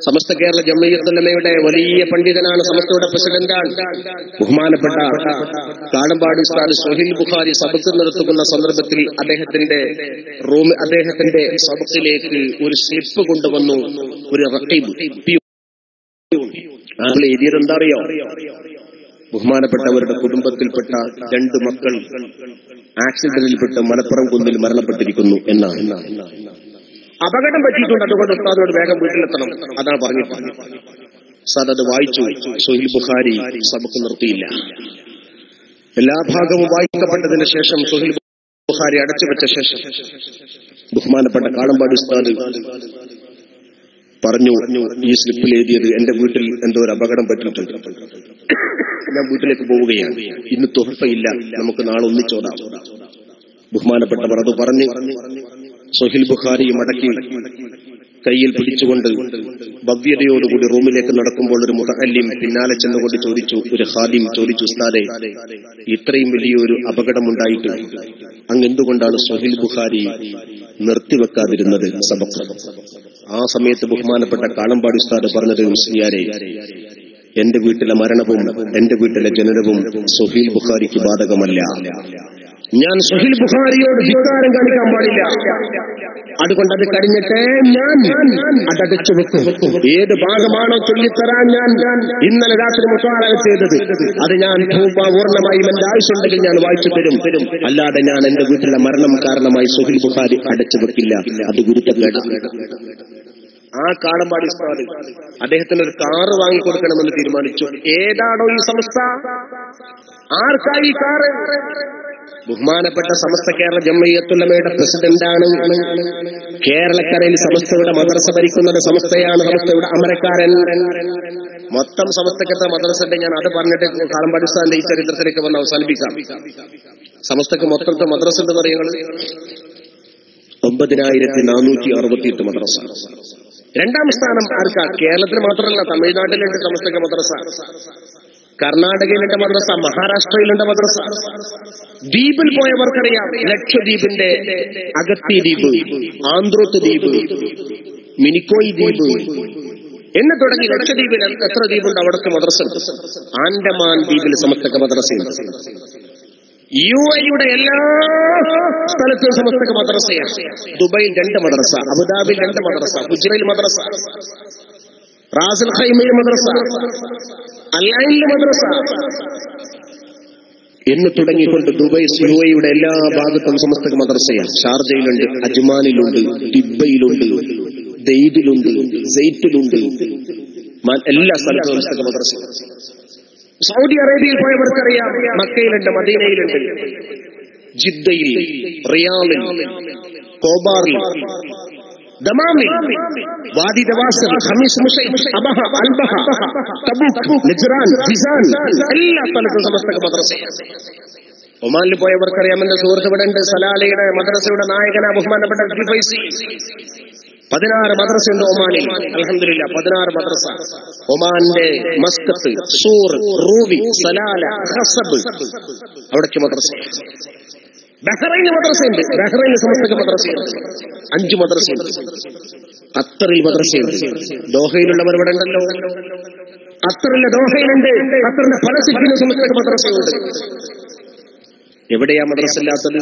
സമസ്ത കേരള ജംഇയ്യത്തുൽ ഉലമയുടെ വലിയ പണ്ഡിതനാണ്, സമസ്തയുടെ പ്രസിഡന്റാണ്. ബഹുമാനപ്പെട്ട കാളമ്പാടി ഉസ്താദ് സ്വഹീഹ് ബുഖാരി സബക്ക് നടത്തുന്ന സന്ദർഭത്തിൽ അദ്ദേഹത്തിന്റെ സബക്കിലേക്ക് ഒരു സ്ലിപ്പ് കൊണ്ടുവന്നു. ഒരു റഖീബ് ആളെ എഴുതിയതെന്താ അറിയോ? ബഹുമാനപ്പെട്ടവരുടെ കുടുംബത്തിൽപ്പെട്ട 2 മക്കൾ ആക്സിഡന്റിൽപ്പെട്ട് മലപ്പുറം കുന്നിൽ മരണപ്പെട്ടിരിക്കുന്നു എന്നാണ്. അപകടം പറ്റിയിട്ടുണ്ട്, അതുകൊണ്ട് ഉസ്താദോട് വേഗം വീട്ടിലെത്തണം, അതാണ് പറഞ്ഞിട്ടുണ്ട്. ഉസ്താദ് അത് വായിച്ചു. സ്വഹീഹ് ബുഖാരി സബക്ക് നിർത്തിയില്ല. എല്ലാ ഭാഗവും വായിക്കപ്പെട്ടതിന് ശേഷം സ്വഹീഹ് ബുഖാരി അടച്ചുവെച്ച ശേഷം ബഹുമാനപ്പെട്ട കാളമ്പാടി ഉസ്താദ് പറഞ്ഞു, ഈ സ്ലിപ്പിൽ എഴുതിയത് എന്റെ വീട്ടിൽ എന്തോ ഒരു അപകടം പറ്റിയിട്ടുണ്ട്, ഞാൻ വീട്ടിലേക്ക് പോവുകയാണ്, ഇന്ന് തുഹഫയില്ല, നമുക്ക് നാളെ ഒന്നിച്ചോടാം. ബഹുമാനപ്പെട്ടവർ അത് പറഞ്ഞ് സ്വഹീഹ് ബുഖാരി മടക്കി കയ്യിൽ പിടിച്ചുകൊണ്ട് ഭവ്യതയോടുകൂടി റൂമിലേക്ക് നടക്കുമ്പോൾ ഒരു മുതഅല്ലിം പിന്നാലെ ചെന്നുകൊണ്ട് ചോദിച്ചു, ഒരു ഖാദിം ചോദിച്ചു, ഉസ്താദേ, ഇത്രയും വലിയൊരു അപകടമുണ്ടായിട്ട് അങ്ങ് എന്തുകൊണ്ടാണ് സ്വഹീഹ് ബുഖാരി നിർത്തിവെക്കാതിരുന്നത് സബക്ക്? ആ സമയത്ത് ബഹുമാനപ്പെട്ട കാളമ്പാടി ഉസ്താദ് പറഞ്ഞത്, മുസ്ലിയാരെ, എന്റെ വീട്ടിലെ മരണവും എന്റെ വീട്ടിലെ ജനനവും സ്വഹീഹ് ബുഖാരിക്ക് ബാധകമല്ല. ഞാൻ സ്വഹീഹ് ബുഖാരിയോട് ധിക്കാരം കാണിക്കാൻ പാടില്ല. അതുകൊണ്ട് അത് കഴിഞ്ഞിട്ടേ ഞാൻ അതടച്ചു വെക്കും. ഏത് ഭാഗമാണോ ചൊല്ലിത്തരാൻ ഞാൻ ഇന്നലെ രാത്രി മുസാറ ചെയ്തത്, അത് ഞാൻ പൂർണ്ണമായും എന്റെ ആവശ്യമുണ്ടെങ്കിൽ ഞാൻ വായിച്ചു തരും. അല്ലാതെ ഞാൻ എന്റെ വീട്ടിലെ മരണം കാരണമായി സ്വഹീഹ് ബുഖാരി അടച്ചു വെക്കില്ല. അത് ഗുരുത്തക്കേടാണ്. ആ കാളമ്പാടി ഉസ്താദ് അദ്ദേഹത്തിന് ഒരു കാറ് വാങ്ങിക്കൊടുക്കണമെന്ന് തീരുമാനിച്ചു. ഏതാണോ ഈ സമസ്ത, ആർക്കായി കാറ്? ബഹുമാനപ്പെട്ട സമസ്ത കേരള ജംഇയ്യത്തുൽ ഉലമയുടെ പ്രസിഡന്റാണ്. കേരളക്കരയിൽ സമസ്തയുടെ മദ്രസ ഭരിക്കുന്നത് സമസ്തയാണ്, സമസ്തയുടെ അമരക്കാരൻ. മൊത്തം സമസ്തക്കത്തെ മദ്രസന്റെ ഞാൻ അത് പറഞ്ഞിട്ട് കാളമ്പാടി ഉസ്താദിന്റെ ഈ ചരിത്രത്തിലേക്ക് വന്ന് അവസാനിപ്പിക്കാം. സമസ്തക്ക് മൊത്തത്തെ മദ്രസ എന്ന് പറയുന്നത് 9468 മദ്രസ. 2ാം സ്ഥാനം ആർക്കാ? കേരളത്തിൽ മാത്രമല്ല, തമിഴ്നാട്ടിലുണ്ട് സമസ്തക മദ്രസ, കർണാടകയിലുണ്ട് മദ്രസ, മഹാരാഷ്ട്രയിലുണ്ട് മദ്രസ. ദ്വീപിൽ പോയവർക്കറിയാം, ലക്ഷദ്വീപിന്റെ അഗത്തി ദ്വീപ്, ആന്ത്രോത്ത് ദ്വീപ്, മിനിക്കോയ് ദ്വീപ് എന്ന് തുടങ്ങി ലക്ഷദ്വീപിൽ എത്ര ദ്വീപുണ്ട്, അവിടത്തെ മദ്രസ. ആൻഡമാൻ ദ്വീപിൽ സമസ്തക മദ്രസയുണ്ട്. UAE എല്ലാ സ്ഥലത്തും സമസ്തക മദ്രസയാണ്. ദുബൈയിൽ 2 മദ്രസ, അബുദാബിയിൽ 2 മദ്രസ, ഗുജറയിൽ മദ്രസ, റാസുൽ ഖൈമയിൽ മദ്രസ, അൽഐനിൽ മദ്രസ എന്ന് തുടങ്ങിക്കൊണ്ട് ദുബൈ UAE എല്ലാ ഭാഗത്തും സമസ്തക മദ്രസയാണ്. ഷാർജയിലുണ്ട്, അജ്മാനിലുണ്ട്, ദിബ്ബയിലുണ്ട്, ദെയ്ദിലുണ്ട്, സൈറ്റിലുണ്ട്, എല്ലാ സ്ഥലത്തും സമസ്തക മദ്രസ. സൗദി അറേബ്യയിൽ പോയവർക്കറിയാം, മക്കയിലുണ്ട്, മദീനയിലുണ്ട്, ജിദ്ദയിൽ, റിയാദിൽ, കോബാറിൽ, ദമാമിൽ, Wadi Dawasir, Khamis Mushait, Abha, Al Baha, Tabuk, Najran, Jizan, എല്ലാ സ്ഥലത്തും സമസ്തക മദ്രസയാണ്. ഒമാനിൽ പോയവർക്കറിയാം, എന്റെ സുഹൃത്ത് ഇവിടെ ഉണ്ട്, സലാലയുടെ മദ്രസയുടെ നായകനാ ബഹുമാനപ്പെട്ട ഫൈസി. 16 മദ്രസയുണ്ട് ഒമാനിൽ, അൽഹംദുലില്ലാഹ് 16 മദ്രസ. ഒമാന്റെ മസ്കത്ത്, സൂർ, റൂബി, സലാല, ഖസബ്, അവിടേക്ക് മദ്രസ. ബഹ്റൈനിൽ മദ്രസയുണ്ട്, ബഹ്റൈനിൽ സമസ്തക മദ്രസയുണ്ട്, 5 മദ്രസയുണ്ട്. ഖത്തറിൽ മദ്രസയുണ്ട്. ദോഹയിലുള്ളവർ ഇവിടെ ഉണ്ടല്ലോ, ഖത്തറിലെ ദോഹയിലുണ്ട്, ഖത്തറിന്റെ പല സിറ്റിയിലും സമസ്തക മദ്രസയുണ്ട്. എവിടെയാ മദ്രസ ഇല്ലാത്തത്?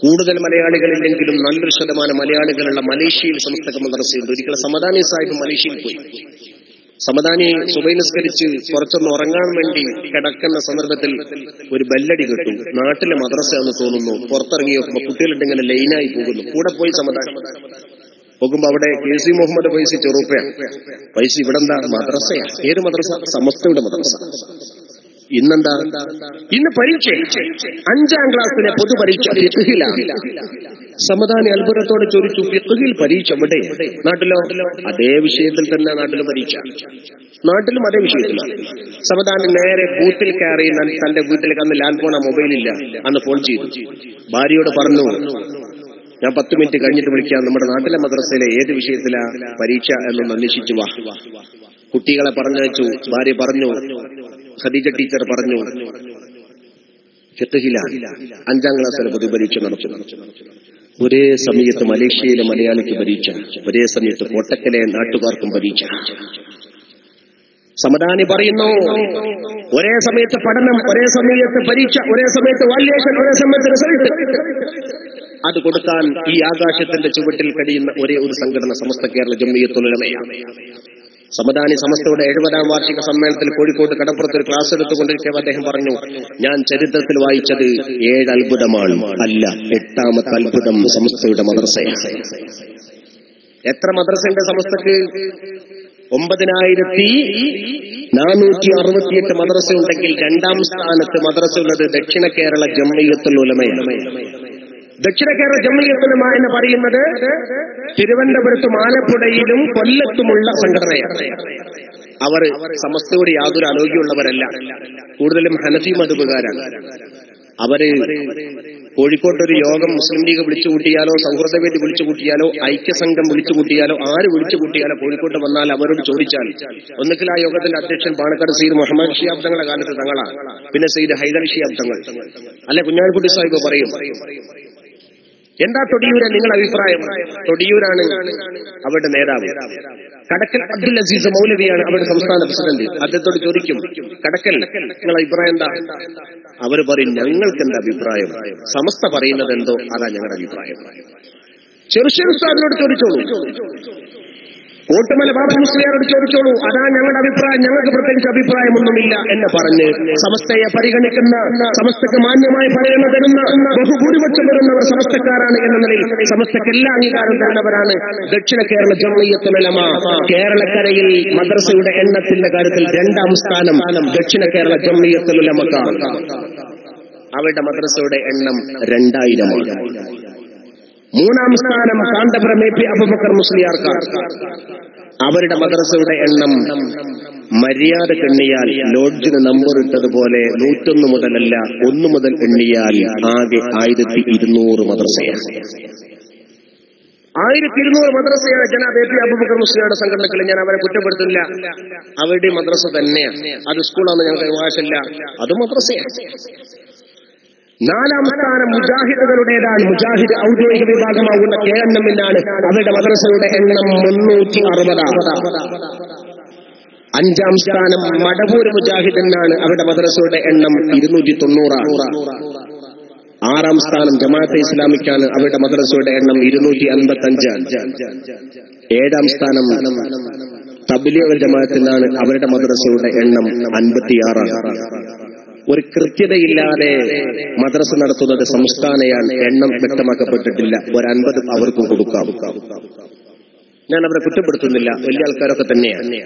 കൂടുതൽ മലയാളികളില്ലെങ്കിലും നല്ലൊരു ശതമാനം മലയാളികളുള്ള മലേഷ്യയിൽ സമസ്തക മദ്രസയുണ്ട്. ഒരിക്കൽ സമദാനി സാഹിബ് മലേഷ്യയിൽ പോയി. സമദാനി സുബഹി നിസ്കരിച്ച് കുറച്ചൊന്ന് ഉറങ്ങാൻ വേണ്ടി കിടക്കുന്ന സന്ദർഭത്തിൽ ഒരു ബെല്ലടി കേട്ടു. നാട്ടിലെ മദ്രസയാണെന്ന് തോന്നുന്നു. പുറത്തിറങ്ങി നോക്കുമ്പോൾ കുട്ടികളുണ്ടെങ്കിൽ ലൈനായി പോകുന്നു. കൂടെ പോയി സമദാനി പോകുമ്പോ അവിടെ KC മുഹമ്മദ് ഫൈസി ചെറുപ്പയാണ്. ഫൈസി ഇവിടെ എന്താ മദ്രസയാണ്? ഏത് മദ്രസ? സമസ്തയുടെ മദ്രസ. ഇന്നെന്താ? ഇന്ന് പരീക്ഷ, 5ാം ക്ലാസ്സിലെ പൊതുപരീക്ഷ ഫിഖ്ഹിലാണ്. സമദാനി അത്ഭുതത്തോടെ ചോദിച്ചു, ഫിഖ്ഹിൽ പരീക്ഷ എവിടെ? നാട്ടിലോ? അതേ വിഷയത്തിൽ തന്നെ നാട്ടിലും പരീക്ഷ. നാട്ടിലും അതേ വിഷയത്തിലാണ്. സമദാനി നേരെ ബൂത്തിൽ കയറി തന്റെ വീട്ടിലേക്ക്, അന്ന് ലാൻഡ് ഫോൺ, മൊബൈലില്ല, അന്ന് ഫോൺ ചെയ്തു. ഭാര്യയോട് പറഞ്ഞു, ഞാൻ 10 മിനിറ്റ് കഴിഞ്ഞിട്ട് വിളിക്കാം, നമ്മുടെ നാട്ടിലെ മദ്രസയിലെ ഏത് വിഷയത്തിലാ പരീക്ഷ എന്നൊന്ന് അന്വേഷിച്ചു വാ. കുട്ടികളെ പറഞ്ഞയച്ചു. ഭാര്യ പറഞ്ഞു, ഖദീജ ടീച്ചർ പറഞ്ഞു, ഫിഖ്ഹിലാണ് 5ാം ക്ലാസ്സിലെ പൊതുപരീക്ഷ നടത്തുന്നു. ഒരേ സമയത്ത് മലേഷ്യയിലെ മലയാളിക്ക് പരീക്ഷ, ഒരേ സമയത്ത് കോട്ടക്കലെ നാട്ടുകാർക്കും പരീക്ഷ. സമദാനി പറയുന്നു, ഒരേ സമയത്ത് പഠനം, ഒരേ സമയത്ത് പരീക്ഷ, ഒരേ സമയത്ത് വാല്യുവേഷൻ, ഒരേ സമയത്ത് റിസൾട്ട്. അത് കൊടുക്കാൻ ഈ ആകാശത്തിന്റെ ചുവട്ടിൽ കഴിയുന്ന ഒരേ ഒരു സംഘടന സമസ്ത കേരള ജംഇയ്യത്തുൽ ഉലമയാണ്. സമദാനി സമസ്തയുടെ 70ാം വാർഷിക സമ്മേളനത്തിൽ കോഴിക്കോട് കടപ്പുറത്ത് ഒരു ക്ലാസ് എടുത്തുകൊണ്ടിരിക്കെ അദ്ദേഹം പറഞ്ഞു, ഞാൻ ചരിത്രത്തിൽ വായിച്ചത് 7 അത്ഭുതമാണ്, അല്ല 8ാമത്തെ അത്ഭുതം സമസ്തയുടെ മദ്രസയാണ്. എത്ര മദ്രസയുടെ സമസ്തക്ക്? 9468 മദ്രസ ഉണ്ടെങ്കിൽ 2ാം സ്ഥാനത്ത് മദ്രസ ഉള്ളത് ദക്ഷിണ കേരള ജംഇയ്യത്തുൽ ഉലമയാണ്. ദക്ഷിണ കേരള ജംഇയ്യത്തുൽ ഉലമ എന്ന് പറയുന്നത് തിരുവനന്തപുരത്തും ആലപ്പുഴയിലും കൊല്ലത്തുമുള്ള സംഘടനയാണ്. അവർ സമസ്തയോട് യാതൊരു ആരോഗ്യമുള്ളവരല്ല, കൂടുതലും ഹനഫി മദ്ഹബുകാരാണ്. അവര് കോഴിക്കോട്ടൊരു യോഗം മുസ്ലിം ലീഗ് വിളിച്ചുകൂട്ടിയാലോ, സൗഹൃദവേദി വിളിച്ചുകൂട്ടിയാലോ, ഐക്യസംഘം വിളിച്ചുകൂട്ടിയാലോ, ആര് വിളിച്ചുകൂട്ടിയാലോ കോഴിക്കോട്ട് വന്നാൽ അവരോട് ചോദിച്ചാൽ, ഒന്നുകിൽ ആ യോഗത്തിന്റെ അധ്യക്ഷൻ പാണക്കാട് സയ്യിദ് മുഹമ്മദ് ശിഹാബ് തങ്ങളുടെ കാലത്ത് തങ്ങളാണ്, പിന്നെ സയ്യിദ് ഹൈദർ ശിഹാബ് തങ്ങൾ, അല്ലെ കുഞ്ഞാലിക്കുട്ടി സാഹിബ് പറയും, എന്താ തൊടിയൂരെ നിങ്ങൾ അഭിപ്രായം? തൊടിയൂരാണ് അവരുടെ നേതാവ്. കടക്കൽ അബ്ദുൽ അസീസ് മൗലവിയാണ് അവരുടെ സംസ്ഥാന പ്രസിഡന്റ്. അദ്ദേഹത്തോട് ചോദിക്കും, കടക്കൽ നിങ്ങളുടെ അഭിപ്രായം എന്താ? അവർ പറയും, ഞങ്ങൾക്ക് എന്താ അഭിപ്രായം, സമസ്ത പറയുന്നത് എന്തോ അതാ ഞങ്ങളുടെ അഭിപ്രായം. ചെറുശ്ശേരി ഉസ്താദിനോട് ചോദിച്ചോളൂ, കോട്ടുമല ബാബു മുസ്ലിയാരോട് ചോദിച്ചോളൂ, അതാ ഞങ്ങളുടെ അഭിപ്രായം, ഞങ്ങൾക്ക് പ്രത്യേകിച്ച് അഭിപ്രായമൊന്നുമില്ല എന്ന് പറഞ്ഞ് സമസ്തയെ പരിഗണിക്കുന്ന, സമസ്തക്ക് മാന്യമായി പരിഗണന തരുന്ന ബഹുഭൂരിപക്ഷം വരുന്നവർ സമസ്തക്കാരാണ് എന്ന നിലയിൽ സമസ്തക്ക് എല്ലാ അംഗീകാരം തരുന്നവരാണ് ദക്ഷിണ കേരള ജംഇയ്യത്തുൽ ഉലമ. കേരളക്കരയിൽ മദ്രസയുടെ എണ്ണത്തിന്റെ കാര്യത്തിൽ 2ാം സ്ഥാനം ദക്ഷിണ കേരള ജംഇയ്യത്തുൽ ഉലമക്കാണ്. അവരുടെ മദ്രസയുടെ എണ്ണം 2000ആണ്. 3ാം സ്ഥാനം കാന്തപുരം എ പി അബൂബക്കർ മുസ്ലിയാർക്കാർ. അവരുടെ മദ്രസയുടെ എണ്ണം മര്യാദക്ക് എണ്ണിയാൽ ലോഡ്ജിന് നമ്പർ ഇട്ടതുപോലെ 101 മുതലല്ല 1 മുതൽ എണ്ണിയാൽ ആകെ 1200 മദ്രസയാണ്. 1200 മദ്രസയാണ് ജനാബ് എ പി അബൂബക്കർ മുസ്ലിയാരുടെ സംഘടനകൾ. ഞാൻ അവരെ കുറ്റപ്പെടുത്തില്ല, അവരുടെ മദ്രസ തന്നെയാണ്. അത് സ്കൂളാണെന്ന് ഞങ്ങൾക്ക് വാശില്ല, അത് മദ്രസയാണ്. 4ാം സ്ഥാനം മുജാഹിദുകളുടേതാണ്. മുജാഹിദ് ഔദ്യോഗിക വിഭാഗമാകുന്ന KNM-നാണ് അവരുടെ മദ്രസയുടെ എണ്ണം 360. 5ാം സ്ഥാനം മടവൂർ മുജാഹിദിനാണ് അവരുടെ മദ്രസയുടെ എണ്ണം 290. 6ാം സ്ഥാനം ജമാഅത്തെ ഇസ്ലാമിക്കാണ് അവരുടെ മദ്രസയുടെ എണ്ണം 255. 7ാം സ്ഥാനം തബ്ലീഗ് ജമാഅത്തിനാണ് അവരുടെ മദ്രസയുടെ എണ്ണം 56. ഒരു കൃത്യതയില്ലാതെ മദ്രസ നടത്തുന്നത് സംസ്ഥാനയാണ്. എണ്ണം വ്യക്തമാക്കപ്പെട്ടിട്ടില്ല. ഒരു 50 അവർക്കും കൊടുക്കാം. ഞാൻ അവരെ കുറ്റപ്പെടുത്തുന്നില്ല, വലിയ ആൾക്കാരൊക്കെ തന്നെയാണ്.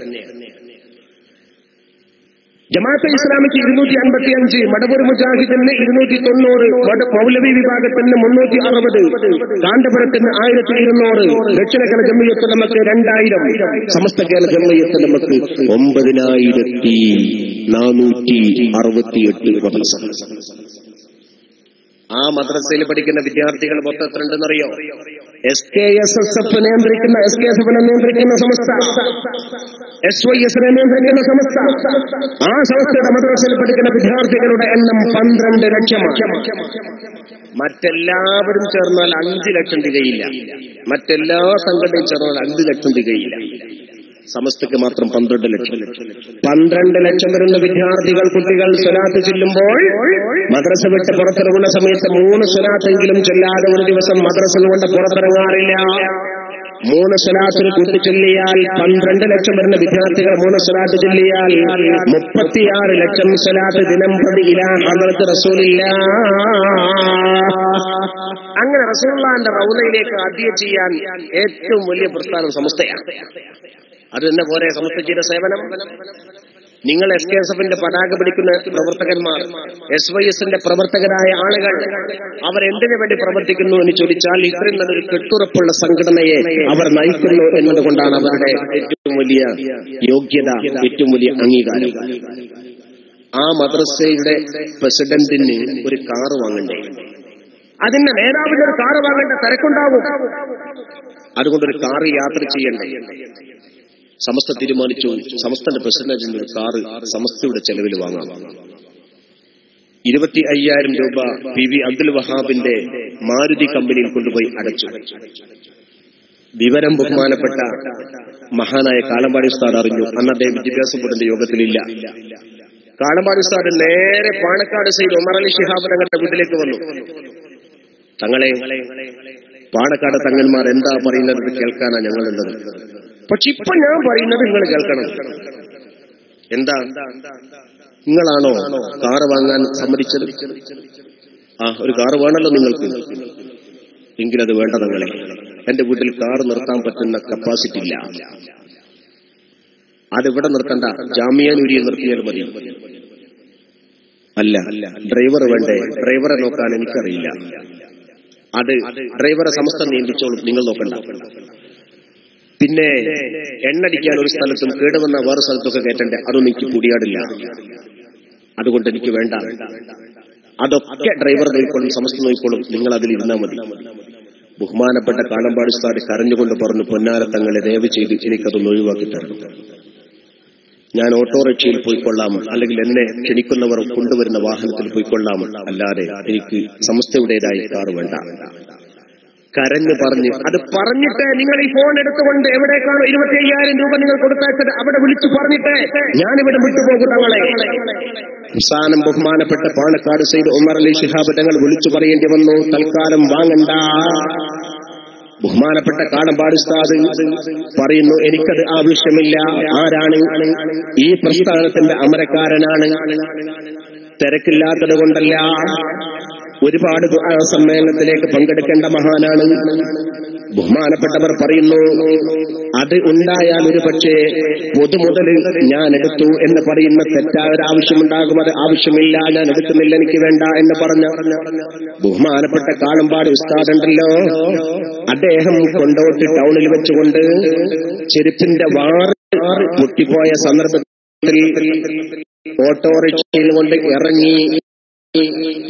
ജമാഅത്തെ ഇസ്ലാമിക്ക് 255, മടവൂർ മുജാഹിദിന് 290, മൗലവി വിഭാഗത്തിന് 360, കാന്തപുരത്തിന് 1200, ദക്ഷിണ കേരള ജംഇയ്യത്തുൽ ഉലമക്ക് 2000, സമസ്ത കേരള ജംഇയ്യത്തുൽ ഉലമക്ക് 9468 മദ്രസ. ആ മദ്രസയിൽ പഠിക്കുന്ന വിദ്യാർത്ഥികൾ മൊത്തം എത്ര ഉണ്ടെന്നറിയോ? SKSSF നിയന്ത്രിക്കുന്ന, SKSF നിയന്ത്രിക്കുന്ന സമസ്ത, SYS നിയന്ത്രിക്കുന്ന സമസ്ത, ആ സംസ്ഥയുടെ മദ്രസയിൽ പഠിക്കുന്ന വിദ്യാർത്ഥികളുടെ എണ്ണം 12 ലക്ഷമാണ്. മറ്റെല്ലാവരും ചേർന്നാൽ 5 ലക്ഷം തികയില്ല. മറ്റെല്ലാ സംഘടനയും ചേർന്നാൽ 5 ലക്ഷം തികയില്ല. സമസ്തക്ക് മാത്രം 12 ലക്ഷം. 12 ലക്ഷം വരുന്ന വിദ്യാർത്ഥികൾ, കുട്ടികൾ സ്വലാത്ത് ചൊല്ലുമ്പോൾ മദ്രസ വിട്ട് പുറത്തിറങ്ങുന്ന സമയത്ത് 3 സ്വലാത്തെങ്കിലും ചൊല്ലാതെ ഒരു ദിവസം മദ്രസ കൊണ്ട് പുറത്തിറങ്ങാറില്ല. 3 സ്വലാത്തിൽ കൂട്ടിച്ചൊല്ലിയാൽ 12 ലക്ഷം വരുന്ന വിദ്യാർത്ഥികൾ 3 സ്വലാത്ത് ചൊല്ലിയാൽ 36 ലക്ഷം സ്വലാത്ത് ദിനം പ്രതി ഇലാ ഹദ്റത്ത് റസൂലില്ലാഹ്. അങ്ങനെ റസൂലുള്ളാഹിന്റെ റൗളയിലേക്ക് ഹദിയ ചെയ്യാൻ ഏറ്റവും വലിയ പ്രസ്ഥാനം സമസ്തയാണ്. അത് തന്നെ പോലെ സമസ്ത ചെയ്ത സേവനം. നിങ്ങൾ SKSF-ന്റെ പതാക പിടിക്കുന്ന പ്രവർത്തകന്മാർ, SYS-ന്റെ പ്രവർത്തകരായ ആളുകൾ, അവരെന്തിനു വേണ്ടി പ്രവർത്തിക്കുന്നു എന്ന് ചോദിച്ചാൽ ഇത്രയും നല്ലൊരു കെട്ടുറപ്പുള്ള സംഘടനയെ അവർ നയിക്കുന്നു എന്നതുകൊണ്ടാണ് അവരുടെ ഏറ്റവും വലിയ യോഗ്യത, ഏറ്റവും വലിയ അംഗീകാരം. ആ മദ്രസയുടെ പ്രസിഡന്റിന് ഒരു കാറ് വാങ്ങണ്ടേ? അതിന്റെ നേതാവിന് ഒരു കാറ് വാങ്ങേണ്ട തിരക്കുണ്ടാവും. അതുകൊണ്ടൊരു കാറ് യാത്ര ചെയ്യണ്ടേ? സമസ്ത തീരുമാനിച്ചു, സമസ്തന്റെ പ്രസിഡന്റിന് ഒരു കാറ് സമസ്തയുടെ ചെലവിൽ വാങ്ങാം. 25,000 രൂപ PV അബ്ദുൽ വഹാബിന്റെ മാരുതി കമ്പനിയിൽ കൊണ്ടുപോയി അടച്ചു. വിവരം ബഹുമാനപ്പെട്ട മഹാനായ കാളമ്പാടി ഉസ്താദ് അറിഞ്ഞു. അന്ന് അദ്ദേഹം വിദ്യാഭ്യാസ ബോർഡിന്റെ യോഗത്തിലില്ല. കാളമ്പാടി ഉസ്താദ് നേരെ പാണക്കാട് സയ്യിദ് ഉമർ അലി ശിഹാബ് തങ്ങളുടെ വീട്ടിലേക്ക് വന്നു. തങ്ങളെ, പാണക്കാട് തങ്ങന്മാർ എന്താ പറയുന്നത് കേൾക്കാനാ ഞങ്ങളുള്ളത്. പക്ഷെ ഇപ്പൊ ഞാൻ പറയുന്നത് നിങ്ങൾ കേൾക്കണം. എന്താ? നിങ്ങളാണോ കാറ് വാങ്ങാൻ സമ്മതിച്ചത്? ഒരു കാറ് വേണമല്ലോ നിങ്ങൾക്ക്. എങ്കിലത് വേണ്ട തങ്ങളെ. എന്റെ വീട്ടിൽ കാറ് നിർത്താൻ പറ്റുന്ന കപ്പാസിറ്റി ഇല്ല. അതിവിടെ നിർത്തണ്ട, ജാമ്യാനൂരിയിൽ നിർത്തിയാൽ മതി. അല്ല, ഡ്രൈവർ വേണ്ടേ? ഡ്രൈവറെ നോക്കാൻ എനിക്കറിയില്ല. അത് ഡ്രൈവറെ സമസ്ത നിയന്ത്രിച്ചോളും, നിങ്ങൾ നോക്കണ്ട. പിന്നെ എണ്ണടിക്കാൻ ഒരു സ്ഥലത്തും കേടുവന്ന വേറെ സ്ഥലത്തൊക്കെ കയറ്റണ്ടേ? അതൊന്നും എനിക്ക് കുടിയാടില്ല. അതുകൊണ്ട് എനിക്ക് വേണ്ട. അതൊക്കെ ഡ്രൈവർ നോക്കിക്കോളും, സമസ്ത നോക്കിക്കോളും, നിങ്ങൾ അതിലിരുന്നാൽ മതി. ബഹുമാനപ്പെട്ട കാളമ്പാടി ഉസ്താദ് കരഞ്ഞുകൊണ്ട് പറഞ്ഞു, പൊന്നാരത്തങ്ങളെ ദയവ് ചെയ്ത് എനിക്കതൊന്ന് ഒഴിവാക്കി തരണം. ഞാൻ ഓട്ടോറിക്ഷയിൽ പോയിക്കൊള്ളാം, അല്ലെങ്കിൽ എന്നെ ക്ഷണിക്കുന്നവർ കൊണ്ടുവരുന്ന വാഹനത്തിൽ പോയിക്കൊള്ളാം, അല്ലാതെ എനിക്ക് സമസ്തയുടേതായി കാറ് വേണ്ട. കരഞ്ഞു പറഞ്ഞു. അത് പറഞ്ഞിട്ട് നിങ്ങൾ ഈ ഫോൺ എടുത്തുകൊണ്ട് എവിടേക്കാണോ 25,000 രൂപ നിങ്ങൾ കൊടുത്തയച്ചത് അവിടെ വിളിച്ചു പറഞ്ഞിട്ട് ഞാനിവിടെ വിട്ടുപോകും തങ്ങളെ. അവസാനം ബഹുമാനപ്പെട്ട പാണക്കാട് സയ്യിദ് ഉമർ അലി ശിഹാബ് തങ്ങൾ വിളിച്ചു പറയേണ്ടി വന്നു, തൽക്കാലം വാങ്ങണ്ട. ബഹുമാനപ്പെട്ട കാളമ്പാടി ഉസ്താദ് പറയുന്നു, എനിക്കത് ആവശ്യമില്ല. ആരാണ്? ഈ പ്രസ്ഥാനത്തിന്റെ അമരക്കാരനാണ്. തിരക്കില്ലാത്തത് കൊണ്ടല്ല, ഒരുപാട് സമ്മേളനത്തിലേക്ക് പങ്കെടുക്കേണ്ട മഹാനാണ്. ബഹുമാനപ്പെട്ടവർ പറയുന്നു, അത് ഉണ്ടായാൽ ഒരു പക്ഷേ പൊതുമുതൽ ഞാൻ എടുത്തു എന്ന് പറയുന്ന തെറ്റായ ഒരു ആവശ്യമുണ്ടാകും. അത് ആവശ്യമില്ല, ഞാൻ എടുക്കുന്നില്ല, എനിക്ക് വേണ്ട എന്ന് പറഞ്ഞ ബഹുമാനപ്പെട്ട കാളമ്പാടി ഉസ്താദുണ്ടല്ലോ, അദ്ദേഹം കൊണ്ടോട്ടി ടൗണിൽ വെച്ചുകൊണ്ട് ചെരുപ്പിന്റെ വാറ് പൊട്ടിപ്പോയ സന്ദർഭത്തിൽ ഓട്ടോറിക്ഷയിൽ കൊണ്ട് ഇറങ്ങി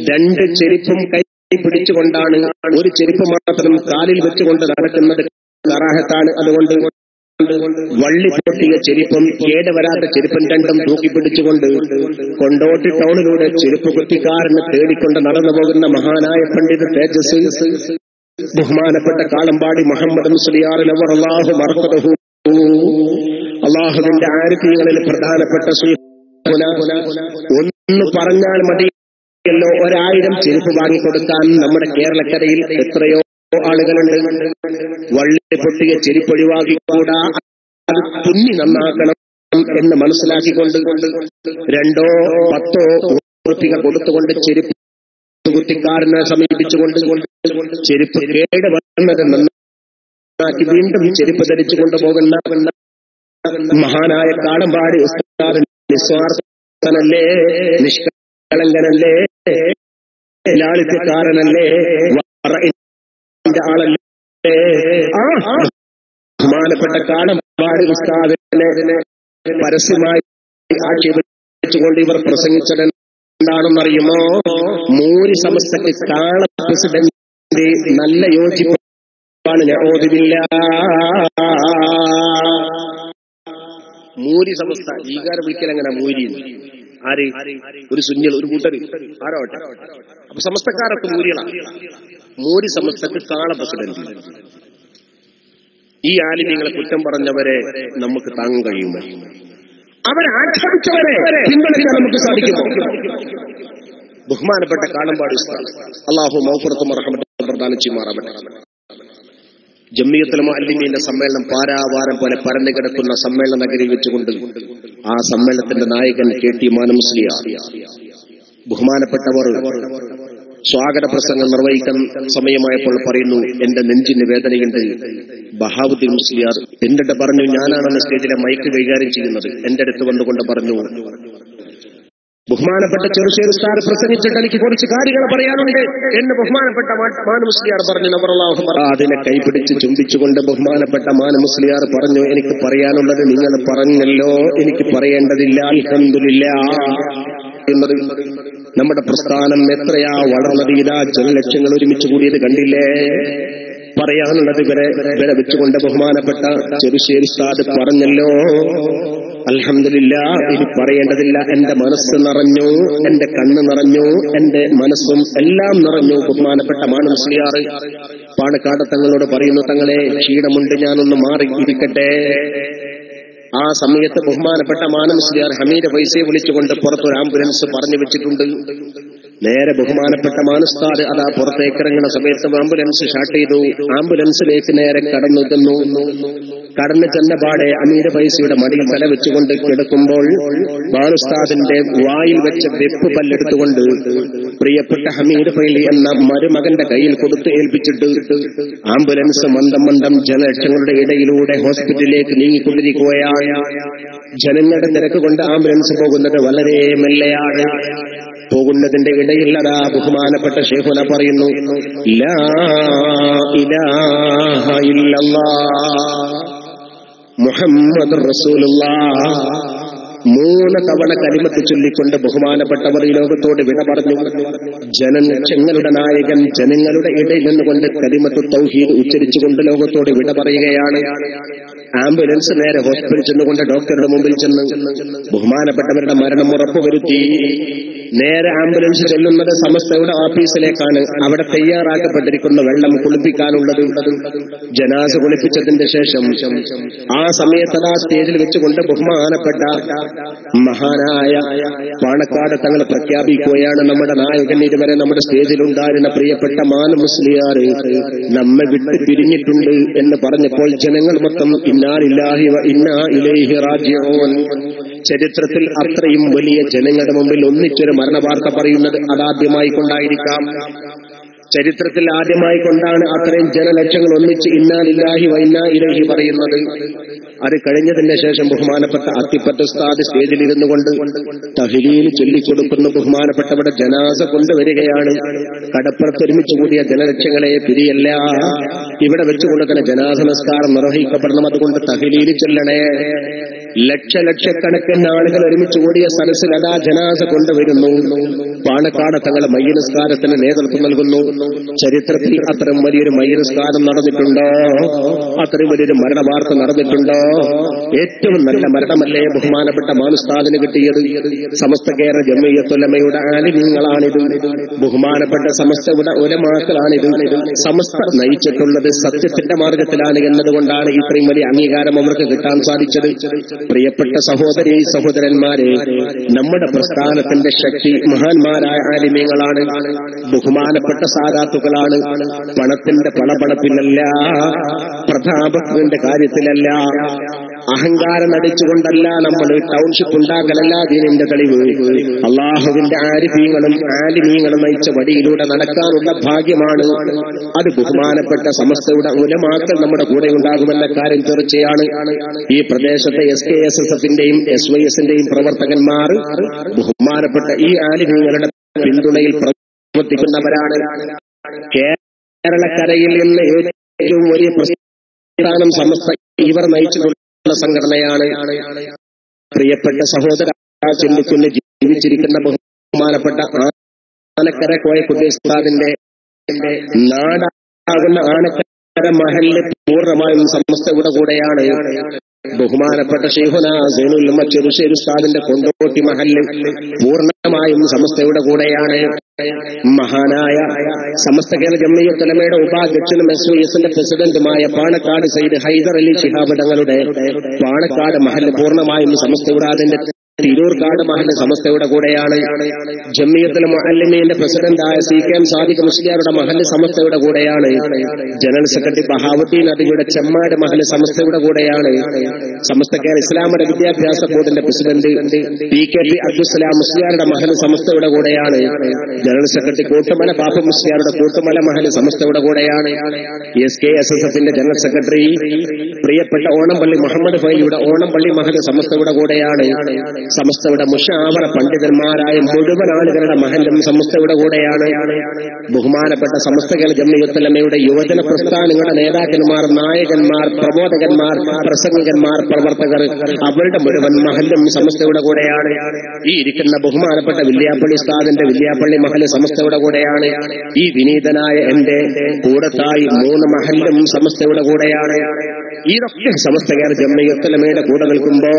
2 ചെരുപ്പും കൈ പിടിച്ചുകൊണ്ടാണ്, ഒരു ചെരുപ്പ് മാത്രം കാലിൽ വെച്ചുകൊണ്ട് നടക്കുന്നത് കറാഹത്താണ്. അതുകൊണ്ട് വള്ളി പൊട്ടിയ ചെരുപ്പും കേടുവരാത്ത ചെരുപ്പും 2ഉം തൂക്കി പിടിച്ചുകൊണ്ട് കൊണ്ടോട്ടി ടൗണിലൂടെ ചെരുപ്പ് കുത്തിക്കാരന് തേടിക്കൊണ്ട് നടന്നു പോകുന്ന മഹാനായ പണ്ഡിത തേജസ് ബഹുമാനപ്പെട്ട കാളമ്പാടി മുഹമ്മദ് മുസ്ലിയാർ അല്ലാഹു മർഹബഹു, അള്ളാഹുവിന്റെ ആരിഫീങ്ങളിൽ പ്രധാനപ്പെട്ട ഒന്ന് പറഞ്ഞാൽ മതി, 1000 ചെരുപ്പ് വാങ്ങിക്കൊടുക്കാൻ നമ്മുടെ കേരളക്കരയിൽ എത്രയോ ആളുകളുണ്ട്. വള്ളി പൊട്ടിയ ചെരുപ്പ് ഒഴിവാക്കിക്കൂടാ, അത് തുന്നി നന്നാക്കണം എന്ന് മനസ്സിലാക്കിക്കൊണ്ട് 2 10 ഉറുപ്പിക കൊടുത്തുകൊണ്ട് ചെരുപ്പ് കുത്തിക്കാരനെ സമീപിച്ചുകൊണ്ട് ചെരുപ്പ് കേട് വന്നത് നന്നാക്കി വീണ്ടും ചെരുപ്പ് ധരിച്ചു കൊണ്ടുപോകുന്ന മഹാനായ കാളമ്പാടി ഉസ്താദ് നിസ്വാർത്ഥനല്ലേ, നിഷ്കളങ്കനല്ലേ, ലാളിത്യക്കാരനല്ലേ, ആളല്ലേ. ബഹുമാനപ്പെട്ട കാളമ്പാടി ഉസ്താദിനെ പരസ്യമായി ആക്ഷേപിച്ചുകൊണ്ട് ഇവർ പ്രസംഗിച്ചത് എന്താണെന്നറിയുമോ? മൂരി സമസ്തക്ക് കാള പ്രസിഡന്റ് നല്ല യോജിപ്പാണ്. നഊദുബില്ല. മൂരി സമസ്ത ഈകാരം വിളിക്കൽ എങ്ങനെ? മൂരി ആര്? ഒരു സുന്നികൾ, ഒരു കൂട്ടര്, ആരോട്ടെ. അപ്പൊ സമസ്തക്കാരൊക്കെ മൂരികളാണ്. മൂരി സമസ്തക്ക് കാള പ്രസിഡന്റ്. ഈ ആലിമ്യങ്ങളെ കുറ്റം പറഞ്ഞവരെ നമുക്ക് താങ്ങാൻ കഴിയുമോ? അവരെ ആക്ഷേപിച്ചവരെ പിന്തുണയ്ക്കാൻ നമുക്ക് സാധിക്കുമോ? ബഹുമാനപ്പെട്ട കാളമ്പാടി ഉസ്താദ് അല്ലാഹു മഗ്ഫിറത്തും റഹ്മത്തും പ്രദാനം ചെയ്യുമാറാവട്ടെ. ജംഇയ്യത്തുൽ മുഅല്ലിമീന്റെ സമ്മേളനം പാരാവാരം പോലെ പരന്നു കിടക്കുന്ന സമ്മേളന നഗരിയിൽ വെച്ചുകൊണ്ട് ആ സമ്മേളനത്തിന്റെ നായകൻ KT മാനം മുസ്ലിയാർ ബഹുമാനപ്പെട്ടവർ സ്വാഗത പ്രസംഗം നിർവഹിക്കാൻ സമയമായപ്പോൾ പറയുന്നു, എന്റെ നെഞ്ചിന് വേദനയുണ്ട്. ബഹാവുദ്ദീൻ മുസ്ലിയാർ എന്നിട്ട് പറഞ്ഞു, ഞാനാണെന്ന് സ്റ്റേജിലെ മൈക്ക് കൈകാര്യം ചെയ്യുന്നത്. എന്റെ അടുത്ത് വന്നുകൊണ്ട് പറഞ്ഞു, ബഹുമാനപ്പെട്ട ചെറുശ്ശേരി ഉസ്താദ് പ്രസംഗിച്ചിട്ട് എനിക്ക് കുറച്ച് കാര്യങ്ങൾ പറയാനുണ്ട് എന്ന് ബഹുമാനപ്പെട്ട മാനു മുസ്ലിയാർ പറഞ്ഞു. അതിനെ കൈപിടിച്ച് ചുംബിച്ചുകൊണ്ട് ബഹുമാനപ്പെട്ട മാനു മുസ്ലിയാർ പറഞ്ഞു, എനിക്ക് പറയാനുള്ളത് നിങ്ങൾ പറഞ്ഞല്ലോ, എനിക്ക് പറയേണ്ടതില്ല. അൽഹംദുലില്ലാഹ്. നമ്മുടെ പ്രസ്ഥാനം എത്രയാ വളർന്നത്, ഇതാ ജനലക്ഷങ്ങൾ ഒരുമിച്ച് കൂടിയത് കണ്ടില്ലേ. പറയാനുള്ളത് ഇവരെ വെച്ചുകൊണ്ട് ബഹുമാനപ്പെട്ട ചെറുശ്ശേരി ഉസ്താദ് പറഞ്ഞല്ലോ. അൽഹംദുലില്ലാഹ്. ഇനി പറയേണ്ടതില്ല. എന്റെ മനസ്സ് നിറഞ്ഞു, എന്റെ കണ്ണ് നിറഞ്ഞു, എന്റെ മനസ്സും എല്ലാം നിറഞ്ഞു. ബഹുമാനപ്പെട്ട മാനു മുസ്ലിയാർ പാണക്കാട് തങ്ങളോട് പറയുന്നു, തങ്ങളെ ക്ഷീണമുണ്ട്, ഞാനൊന്ന് മാറി ഇരിക്കട്ടെ. ആ സമയത്ത് ബഹുമാനപ്പെട്ട മാനു മുസ്ലിയാർ ഹമീദ് ഫൈസിയെ വിളിച്ചുകൊണ്ട് പുറത്തൊരു ആംബുലൻസ് പറഞ്ഞു വെച്ചിട്ടുണ്ട്. നേരെ ബഹുമാനപ്പെട്ട മാനുസ്താദ് അതാ പുറത്തേക്ക് ഇറങ്ങുന്ന സമയത്ത് ആംബുലൻസ് സ്റ്റാർട്ട് ചെയ്തു. ആംബുലൻസിലേക്ക് നേരെ കടന്നു ചെന്ന പാടെ അമീർ ഫൈസിയുടെ മടിയിൽ തല വെച്ചുകൊണ്ട് കിടക്കുമ്പോൾ മാനുസ്താദിന്റെ വായിൽ വെച്ച വെപ്പ് പല്ലെടുത്തുകൊണ്ട് പ്രിയപ്പെട്ട ഹമീദ് ഫൈലി എന്ന മരുമകന്റെ കയ്യിൽ കൊടുത്ത് ഏൽപ്പിച്ചിട്ട് ആംബുലൻസ് മന്ദം ജനലക്ഷങ്ങളുടെ ഇടയിലൂടെ ഹോസ്പിറ്റലിലേക്ക് നീങ്ങിക്കൊണ്ടിരിക്കുകയാണ്. ജനങ്ങളുടെ തിരക്ക് കൊണ്ട് ആംബുലൻസ് പോകുന്നത് വളരെ മെല്ലെയാണ്. പോകുന്നതിന്റെ ഇടയിൽ അതാ ബഹുമാനപ്പെട്ട ശൈഖുന പറയുന്നു, ലാ ഇലാഹ ഇല്ലല്ലാഹ് മുഹമ്മദുർ റസൂലുള്ളാഹ്. 3 തവണ കലിമത്ത് ചൊല്ലിക്കൊണ്ട് ബഹുമാനപ്പെട്ടവർ ഈ ലോകത്തോട് വിട പറഞ്ഞു. ജനങ്ങളുടെ നായകൻ ജനങ്ങളുടെ ഇടയിൽ നിന്നുകൊണ്ട് കലിമത്ത് തൗഹീദ് ഉച്ചരിച്ചുകൊണ്ട് ലോകത്തോട് വിട പറയുകയാണ്. ആംബുലൻസ് നേരെ ഹോസ്പിറ്റലിൽ ചെന്നുകൊണ്ട് ഡോക്ടറുടെ മുമ്പിൽ ചെന്ന് ബഹുമാനപ്പെട്ടവരുടെ മരണം ഉറപ്പുവരുത്തി. നേരെ ആംബുലൻസ് ചെല്ലുന്നത് സമസ്തയുടെ ഓഫീസിലേക്കാണ്. അവിടെ തയ്യാറാക്കപ്പെട്ടിരിക്കുന്ന വെള്ളം കുളിപ്പിക്കാനുള്ളത്. ജനാസ കുളിപ്പിച്ചതിന്റെ ശേഷം ആ സമയത്ത് ആ സ്റ്റേജിൽ വെച്ചുകൊണ്ട് ബഹുമാനപ്പെട്ട മഹാനായ പാണക്കാട് തങ്ങൾ പ്രഖ്യാപിക്കുകയാണ്, നമ്മുടെ നായകൻ ഇതുവരെ നമ്മുടെ സ്റ്റേജിലുണ്ടായിരുന്ന പ്രിയപ്പെട്ട മാനു മുസ്ലിയാർ നമ്മെ വിട്ട് പിരിഞ്ഞിട്ടുണ്ട് എന്ന് പറഞ്ഞപ്പോൾ ജനങ്ങൾ മൊത്തം ഇന്നാ ലില്ലാഹി വ ഇന്നാ ഇലൈഹി റാജിഊൻ. ചരിത്രത്തിൽ അത്രയും വലിയ ജനങ്ങളുടെ മുമ്പിൽ ഒന്നിച്ചൊരു മരണവാർത്ത പറയുന്നത് അതാദ്യമായി കൊണ്ടായിരിക്കാം. ചരിത്രത്തിൽ ആദ്യമായി കൊണ്ടാണ് അത്രയും ജനലക്ഷങ്ങൾ ഒന്നിച്ച് ഇന്നാ ലില്ലാഹി വ ഇന്നാ ഇലൈഹി പറയുന്നത്. അത് കഴിഞ്ഞതിന് ശേഷം ബഹുമാനപ്പെട്ട അത്തിപ്പറ്റ ഉസ്താദ് സ്റ്റേജിൽ ഇരുന്നു കൊണ്ട് തഹ്ലീൽ ചൊല്ലിക്കൊടുക്കുന്ന ബഹുമാനപ്പെട്ടവരുടെ ജനാസ കൊണ്ടുവരികയാണ്. കടപ്പുറത്തൊരുമിച്ച് കൂടിയ ജനലക്ഷങ്ങളെ പിരിയല്ല, ഇവിടെ വെച്ചുകൊണ്ട് തന്നെ ജനാസ നമസ്കാരം നിർവഹിക്കപ്പെടണം. അതുകൊണ്ട് തഹ്ലീൽ ചൊല്ലണേ. ലക്ഷക്കണക്കിന് ആളുകൾ ഒരുമിച്ച് കൂടിയ സദസ്സിൽ അതാ ജനാസ കൊണ്ടുവരുന്നു. പാണക്കാട് തങ്ങൾ മയ്യനസ്കാരത്തിന് നേതൃത്വം നൽകുന്നു. ചരിത്രത്തിൽ അത്തരം വലിയൊരു മയ്യനസ്കാരം നടന്നിട്ടുണ്ടോ? അത്രയും വലിയൊരു മരണവാർത്ത നടന്നിട്ടുണ്ടോ? ഏറ്റവും നല്ല മരണമല്ലേ ബഹുമാനപ്പെട്ട മാനുസ്താദിന് കിട്ടിയത്? സമസ്ത കേരള ജംഇയ്യത്തുൽ ഉലമയുടെ ആലിമീങ്ങളാണിത്. ബഹുമാനപ്പെട്ട സമസ്തയുടെ ഉലമാക്കളാണിത്. സമസ്ത നയിച്ചിട്ടുള്ളത് സത്യത്തിന്റെ മാർഗത്തിലാണ് എന്നതുകൊണ്ടാണ് ഇത്രയും വലിയ അംഗീകാരം അവർക്ക് കിട്ടാൻ സാധിച്ചത്. പ്രിയപ്പെട്ട സഹോദരീ സഹോദരന്മാരെ, നമ്മുടെ പ്രസ്ഥാനത്തിന്റെ ശക്തി മഹാന്മാരായ ആലിമീങ്ങളാണ്, ബഹുമാനപ്പെട്ട സാദാത്തുക്കളാണ്. പണത്തിന്റെ പണപ്പടപ്പിലല്ല, പ്രതാപത്തിന്റെ കാര്യത്തിലല്ല, അഹങ്കാരം നടിച്ചുകൊണ്ടല്ല നമ്മൾ ടൗൺഷിപ്പ് ഉണ്ടാക്കലല്ല ദീനിന്റെ തെളിവ്. അള്ളാഹുവിന്റെ ആരിഫീങ്ങളും ആലിമീങ്ങളും നയിച്ച വഴിയിലൂടെ നടക്കാനുള്ള ഭാഗ്യമാണ്. അത് ബഹുമാനപ്പെട്ട സമസ്തയുടെ ഉലമാക്കൾ നമ്മുടെ കൂടെ ഉണ്ടാകുമെന്ന കാര്യം തീർച്ചയാണ്. ഈ പ്രദേശത്തെ SKSSFന്റെയും SYSന്റെയും പ്രവർത്തകന്മാർ ബഹുമാനപ്പെട്ട ഈ ആലിമീങ്ങളുടെ പിന്തുണയിൽ പ്രവർത്തിക്കുന്നവരാണ്. കേരളക്കരയിൽ നിന്ന് ഏറ്റവും വലിയ പ്രസ്ഥാനം സമസ്ത ഇവർ നയിച്ചിട്ടുള്ള സംഘടനയാണ്. പ്രിയപ്പെട്ട സഹോദര, ചിന്തിക്കുന്ന ജീവിച്ചിരിക്കുന്ന ബഹുമാനപ്പെട്ട ആനക്കര കോയക്കുട്ടി ഉസ്താദിന്റെ നാടാകുന്ന ആനക്കര മഹല്ല് പൂർണ്ണമായും സമസ്തയുടെ കൂടെയാണ്. ബഹുമാനപ്പെട്ട ശൈഖുന സൈനുൽ ഉലമ ചെറുശ്ശേരി ഉസ്താദിന്റെ കൊണ്ടോട്ടി മഹല്ല് പൂർണ്ണമായും സമസ്തയുടെ കൂടെയാണ്. മഹാനായ സമസ്ത കേരള ജംഇയ്യത്തുൽ ഉലമയുടെ ഉപാധ്യക്ഷനും SYSന്റെ പ്രസിഡന്റുമായ പാണക്കാട് സയ്യിദ് ഹൈദർ അലി ശിഹാബ് തങ്ങളുടെ പാണക്കാട് മഹല്ല് പൂർണ്ണമായും സമസ്തയുടെ, അതിന്റെ തിരൂർക്കാട് മഹല്ല് സമസ്തയുടെ കൂടെയാണ്. ജംഇയ്യത്തുൽ മുഅല്ലിമീന്റെ പ്രസിഡന്റായ CKM സാദിഖ് മുസ്ലിയാരുടെ മഹല്ല് സമസ്തയുടെ കൂടെയാണ്. ജനറൽ സെക്രട്ടറി ബഹാവുദ്ദീൻ നദിയുടെ ചെമ്മാട് മഹല്ല് സമസ്തയുടെ കൂടെയാണ്. സമസ്ത കേരള ഇസ്ലാമിക വിദ്യാഭ്യാസ ബോർഡിന്റെ പ്രസിഡന്റ് PKP അബ്ദുസ്സലാം മുസ്ലിയാരുടെ മഹല്ല് സമസ്തയുടെ കൂടെയാണ്. ജനറൽ സെക്രട്ടറി കൂട്ടുമല പാപ്പ മുസ്ലിയാരുടെ കൂട്ടുമല മഹല്ല് സമസ്തയുടെ കൂടെയാണ്. SKSSFന്റെ ജനറൽ സെക്രട്ടറി പ്രിയപ്പെട്ട ഓണംപള്ളി മുഹമ്മദ് ഫൈലിയുടെ ഓണംപള്ളി മഹല്ല് സമസ്തയുടെ കൂടെയാണ്. സമസ്തയുടെ മുശാവറ പണ്ഡിതന്മാരായ മുഴുവൻ ആളുകളുടെ മഹല്ലും സമസ്തയുടെ കൂടെയാണ്. ബഹുമാനപ്പെട്ട സമസ്ത കേരള ജംഇയ്യത്തുൽ ഉലമയുടെ യുവജന പ്രസ്ഥാനങ്ങളുടെ നേതാക്കന്മാർ, നായകന്മാർ, പ്രബോധകന്മാർ, പ്രസംഗകന്മാർ, പ്രവർത്തകർ, അവരുടെ മുഴുവൻ മഹല്ലും സമസ്തയുടെ കൂടെയാണ്. ഈ ഇരിക്കുന്ന ബഹുമാനപ്പെട്ട വില്യാപ്പള്ളി ഉസ്താദിന്റെ വില്യാപ്പള്ളി മഹല്ല് സമസ്തയുടെ കൂടെയാണ്. ഈ വിനീതനായ എന്റെ കൂടത്തായി 3 മഹല്ലും സമസ്തയുടെ കൂടെയാണ്. ഇതൊക്കെ സമസ്ത കേരള ജംഇയ്യത്തുൽ ഉലമയുടെ കൂടെ നിൽക്കുമ്പോ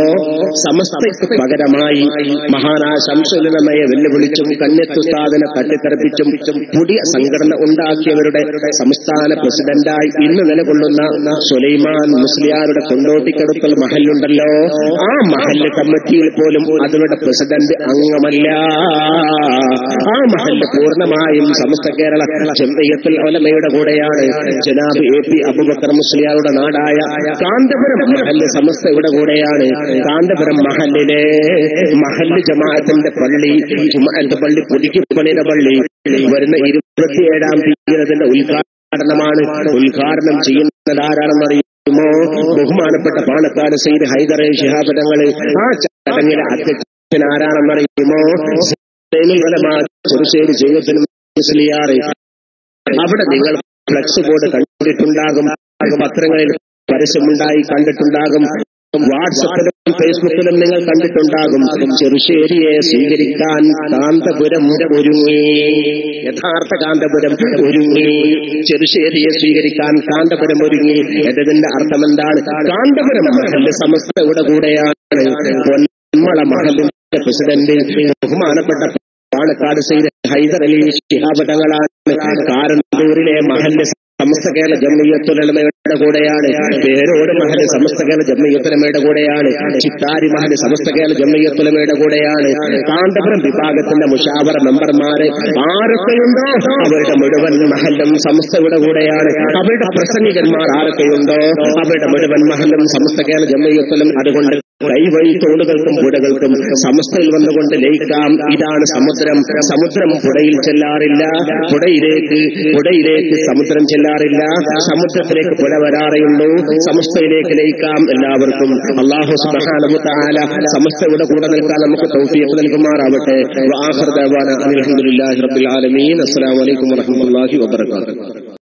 സമസ്തയ്ക്ക് പകരമായി മഹാനായ ശംസുൽ ഉലമയെ വെല്ലുവിളിച്ചും കന്യത്തുസ്താദിനെ തട്ടിത്തെറിപ്പിച്ചും പുതിയ സംഘടന ഉണ്ടാക്കിയവരുടെ സംസ്ഥാന പ്രസിഡന്റായി ഇന്ന് നിലകൊള്ളുന്ന സുലൈമാൻ മുസ്ലിയാരുടെ കൊണ്ടോട്ടിക്കടുക്കൽ മഹല്ലുണ്ടല്ലോ, ആ മഹല്ല് കമ്മിറ്റിയിൽ പോലും അതിരുടെ പ്രസിഡന്റ് അംഗമല്ല. ആ മഹല്ല് പൂർണ്ണമായും സമസ്ത കേരള ജംഇയ്യത്തുൽ ഉലമയുടെ കൂടെയാണ്. ജനാബ് AP അബൂബക്കർ മുസ്ലിയാരുടെ നാടായ കാന്തപുരം മഹല്ല് സമസ്തയുടെ കൂടെയാണ്. കാന്തപുരം മഹല്ലിലെ മഹല്ല് ജമാഅത്തിന്റെ പള്ളി, ജുമുഅത്ത് പള്ളി, പുതുക്കി പണിത പള്ളി വരുന്ന 27-ാം തീയതിന്റെ ഉദ്ഘാടനമാണ്. ഉദ്ഘാടനം ചെയ്യുന്നത് ആരാണെന്നറിയുമോ? ബഹുമാനപ്പെട്ട പാണക്കാട് സയ്യിദ് ഹൈദർ ശിഹാബ് തങ്ങൾ. ആ ചടങ്ങിലെ അധ്യക്ഷൻ ആരാണെന്നറിയുമോ? ചെറുശ്ശേരി ജയ്യത്തുൽ മുസ്ലിയാർ. അവിടെ നിങ്ങൾ ഫ്ലക്സ് ബോർഡ് കണ്ടിട്ടുണ്ടാകും, പത്രങ്ങളിൽ പരസ്യമുണ്ടായി കണ്ടിട്ടുണ്ടാകും, വാട്സപ്പിലും ഫേസ്ബുക്കിലും നിങ്ങൾ കണ്ടിട്ടുണ്ടാകും. ചെറുശ്ശേരിയെ സ്വീകരിക്കാൻ കാന്തപുരം ഒരുങ്ങി. യഥാർത്ഥ കാന്തപുരം ഒരുങ്ങി. ചെറുശ്ശേരിയെ സ്വീകരിക്കാൻ കാന്തപുരം ഒരുങ്ങി. എന്നതിന്റെ അർത്ഥം എന്താണ്? കാന്തപുരം മഹല്ല് സമസ്തയുടെ കൂടെയാണ്. പൊന്മള മഹല്ലിന്റെ പ്രസിഡന്റ് ബഹുമാനപ്പെട്ട പാണക്കാട് സയ്യിദ് ഹൈദർ അലി ശിഹാബ് തങ്ങളാണ്. കാരന്തൂരിലെ മഹല്ല് സമസ്ത കേരള ജംഇയ്യത്തുൽ ഉലമയുടെ കൂടെയാണ്. പേരോട് മഹല്ല് സമസ്ത കേരള ജംഇയ്യത്തുൽ ഉലമയുടെ കൂടെയാണ്. ചിത്താരി മഹല്ല് സമസ്ത കേരള ജംഇയ്യത്തുൽ ഉലമയുടെ കൂടെയാണ്. കാന്തപുരം വിഭാഗത്തിന്റെ മുശാവറ മെമ്പർമാര് ആരൊക്കെയുണ്ടോ അവരുടെ മുഴുവൻ മഹല്ലും സമസ്തയുടെ കൂടെയാണ്. അവരുടെ പ്രസംഗികന്മാർ ആരൊക്കെയുണ്ടോ അവരുടെ മുഴുവൻ മഹല്ലും സമസ്ത കേരള ജംഇയ്യത്തുൽ ഉലമ. അതുകൊണ്ട് കൈവഴി തോടുകൾക്കും പുഴകൾക്കും സമസ്തയിൽ വന്നുകൊണ്ട് ലയിക്കാം. ഇതാണ് സമുദ്രം. സമുദ്രം പുഴയിൽ ചെല്ലാറില്ല, പുഴയിലേക്ക് സമുദ്രം ചെല്ലാറില്ല, സമുദ്രത്തിലേക്ക് പുഴ വരാറേയുള്ളൂ. സമസ്തയിലേക്ക് ലയിക്കാം എല്ലാവർക്കും. അല്ലാഹു സുബ്ഹാനഹു വ തആല സമസ്തയുടെ കൂടെ നിൽക്കാൻ നമുക്ക് തൗഫീഖ് നൽകുമാറാവട്ടെ. വആഖിറു ദഅവാനാ അൽഹംദുലില്ലാഹി റബ്ബിൽ ആലമീൻ. അസ്സലാമു അലൈക്കും വറഹ്മത്തുള്ളാഹി വബറകാതുഹു.